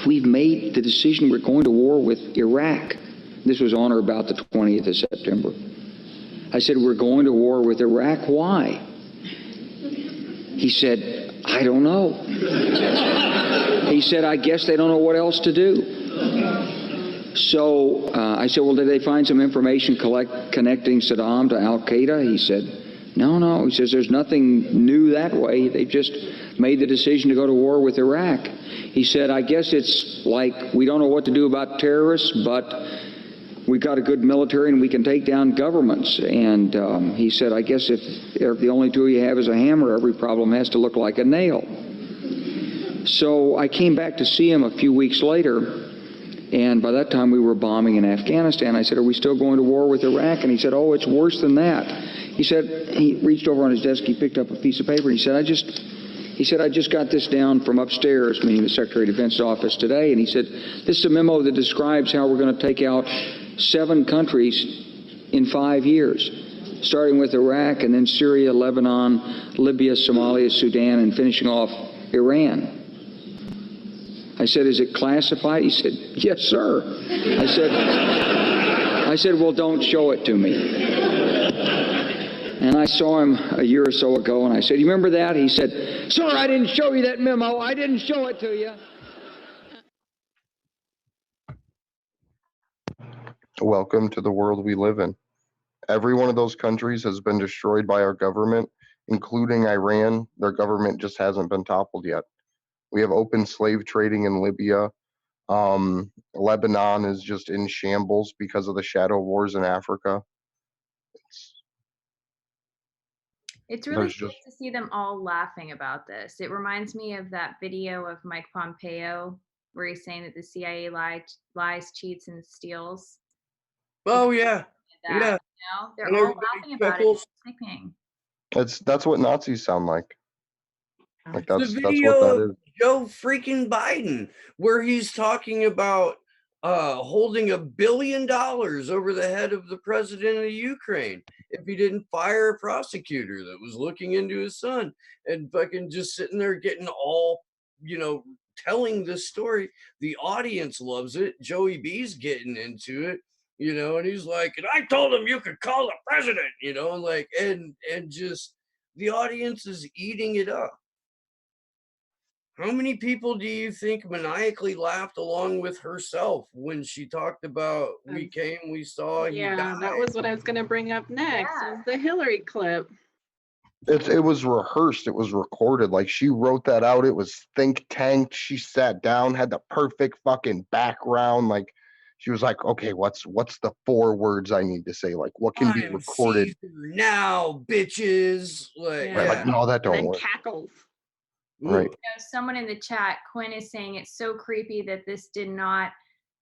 S13: "We've made the decision. We're going to war with Iraq." This was on or about the 20th of September. I said, "We're going to war with Iraq. Why?" He said, "I don't know." He said, "I guess they don't know what else to do." So I said, "Well, did they find some information connecting Saddam to Al-Qaeda?" He said, No. He says, "There's nothing new that way. They've just made the decision to go to war with Iraq." He said, "I guess it's like we don't know what to do about terrorists, but we've got a good military and we can take down governments." And he said, "I guess if the only tool you have is a hammer, every problem has to look like a nail." So I came back to see him a few weeks later, and by that time we were bombing in Afghanistan. I said, "Are we still going to war with Iraq?" And he said, "Oh, it's worse than that." He said, he reached over on his desk, he picked up a piece of paper, and he said, I just got this down from upstairs," meaning the Secretary of Defense's office today, and he said, "This is a memo that describes how we're going to take out 7 countries in 5 years, starting with Iraq and then Syria, Lebanon, Libya, Somalia, Sudan, and finishing off Iran." I said, "Is it classified?" He said, "Yes, sir." I said, "Well, don't show it to me." And I saw him a year or so ago, and I said, "You remember that?" He said, "Sir, I didn't show you that memo. I didn't show it to you."
S1: Welcome to the world we live in. Every one of those countries has been destroyed by our government, including Iran. Their government just hasn't been toppled yet. We have open slave trading in Libya. Lebanon is just in shambles because of the shadow wars in Africa.
S3: It's really good to see them all laughing about this. It reminds me of that video of Mike Pompeo where he's saying that the CIA lies, cheats, and steals.
S4: Oh yeah,
S3: yeah. You know? They're all laughing about it. It's sickening.
S1: That's what Nazis sound like. Like
S4: that's what that is. Joe freaking Biden, where he's talking about holding $1 billion over the head of the president of Ukraine if he didn't fire a prosecutor that was looking into his son, and fucking just sitting there getting all, telling this story. The audience loves it. Joey B's getting into it, and he's like, "And I told him you could call the president," and just the audience is eating it up. How many people do you think maniacally laughed along with herself when she talked about "we came, we saw, he died"?
S12: Yeah, that was what I was going to bring up next. Was the Hillary clip.
S1: It was rehearsed. It was recorded. Like, she wrote that out. It was think tanked. She sat down, had the perfect fucking background. Like, she was like, "Okay, what's the 4 words I need to say? Like, what can be recorded
S4: now, bitches?"
S1: Like, no, that don't work.
S12: Cackles.
S1: Right.
S3: Someone in the chat, Quinn, is saying it's so creepy that this did not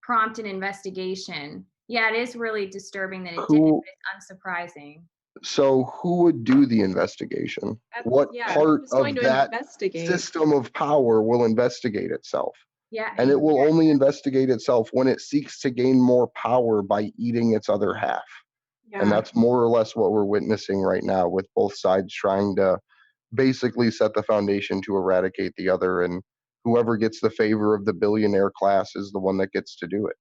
S3: prompt an investigation. Yeah, it is really disturbing that it didn't, but it's unsurprising.
S1: So who would do the investigation? What part of that system of power will investigate itself?
S3: Yeah.
S1: And it will only investigate itself when it seeks to gain more power by eating its other half. And that's more or less what we're witnessing right now, with both sides trying to basically set the foundation to eradicate the other, and whoever gets the favor of the billionaire class is the one that gets to do it.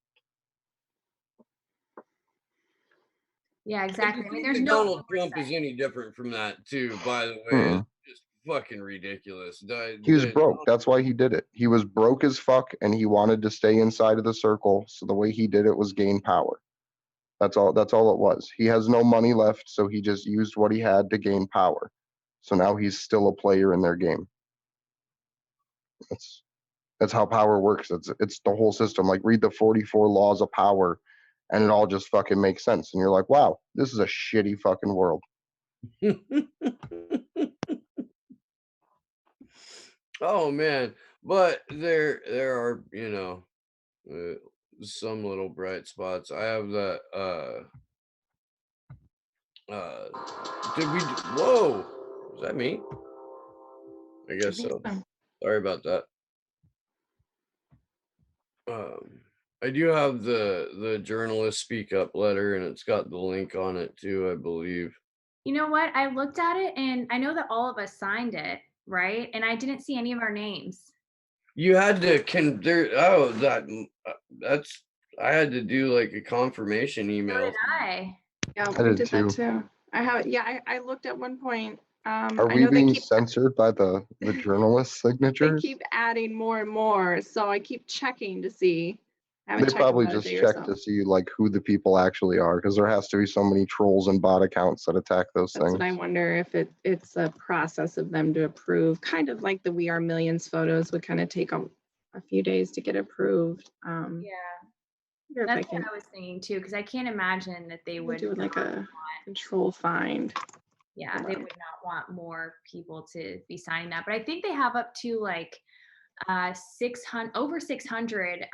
S3: Yeah, exactly. I mean, there's no
S4: Donald Trump is any different from that too, by the way. It's just fucking ridiculous.
S1: He was broke. That's why he did it. He was broke as fuck, and he wanted to stay inside of the circle. So the way he did it was gain power. That's all it was. He has no money left, so he just used what he had to gain power. So now he's still a player in their game. That's how power works. It's the whole system. Like, read the 44 laws of power, and it all just fucking makes sense. And you're like, wow, this is a shitty fucking world.
S4: Oh man, but there are, you know, some little bright spots. I have that whoa, is that me? I guess so. Sorry about that. I do have the journalist speak up letter, and it's got the link on it too, I believe.
S3: You know what? I looked at it, and I know that all of us signed it, right? And I didn't see any of our names.
S4: You had to that's I had to do like a confirmation email.
S3: So did I.
S12: Yeah,
S1: I
S12: we
S1: did
S12: did
S1: too.
S12: that too. I looked at one point.
S1: Are we being censored by the journalist signatures?
S12: They keep adding more and more, so I keep checking to see.
S1: They probably just check to see like who the people actually are, because there has to be so many trolls and bot accounts that attack those things.
S12: That's what I wonder, if it's a process of them to approve, kind of like the We Are Millions photos would kind of take a few days to get approved.
S3: Yeah, that's what I was thinking too, because I can't imagine that they would
S12: do like a control find.
S3: Yeah, they would not want more people to be signing that, but I think they have up to like 600, over 600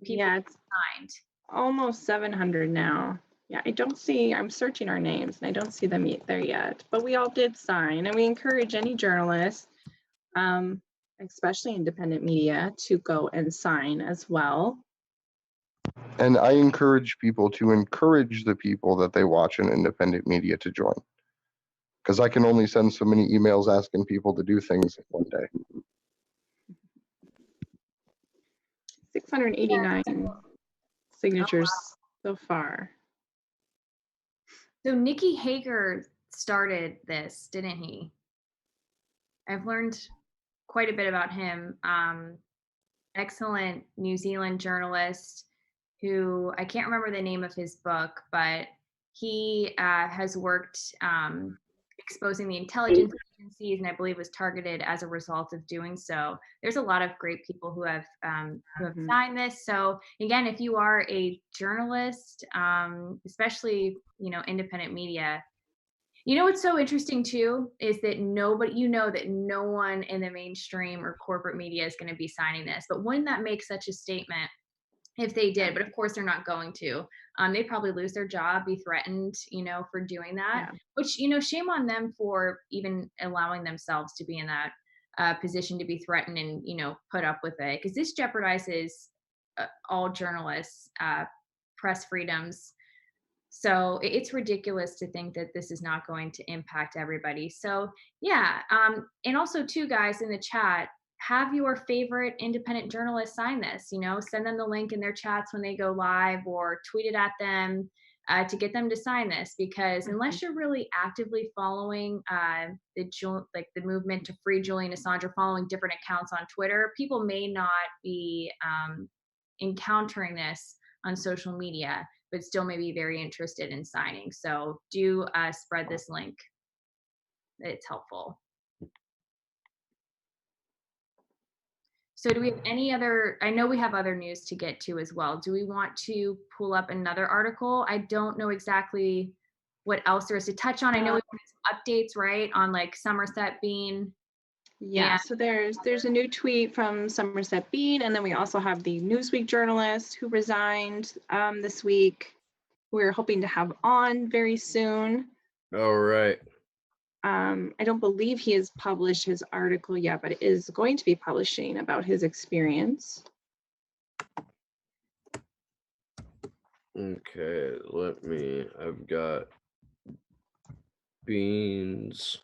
S3: people signed.
S12: Almost 700 now. Yeah, I'm searching our names and I don't see them there yet, but we all did sign, and we encourage any journalist, especially independent media, to go and sign as well.
S1: And I encourage people to encourage the people that they watch in independent media to join. Because I can only send so many emails asking people to do things in one day.
S12: 689 signatures so far.
S3: So Nikki Hager started this, didn't he? I've learned quite a bit about him. Excellent New Zealand journalist who, I can't remember the name of his book, but he has worked exposing the intelligence agencies, and I believe was targeted as a result of doing so. There's a lot of great people who have signed this. So again, if you are a journalist, especially, you know, independent media, you know what's so interesting too is that no one in the mainstream or corporate media is going to be signing this. But wouldn't that make such a statement if they did? But of course they're not going to. They'd probably lose their job, be threatened, you know, for doing that. Yeah. Which, you know, shame on them for even allowing themselves to be in that position to be threatened and, you know, put up with it, because this jeopardizes all journalists' press freedoms. So it's ridiculous to think that this is not going to impact everybody. So yeah, and also too, guys in the chat, have your favorite independent journalist sign this. You know, send them the link in their chats when they go live, or tweet it at them to get them to sign this. Because unless you're really actively following the movement to free Julian Assange, or following different accounts on Twitter, people may not be encountering this on social media, but still may be very interested in signing. So do spread this link. It's helpful. So do we have any other, I know we have other news to get to as well. Do we want to pull up another article? I don't know exactly what else there is to touch on. I know we wanted some updates, right, on like Somerset Bean.
S12: Yeah, so there's a new tweet from Somerset Bean, and then we also have the Newsweek journalist who resigned this week. We're hoping to have on very soon.
S4: All right.
S12: I don't believe he has published his article yet, but it is going to be publishing about his experience.
S4: Okay, I've got Beans.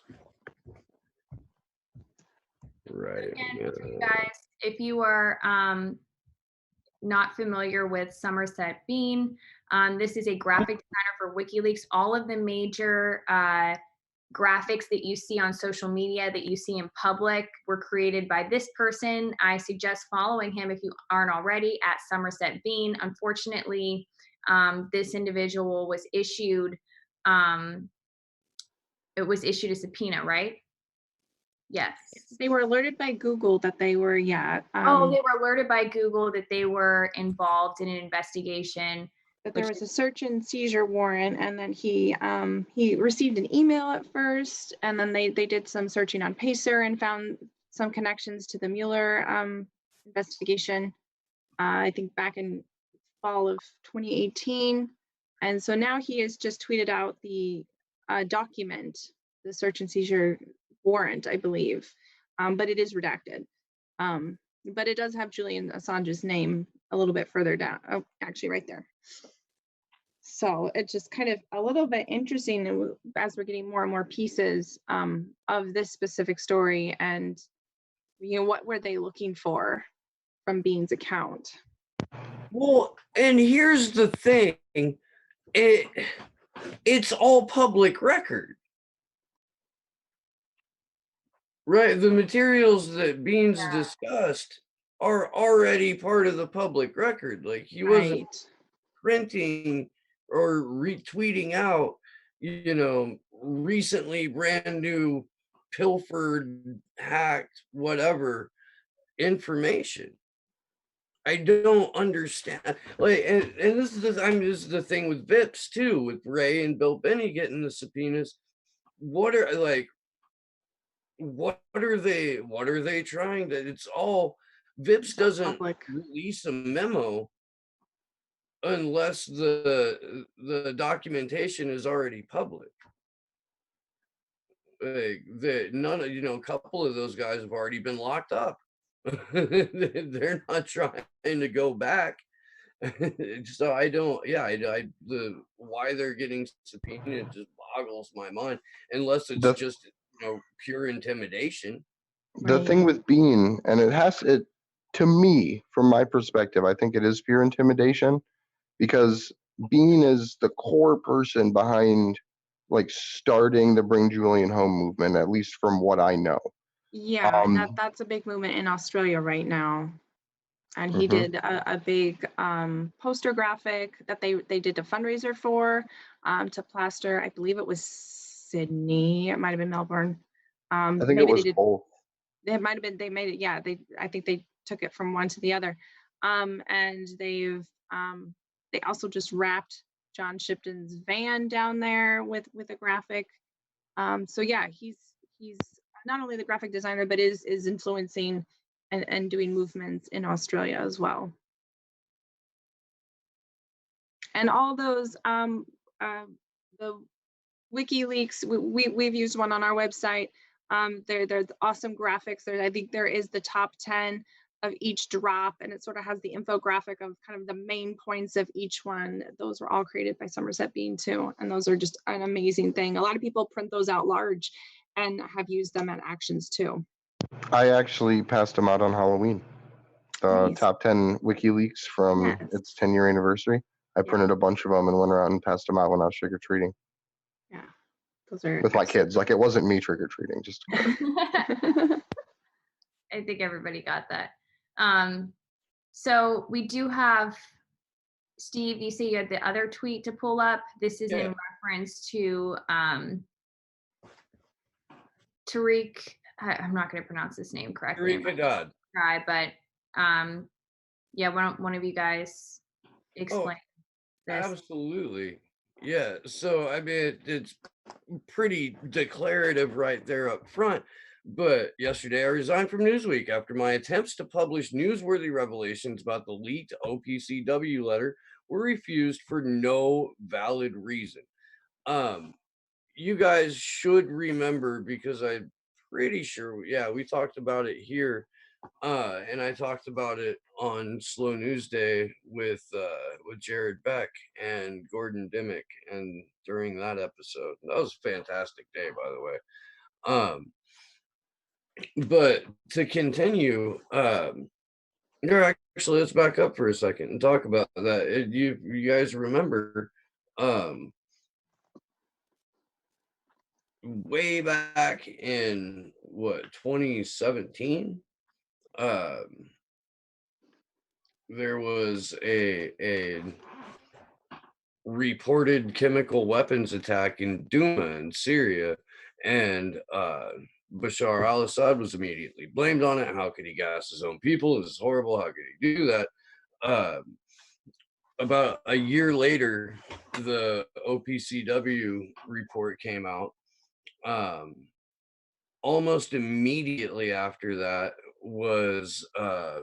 S4: Right.
S3: Again, for you guys, if you are not familiar with Somerset Bean, this is a graphic designer for WikiLeaks. All of the major graphics that you see on social media, that you see in public, were created by this person. I suggest following him if you aren't already at Somerset Bean. Unfortunately, this individual was issued a subpoena, right? Yes.
S12: They were alerted by Google that they were,
S3: they were alerted by Google that they were involved in an investigation.
S12: But there was a search and seizure warrant, and then he received an email at first, and then they did some searching on Pacer and found some connections to the Mueller investigation, I think back in fall of 2018. And so now he has just tweeted out the document, the search and seizure warrant, I believe, but it is redacted. But it does have Julian Assange's name a little bit further down. Oh, actually right there. So it's just kind of a little bit interesting as we're getting more and more pieces of this specific story, and what were they looking for from Bean's account?
S4: Well, and here's the thing, it's all public record. Right, the materials that Beans discussed are already part of the public record. Like, he wasn't printing or retweeting out, recently brand new pilfered, hacked, whatever information. I don't understand. Like, and this is the thing with VIPs too, with Ray and Bill Benny getting the subpoenas. What are they trying to? It's all VIPs doesn't release a memo unless the documentation is already public. Like, a couple of those guys have already been locked up. They're not trying to go back. So why they're getting subpoenaed just boggles my mind, unless it's just pure intimidation.
S1: The thing with Bean, and it to me, from my perspective, I think it is pure intimidation, because Bean is the core person behind starting the Bring Julian Home movement, at least from what I know.
S12: Yeah, that's a big movement in Australia right now. And he did a big poster graphic that they did a fundraiser for, to plaster. I believe it was Sydney. It might have been Melbourne.
S1: I think it was both.
S12: It might have been. They made it. Yeah, I think they took it from one to the other. And they also just wrapped John Shipton's van down there with a graphic. So yeah, he's not only the graphic designer, but is influencing and doing movements in Australia as well. And all those, the WikiLeaks, we've used one on our website. They're awesome graphics. I think there is the top 10 of each drop, and it sort of has the infographic of kind of the main points of each one. Those were all created by Somerset Bean too, and those are just an amazing thing. A lot of people print those out large and have used them at actions too.
S1: I actually passed them out on Halloween. Nice. Top 10 WikiLeaks from its 10-year anniversary. I printed a bunch of them and went around and passed them out when I was trick-or-treating.
S12: Yeah, those are
S1: with my kids. Like, it wasn't me trick-or-treating, just
S3: I think everybody got that. So we do have, Steve, you see you had the other tweet to pull up. This is in reference to Tariq. I'm not going to pronounce this name correctly.
S4: Tariq Haddad.
S3: But one of you guys explain this.
S4: Absolutely. Yeah. So I mean, it's pretty declarative right there up front. But yesterday I resigned from Newsweek after my attempts to publish newsworthy revelations about the leaked OPCW letter were refused for no valid reason. You guys should remember, because I'm pretty sure, we talked about it here And I talked about it on Slow News Day with Jared Beck and Gordon Dimmick, and during that episode, that was a fantastic day, by the way. But to continue, actually, let's back up for a second and talk about that. You guys remember, way back in what 2017, there was a reported chemical weapons attack in Douma in Syria, and Bashar al-Assad was immediately blamed on it. How could he gas his own people? This is horrible. How could he do that? About a year later, the OPCW report came out. Almost immediately after that was a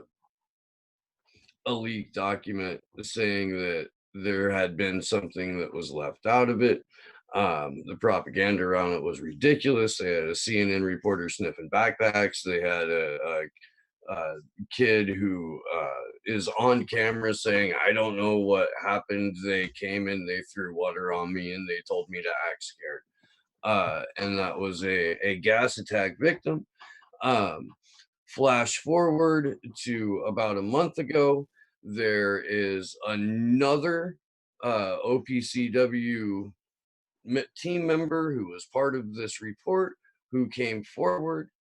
S4: leaked document saying that there had been something that was left out of it. The propaganda around it was ridiculous. They had a CNN reporter sniffing backpacks. They had a kid who is on camera saying, "I don't know what happened. They came in, they threw water on me, and they told me to act scared." And that was a gas attack victim. Flash forward to about a month ago, there is another OPCW team member who was part of this report who came forward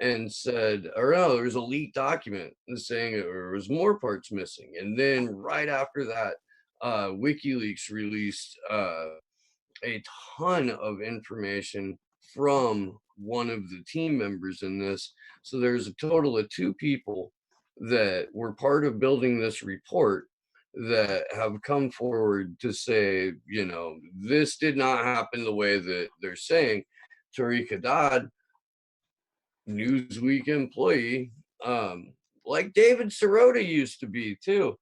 S4: and said, or no, there was a leaked document saying there was more parts missing. And then right after that, WikiLeaks released a ton of information from one of the team members in this. So there's a total of 2 people that were part of building this report that have come forward to say, this did not happen the way that they're saying. Tariq Haddad, Newsweek employee, like David Sirota used to be too,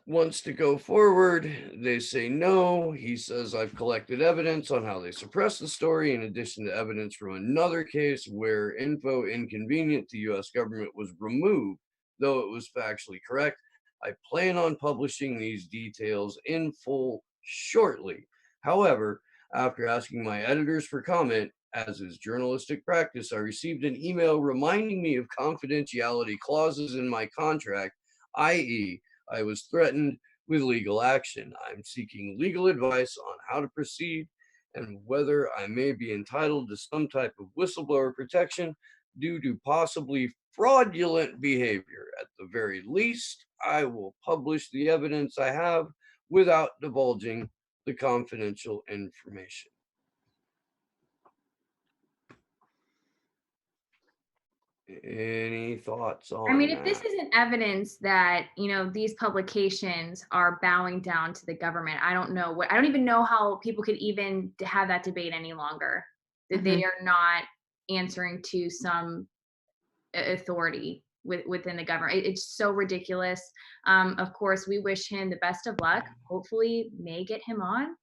S4: wants to go forward. They say no. He says, I've collected evidence on how they suppressed the story, in addition to evidence from another case where info inconvenient to U.S. government was removed, though it was factually correct. I plan on publishing these details in full shortly. However, after asking my editors for comment, as is journalistic practice, I received an email reminding me of confidentiality clauses in my contract, i.e., I was threatened with legal action. I'm seeking legal advice on how to proceed and whether I may be entitled to some type of whistleblower protection due to possibly fraudulent behavior. At the very least, I will publish the evidence I have without divulging the confidential information. Any thoughts on
S3: I mean,
S4: that?
S3: if this isn't evidence that, these publications are bowing down to the government, I don't even know how people could even have that debate any longer, that they are not answering to some authority within the government. It's so ridiculous. Of course, we wish him the best of luck. Hopefully may get him on.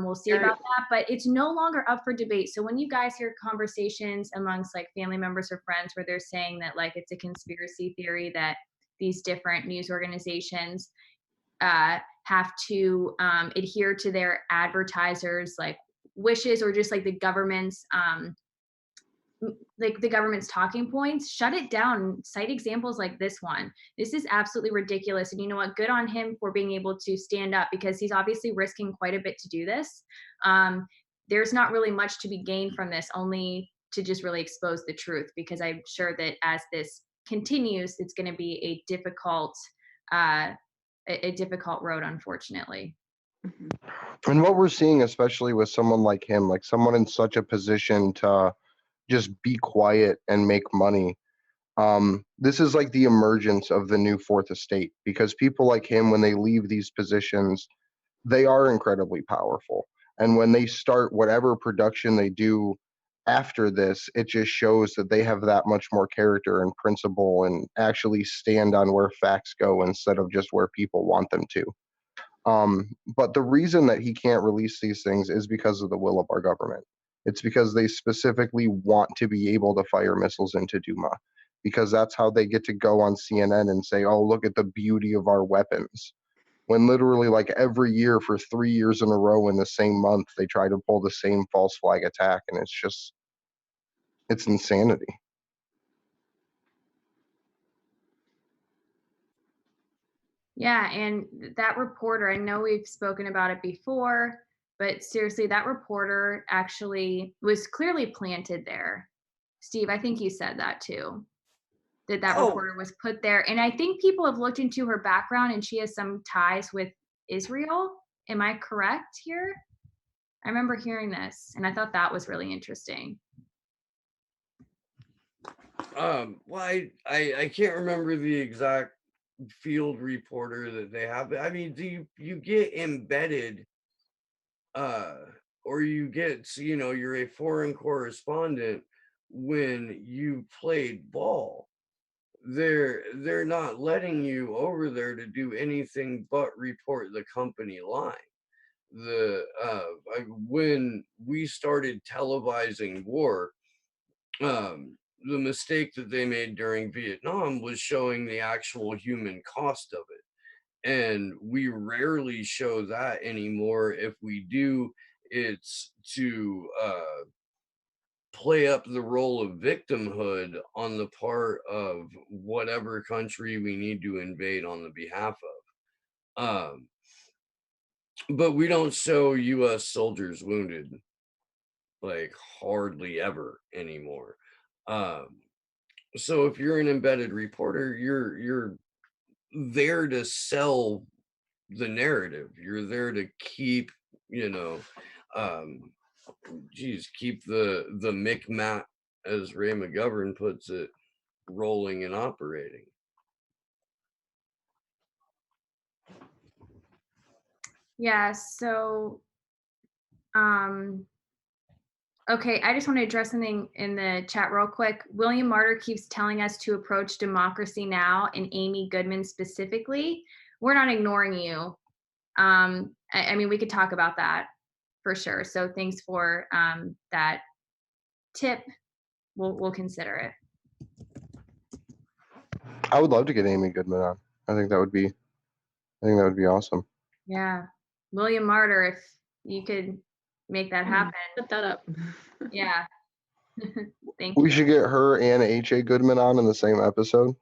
S3: We'll see about that, but it's no longer up for debate. So when you guys hear conversations amongst like family members or friends where they're saying that like it's a conspiracy theory that these different news organizations have to adhere to their advertisers like wishes, or just like the government's talking points, shut it down. Cite examples like this one. This is absolutely ridiculous. And you know what? Good on him for being able to stand up, because he's obviously risking quite a bit to do this. There's not really much to be gained from this, only to just really expose the truth, because I'm sure that as this continues, it's going to be a difficult road, unfortunately.
S1: And what we're seeing, especially with someone like him, like someone in such a position to just be quiet and make money, this is like the emergence of the new fourth estate, because people like him, when they leave these positions, they are incredibly powerful. And when they start whatever production they do after this, it just shows that they have that much more character and principle and actually stand on where facts go instead of just where people want them to. But the reason that he can't release these things is because of the will of our government. It's because they specifically want to be able to fire missiles into Duma, because that's how they get to go on CNN and say, oh, look at the beauty of our weapons. When literally, like, every year for 3 years in a row in the same month, they try to pull the same false flag attack, and it's insanity.
S3: Yeah, and that reporter, I know we've spoken about it before, but seriously, that reporter actually was clearly planted there. Steve, I think you said that too, that reporter was put there. And I think people have looked into her background, and she has some ties with Israel. Am I correct here? I remember hearing this, and I thought that was really interesting.
S4: Well, I can't remember the exact field reporter that they have. I mean, do you get embedded, or you get, you know, you're a foreign correspondent when you played ball. They're not letting you over there to do anything but report the company line. When we started televising war, the mistake that they made during Vietnam was showing the actual human cost of it. And we rarely show that anymore. If we do, it's to play up the role of victimhood on the part of whatever country we need to invade on the behalf of. But we don't show US soldiers wounded, like, hardly ever anymore. So if you're an embedded reporter, you're there to sell the narrative. You're there to keep, you know, keep the Micmac, as Ray McGovern puts it, rolling and operating.
S3: Yeah, so okay, I just want to address something in the chat real quick. William Martyr keeps telling us to approach Democracy Now! And Amy Goodman specifically. We're not ignoring you. I mean, we could talk about that for sure. So thanks for that tip. We'll consider it.
S1: I would love to get Amy Goodman on. I think that would be awesome.
S3: Yeah, William Martyr, if you could make that happen.
S12: Set that up.
S3: Yeah. Thank you.
S1: We should get her and H.A. Goodman on in the same episode.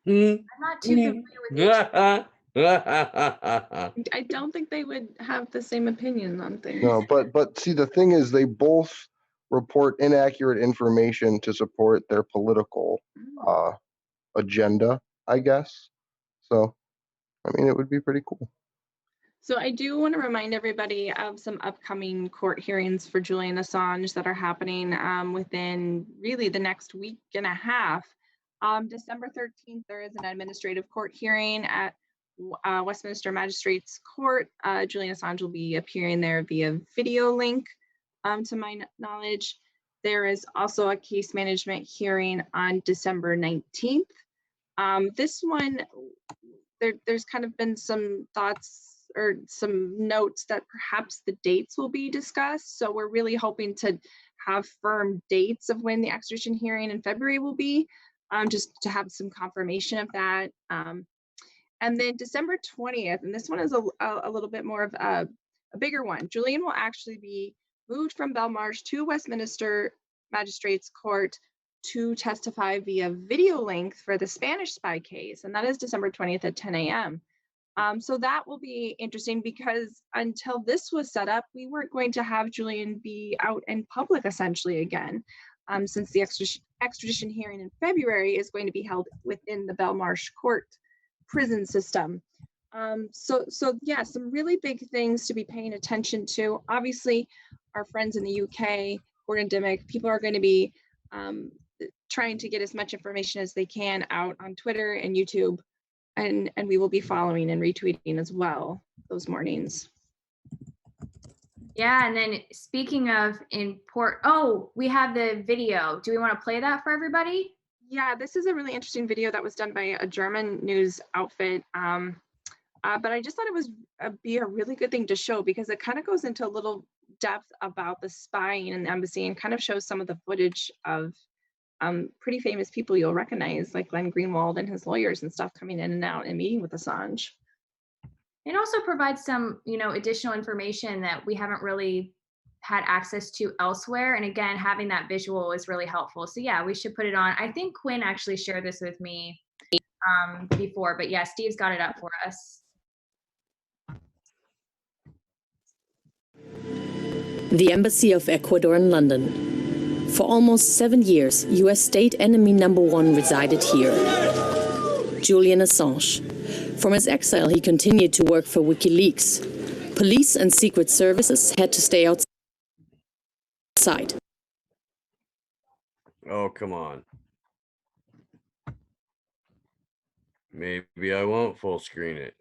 S3: I'm not too familiar with H.A.
S12: I don't think they would have the same opinion on things.
S1: No, but see, the thing is, they both report inaccurate information to support their political agenda, I guess. So, I mean, it would be pretty cool.
S12: So I do want to remind everybody of some upcoming court hearings for Julian Assange that are happening within really the next week and a half. December 13th, there is an administrative court hearing at Westminster Magistrates Court. Julian Assange will be appearing there via video link, to my knowledge. There is also a case management hearing on December 19th. This one, there's kind of been some thoughts or some notes that perhaps the dates will be discussed. So we're really hoping to have firm dates of when the extradition hearing in February will be, just to have some confirmation of that. And then December 20th, and this one is a little bit more of a bigger one. Julian will actually be moved from Belmarsh to Westminster Magistrates Court to testify via video link for the Spanish spy case, and that is December 20th at 10 a.m. So that will be interesting because until this was set up, we weren't going to have Julian be out in public essentially again, since the extradition hearing in February is going to be held within the Belmarsh court prison system. So yeah, some really big things to be paying attention to. Obviously, our friends in the UK, Gordon Dimmick, people are going to be trying to get as much information as they can out on Twitter and YouTube, and we will be following and retweeting as well those mornings.
S3: Yeah, and then speaking of we have the video. Do we want to play that for everybody?
S12: Yeah, this is a really interesting video that was done by a German news outfit. But I just thought it was be a really good thing to show because it kind of goes into a little depth about the spying in the embassy and kind of shows some of the footage of pretty famous people you'll recognize, like Glenn Greenwald and his lawyers and stuff coming in and out and meeting with Assange.
S3: It also provides some, additional information that we haven't really had access to elsewhere. And again, having that visual is really helpful. So yeah, we should put it on. I think Quinn actually shared this with me before, but yeah, Steve's got it up for us.
S14: The Embassy of Ecuador in London. For almost 7 years, US state enemy number 1 resided here. Julian Assange. From his exile, he continued to work for WikiLeaks. Police and secret services had to stay outside.
S4: Oh, come on. Maybe I won't full screen it.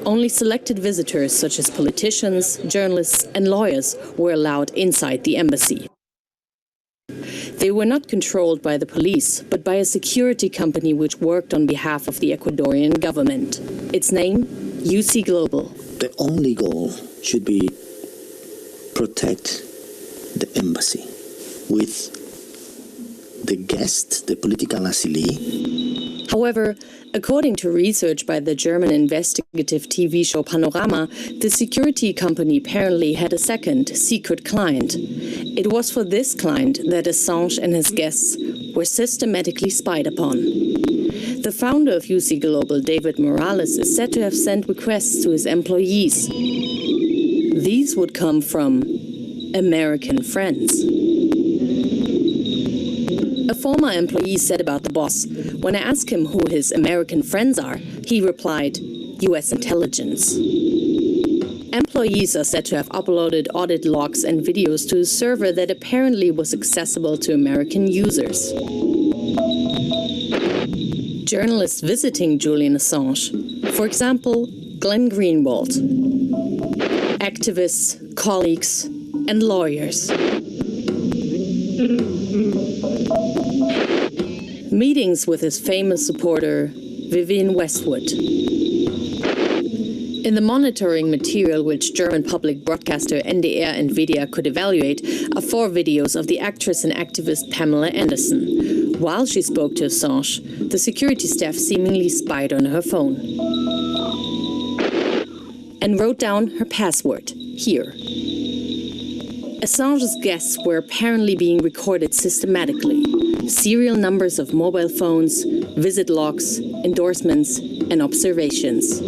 S14: Only selected visitors, such as politicians, journalists, and lawyers, were allowed inside the embassy. They were not controlled by the police, but by a security company which worked on behalf of the Ecuadorian government. Its name, UC Global.
S15: The only goal should be protect the embassy with the guest, the political asylee.
S14: However, according to research by the German investigative TV show Panorama, the security company apparently had a second, secret client. It was for this client that Assange and his guests were systematically spied upon. The founder of UC Global, David Morales, is said to have sent requests to his employees. These would come from American friends. A former employee said about the boss, when I asked him who his American friends are, he replied, US intelligence. Employees are said to have uploaded audit logs and videos to a server that apparently was accessible to American users. Journalists visiting Julian Assange, for example, Glenn Greenwald, activists, colleagues, and lawyers. Meetings with his famous supporter, Vivienne Westwood. In the monitoring material which German public broadcaster NDR and WDR could evaluate are 4 videos of the actress and activist Pamela Anderson. While she spoke to Assange, the security staff seemingly spied on her phone and wrote down her password, here. Assange's guests were apparently being recorded systematically. Serial numbers of mobile phones, visit logs, endorsements, and observations.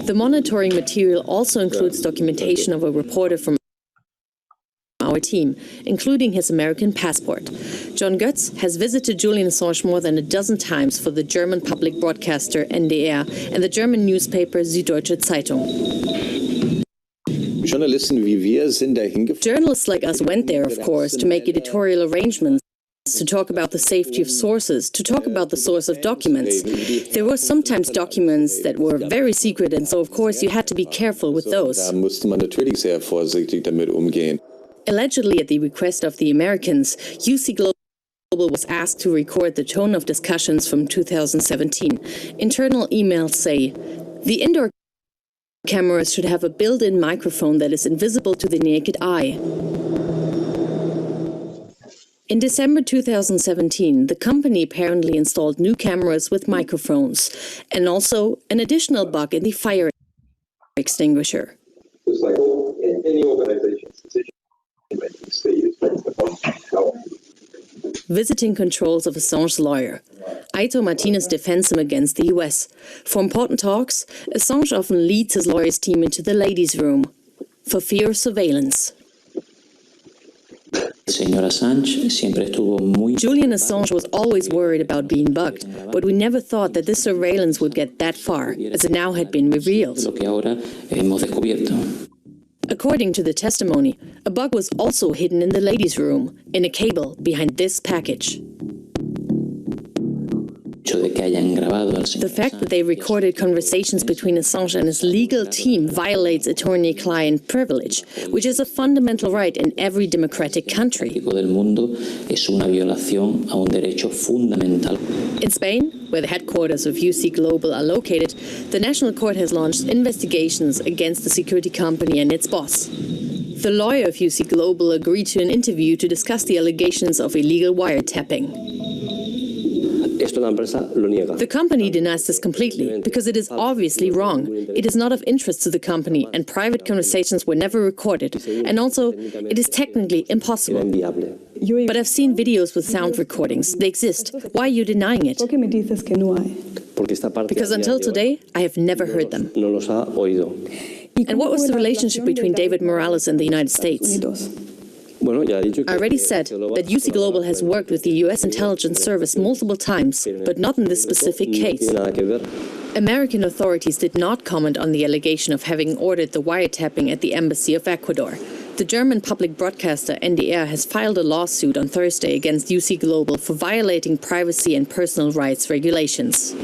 S14: The monitoring material also includes documentation of a reporter from our team, including his American passport. John Götz has visited Julian Assange more than a dozen times for the German public broadcaster NDR and the German newspaper Süddeutsche Zeitung. Journalists like us went there, of course, to make editorial arrangements, to talk about the safety of sources, to talk about the source of documents. There were sometimes documents that were very secret, and so, of course, you had to be careful with those. Allegedly, at the request of the Americans, UC Global was asked to record the tone of discussions from 2017. Internal emails say, the indoor cameras should have a built-in microphone that is invisible to the naked eye. In December 2017, the company apparently installed new cameras with microphones and also an additional bug in the fire extinguisher.
S16: Just like any organization's decision-making speed is based upon health.
S14: Visiting controls of Assange's lawyer. Aito Martinez defends him against the US. For important talks, Assange often leads his lawyer's team into the ladies' room for fear of surveillance.
S15: Julian
S14: Assange was always worried about being bugged, but we never thought that this surveillance would get that far, as it now had been revealed. According to the testimony, a bug was also hidden in the ladies' room, in a cable behind this package. The fact that they recorded conversations between Assange and his legal team violates attorney-client privilege, which is a fundamental right in every democratic country. In Spain, where the headquarters of UC Global are located, the National Court has launched investigations against the security company and its boss. The lawyer of UC Global agreed to an interview to discuss the allegations of illegal wiretapping. The company denies this completely because it is obviously wrong. It is not of interest to the company, and private conversations were never recorded. And also, it is technically impossible. But I've seen videos with sound recordings. They exist. Why are you denying it? Because until today, I have never heard them. And what was the relationship between David Morales and the United States? I already said that UC Global has worked with the US intelligence service multiple times, but not in this specific case. American authorities did not comment on the allegation of having ordered the wiretapping at the Embassy of Ecuador. The German public broadcaster NDR has filed a lawsuit on Thursday against UC Global for violating privacy and personal rights regulations.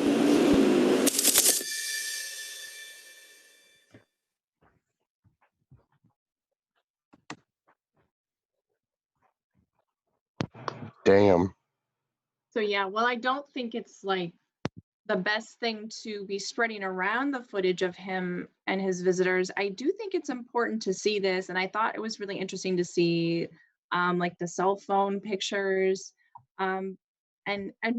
S1: Damn.
S12: So yeah, well, I don't think it's like the best thing to be spreading around the footage of him and his visitors. I do think it's important to see this, and I thought it was really interesting to see like the cell phone pictures, and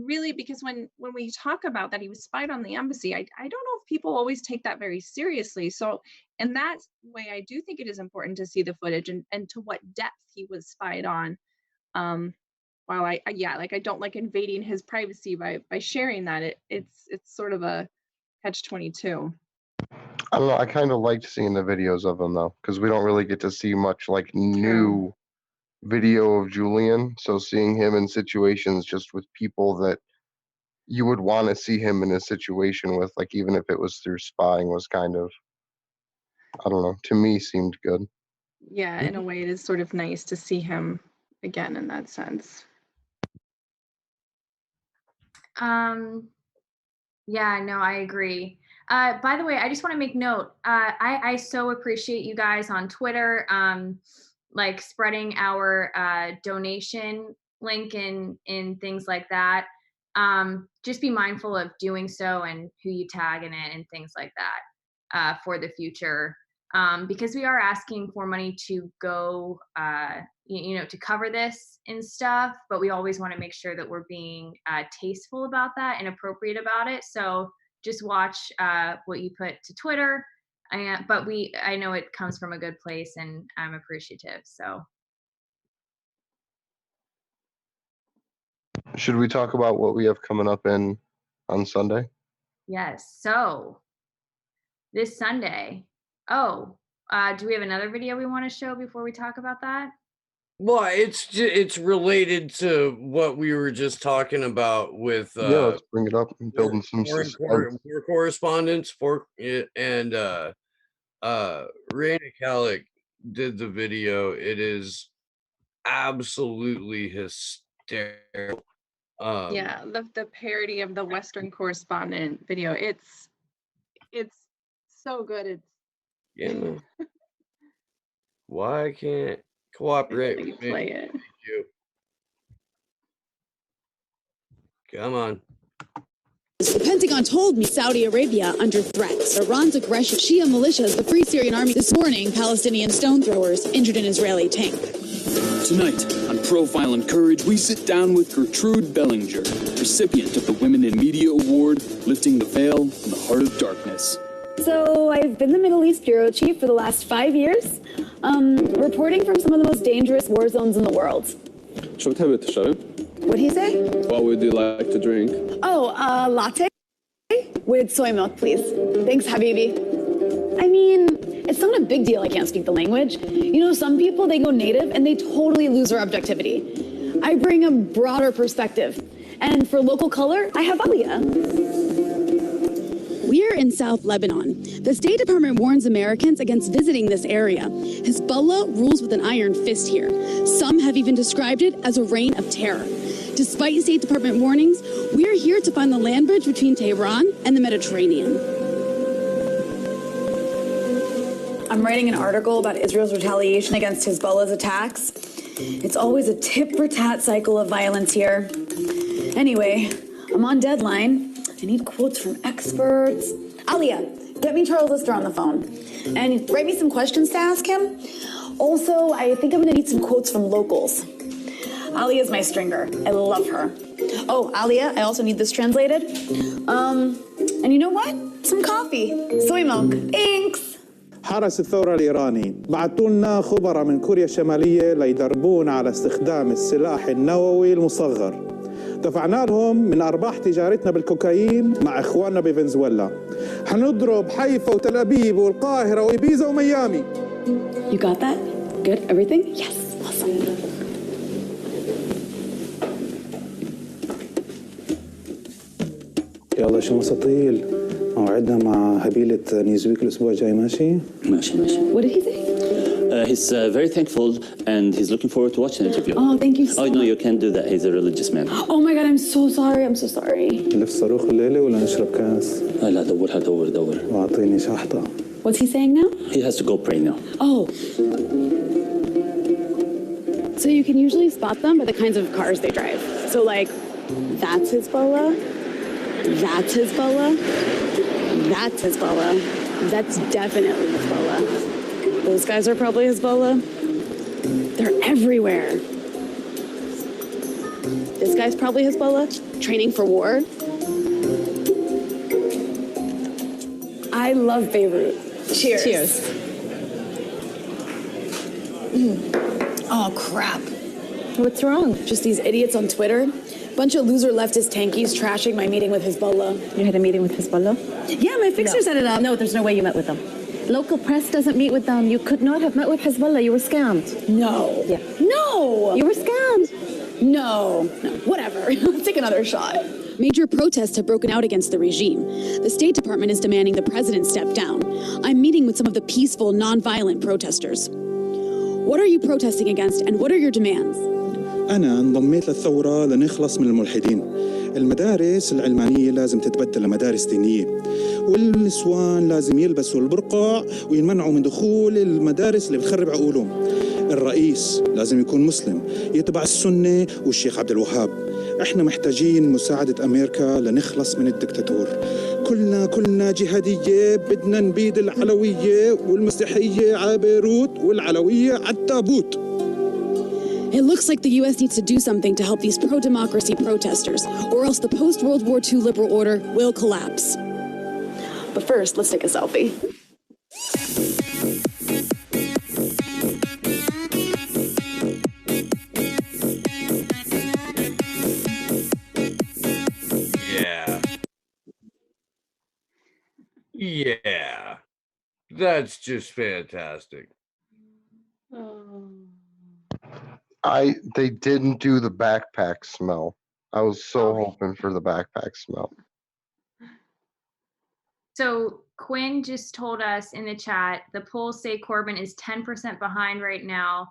S12: really, because when we talk about that he was spied on the embassy, I don't know if people always take that very seriously. So in that way, I do think it is important to see the footage and to what depth he was spied on. While I don't like invading his privacy by sharing that, it's sort of a catch-22.
S1: I don't know. I kind of liked seeing the videos of him though, because we don't really get to see much like new video of Julian. So seeing him in situations just with people that you would want to see him in a situation with, like even if it was through spying, was kind of, I don't know, to me seemed good.
S12: Yeah, in a way it is sort of nice to see him again in that sense.
S3: Yeah, no, I agree. By the way, I just want to make note. I so appreciate you guys on Twitter, like spreading our donation link in things like that. Just be mindful of doing so and who you tag in it and things like that for the future. Because we are asking for money to go, to cover this and stuff, but we always want to make sure that we're being tasteful about that and appropriate about it. So just watch what you put to Twitter. But I know it comes from a good place, and I'm appreciative. So,
S1: should we talk about what we have coming up on Sunday?
S3: Yes. So this Sunday. Oh, do we have another video we want to show before we talk about that?
S4: Well, it's related to what we were just talking about with
S1: let's bring it up and building some
S4: correspondence and Raina Kalik did the video. It is absolutely hysterical.
S12: Yeah, the parody of the Western Correspondent video. It's so good.
S4: Why can't cooperate with me?
S12: Play it.
S4: Thank you. Come on.
S17: The Pentagon told me Saudi Arabia under threat. Iran's aggression. Shia militias, the Free Syrian Army. This morning, Palestinian stone throwers injured an Israeli tank.
S18: Tonight, on Profile in Courage, we sit down with Gertrude Bellinger, recipient of the Women in Media Award, lifting the veil in the heart of darkness.
S19: So I've been the Middle East bureau chief for the last 5 years, reporting from some of the most dangerous war zones in the world. What'd he say?
S18: What would you like to drink?
S19: Oh, latte with soy milk, please. Thanks, Habibi. I mean, it's not a big deal I can't speak the language. You know, some people, they go native and they totally lose their objectivity. I bring a broader perspective. And for local color, I have Aliyah.
S17: We're in South Lebanon. The State Department warns Americans against visiting this area. Hezbollah rules with an iron fist here. Some have even described it as a reign of terror. Despite State Department warnings, we're here to find the land bridge between Tehran and the Mediterranean. I'm writing an article about Israel's retaliation against Hezbollah's attacks. It's always a tit-for-tat cycle of violence here. Anyway, I'm on deadline. I need quotes from experts. Alia, get me Charles Lister on the phone and write me some questions to ask him. Also, I think I'm gonna need some quotes from locals. Alia is my stringer. I love her. Oh, Alia, I also need this translated. And you know what? Some coffee. Soy milk. Thanks.
S20: حرس الثورة الإيراني بعثوا لنا خبراء من كوريا الشمالية ليدربون على استخدام السلاح النووي المصغر. دفعنا لهم من أرباح تجارتنا بالكوكايين مع إخواننا بفنزويلا. حنضرب حيفا وتل أبيب والقاهرة وإبيزا وميامي.
S17: You got that? Good? Everything? Yes. Awesome.
S20: يلا شو مساطيل موعدنا مع هبيلة نيوزويك الأسبوع الجاي ماشي؟
S21: ماشي.
S17: What did he say?
S21: He's very thankful and he's looking forward to watching the interview.
S17: Oh, thank you so much.
S21: Oh, no, you can't do that. He's a religious man.
S17: Oh my God, I'm so sorry. I'm so sorry.
S20: نلف صاروخ الليلة ولا نشرب كاس؟
S21: لا دور.
S20: وأعطيني شحطة.
S17: What's he saying now?
S21: He has to go pray now.
S17: Oh. So you can usually spot them by the kinds of cars they drive. So like, that's Hezbollah. That's Hezbollah. That's Hezbollah. That's definitely Hezbollah. Those guys are probably Hezbollah. They're everywhere. This guy's probably Hezbollah, training for war. I love Beirut. Cheers. Cheers. Oh, crap. What's wrong? Just these idiots on Twitter. Bunch of loser leftist tankies trashing my meeting with Hezbollah.
S22: You had a meeting with Hezbollah?
S17: Yeah, my fixer set it up.
S22: No, there's no way you met with them. Local press doesn't meet with them. You could not have met with Hezbollah. You were scammed.
S17: No.
S22: Yeah.
S17: No.
S22: You were scammed.
S17: No. Whatever. Let's take another shot. Major protests have broken out against the regime. The State Department is demanding the president step down. I'm meeting with some of the peaceful, non-violent protesters. What are you protesting against and what are your demands?
S20: أنا انضميت للثورة لنخلص من الملحدين. المدارس العلمانية لازم تتبدل لمدارس دينية، والنسوان لازم يلبسوا البرقع ويمنعوا من دخول المدارس اللي بتخرب عقولهم. الرئيس لازم يكون مسلم يتبع السنة والشيخ عبد الوهاب. احنا محتاجين مساعدة أمريكا لنخلص من الدكتاتور. كلنا جهادية، بدنا نبيد العلوية والمسيحية على بيروت والعلوية على التابوت.
S17: It looks like the U.S. needs to do something to help these pro-democracy protesters, or else the post-World War II liberal order will collapse. But first, let's take a selfie.
S4: Yeah. That's just fantastic.
S1: They didn't do the backpack smell. I was so hoping for the backpack smell.
S3: So Quinn just told us in the chat, the polls say Corbyn is 10% behind right now,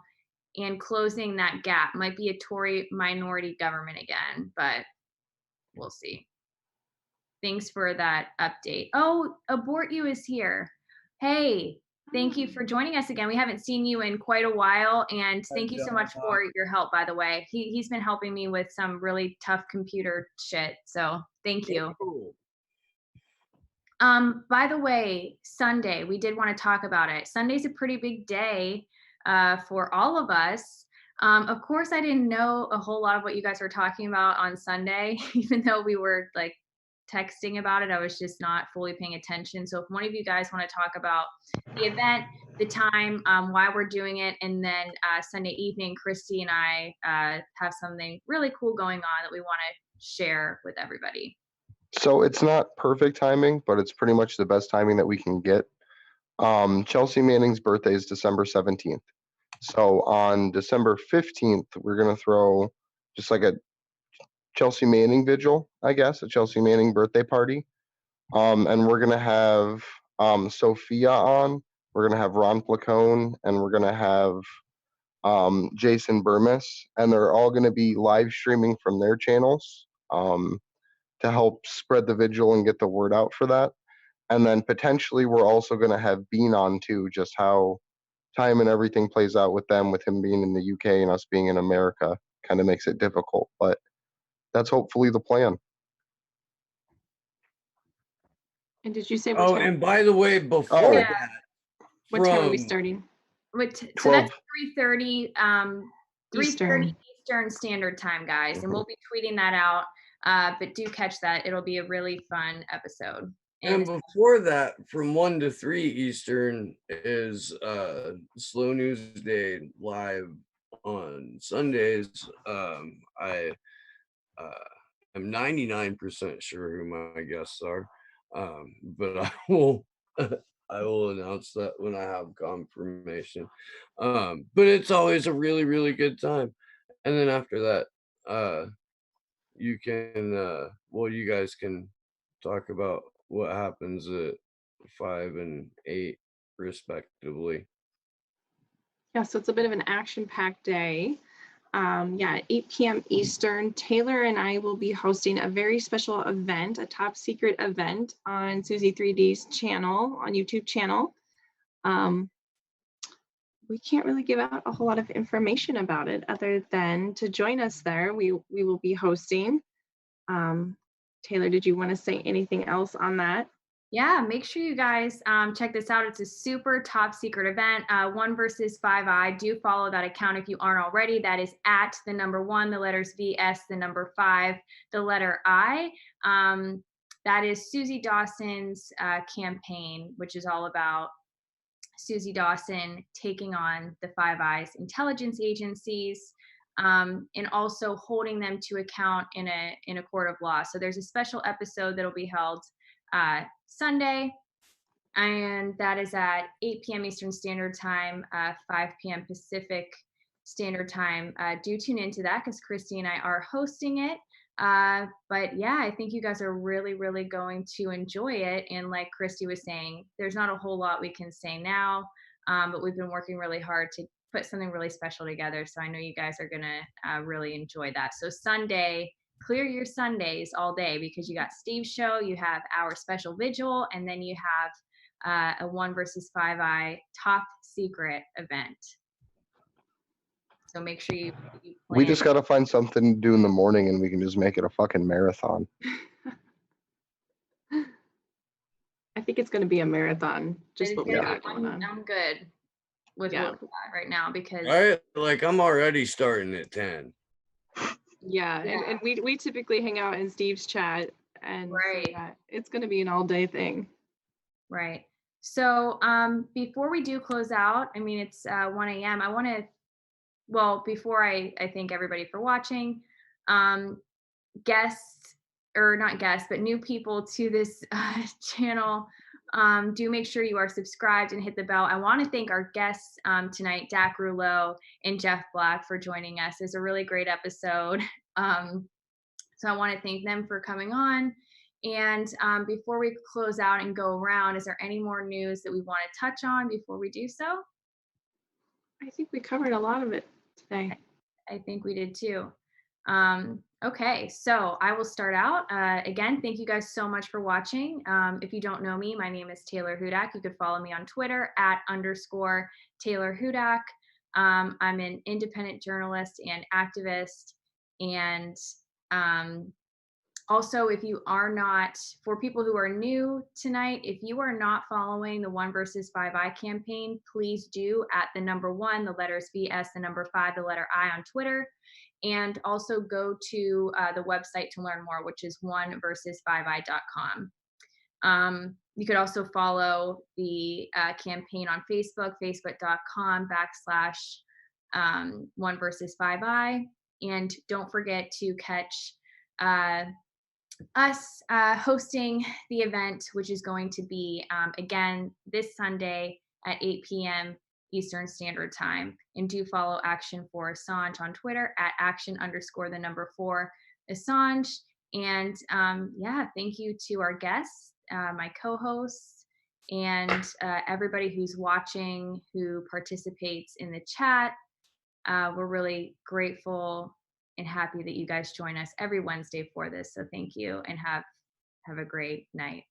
S3: and closing that gap might be a Tory minority government again, but we'll see. Thanks for that update. Oh, Abort You is here. Hey, thank you for joining us again. We haven't seen you in quite a while, and thank you so much for your help, by the way. He's been helping me with some really tough computer shit, so thank you. By the way, Sunday, we did want to talk about it. Sunday's a pretty big day for all of us. Of course, I didn't know a whole lot of what you guys were talking about on Sunday, even though we were like texting about it. I was just not fully paying attention. So if one of you guys want to talk about the event, the time, why we're doing it, and then Sunday evening, Christy and I have something really cool going on that we want to share with everybody.
S1: So it's not perfect timing, but it's pretty much the best timing that we can get. Chelsea Manning's birthday is December 17th. So on December 15th, we're going to throw just like a Chelsea Manning vigil, I guess, a Chelsea Manning birthday party. And we're going to have Sophia on. We're going to have Ron Placone, and we're going to have Jason Burmis, and they're all going to be live streaming from their channels to help spread the vigil and get the word out for that. And then potentially we're also going to have Bean on too, just how time and everything plays out with them, with him being in the UK and us being in America, kind of makes it difficult, but that's hopefully the plan.
S12: And did you say what
S4: Oh,
S12: time?
S4: and by the way, before that,
S12: what time are we starting?
S3: So that's 3:30
S12: Eastern.
S3: Eastern Standard Time, guys, and we'll be tweeting that out. But do catch that; it'll be a really fun episode.
S4: And before that, from 1 to 3 Eastern is Slow News Day live on Sundays. I am 99% sure who my guests are, but I will announce that when I have confirmation. But it's always a really, really good time. And then after that, you can you guys can talk about what happens at 5 and 8 respectively.
S12: Yeah, so it's a bit of an action-packed day. At 8 p.m. Eastern, Taylor and I will be hosting a very special event, a top secret event on Susie 3D's channel, on YouTube channel. We can't really give out a whole lot of information about it other than to join us there. We will be hosting. Taylor, did you want to say anything else on that?
S3: Yeah, make sure you guys check this out. It's a super top secret event. 1 versus 5i. Do follow that account if you aren't already. That is at the number 1, the letters VS, the number 5, the letter I. That is Susie Dawson's campaign, which is all about Susie Dawson taking on the Five Eyes intelligence agencies, and also holding them to account in a court of law. So there's a special episode that'll be held Sunday, and that is at 8 p.m. Eastern Standard Time, 5 p.m. Pacific Standard Time. Do tune into that because Christy and I are hosting it. But yeah, I think you guys are really, really going to enjoy it. And like Christy was saying, there's not a whole lot we can say now, but we've been working really hard to put something really special together. So I know you guys are gonna really enjoy that. So Sunday, clear your Sundays all day because you got Steve's show, you have our special vigil, and then you have a 1 versus 5i top secret event. So make sure you plan.
S1: We just got to find something to do in the morning and we can just make it a fucking marathon.
S12: I think it's going to be a marathon, just what we got going on.
S3: I'm good with what we got right now because
S4: I'm already starting at 10.
S12: Yeah. And we typically hang out in Steve's chat, and so it's going to be an all day thing.
S3: Right. So before we do close out, I mean, it's 1 a.m. I want to, before I thank everybody for watching, guests, or not guests, but new people to this channel, do make sure you are subscribed and hit the bell. I want to thank our guests tonight, Dak Rouleau and Jeff Black, for joining us. It's a really great episode. So I want to thank them for coming on. And before we close out and go around, is there any more news that we want to touch on before we do so?
S12: I think we covered a lot of it today.
S3: I think we did too. Okay, so I will start out. Again, thank you guys so much for watching. If you don't know me, my name is Taylor Hudak. You could follow me on Twitter @_Taylor Hudak. I'm an independent journalist and activist. And also, if you are not, for people who are new tonight, if you are not following the 1 versus 5i campaign, please do at the number 1, the letters VS, the number 5, the letter I on Twitter. And also go to the website to learn more, which is 1versus5i.com. You could also follow the campaign on Facebook, facebook.com/1 versus 5i. And don't forget to catch us hosting the event, which is going to be, again, this Sunday at 8 p.m. Eastern Standard Time. And do follow ActionForAssange on Twitter @action_4 Assange. And thank you to our guests, my co-hosts, and everybody who's watching, who participates in the chat. We're really grateful and happy that you guys join us every Wednesday for this. So thank you, and have a great night.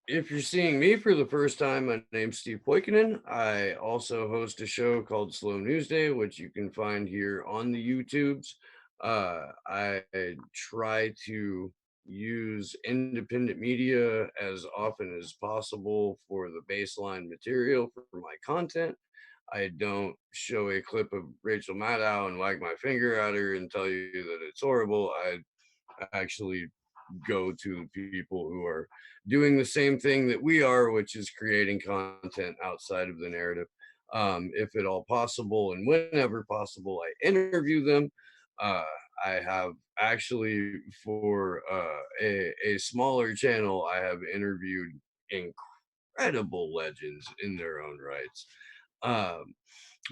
S4: If you're seeing me for the first time, my name's Steve Poikinen. I also host a show called Slow News Day, which you can find here on the YouTubes. I try to use independent media as often as possible for the baseline material for my content. I don't show a clip of Rachel Maddow and wag my finger at her and tell you that it's horrible. I actually go to the people who are doing the same thing that we are, which is creating content outside of the narrative. If at all possible and whenever possible, I interview them. I have actually, for a smaller channel, I have interviewed incredible legends in their own rights.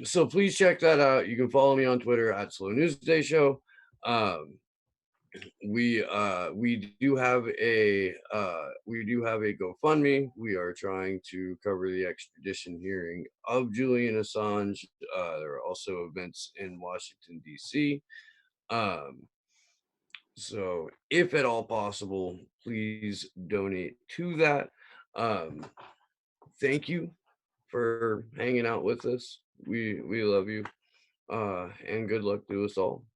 S4: So please check that out. You can follow me on Twitter at Slow News Day Show. We do have a GoFundMe. We are trying to cover the extradition hearing of Julian Assange. There are also events in Washington, D.C. So if at all possible, please donate to that. Thank you for hanging out with us. We love you, and good luck to us all.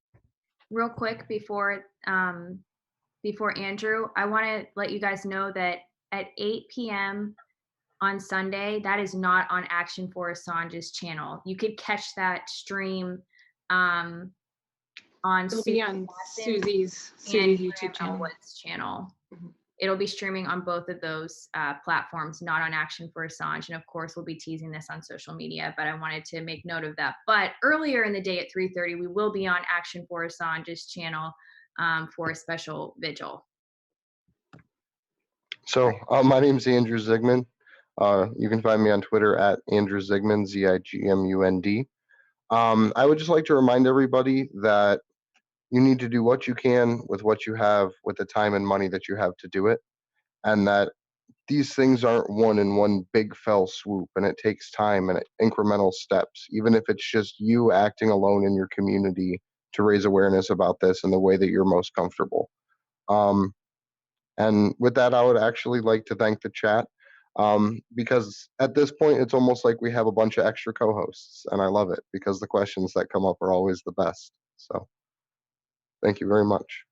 S3: Real quick before Andrew, I want to let you guys know that at 8 p.m. on Sunday, that is not on ActionForAssange's channel. You could catch that stream on
S12: Susie's YouTube channel.
S3: Mm-hmm. It'll be streaming on both of those platforms, not on ActionForAssange. And of course, we'll be teasing this on social media, but I wanted to make note of that. But earlier in the day at 3:30, we will be on ActionForAssange's channel for a special vigil.
S1: So my name's Andrew Zigmund. You can find me on Twitter at Andrew Zigmund, Zigmund. I would just like to remind everybody that you need to do what you can with what you have, with the time and money that you have to do it, and that these things aren't won in one big fell swoop, and it takes time and incremental steps, even if it's just you acting alone in your community to raise awareness about this in the way that you're most comfortable. And with that, I would actually like to thank the chat, because at this point, it's almost like we have a bunch of extra co-hosts, and I love it because the questions that come up are always the best. So thank you very much.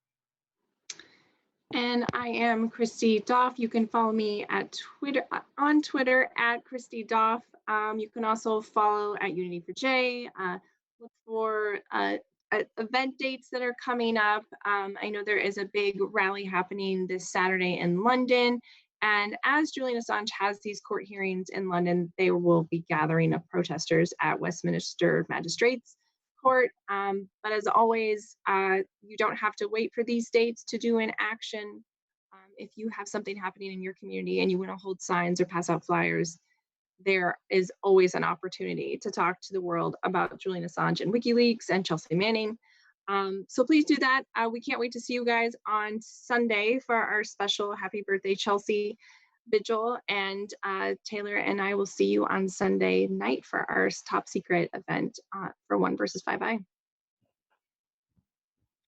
S12: And I am Christy Doff. You can follow me at on Twitter at Christy Doff. You can also follow at Unity for J. Look for event dates that are coming up. I know there is a big rally happening this Saturday in London. And as Julian Assange has these court hearings in London, they will be gathering of protesters at Westminster Magistrates Court. But as always, you don't have to wait for these dates to do an action. If you have something happening in your community and you want to hold signs or pass out flyers, there is always an opportunity to talk to the world about Julian Assange and WikiLeaks and Chelsea Manning. So please do that. We can't wait to see you guys on Sunday for our special Happy Birthday Chelsea vigil. And Taylor and I will see you on Sunday night for our top secret event for 1 versus 5i.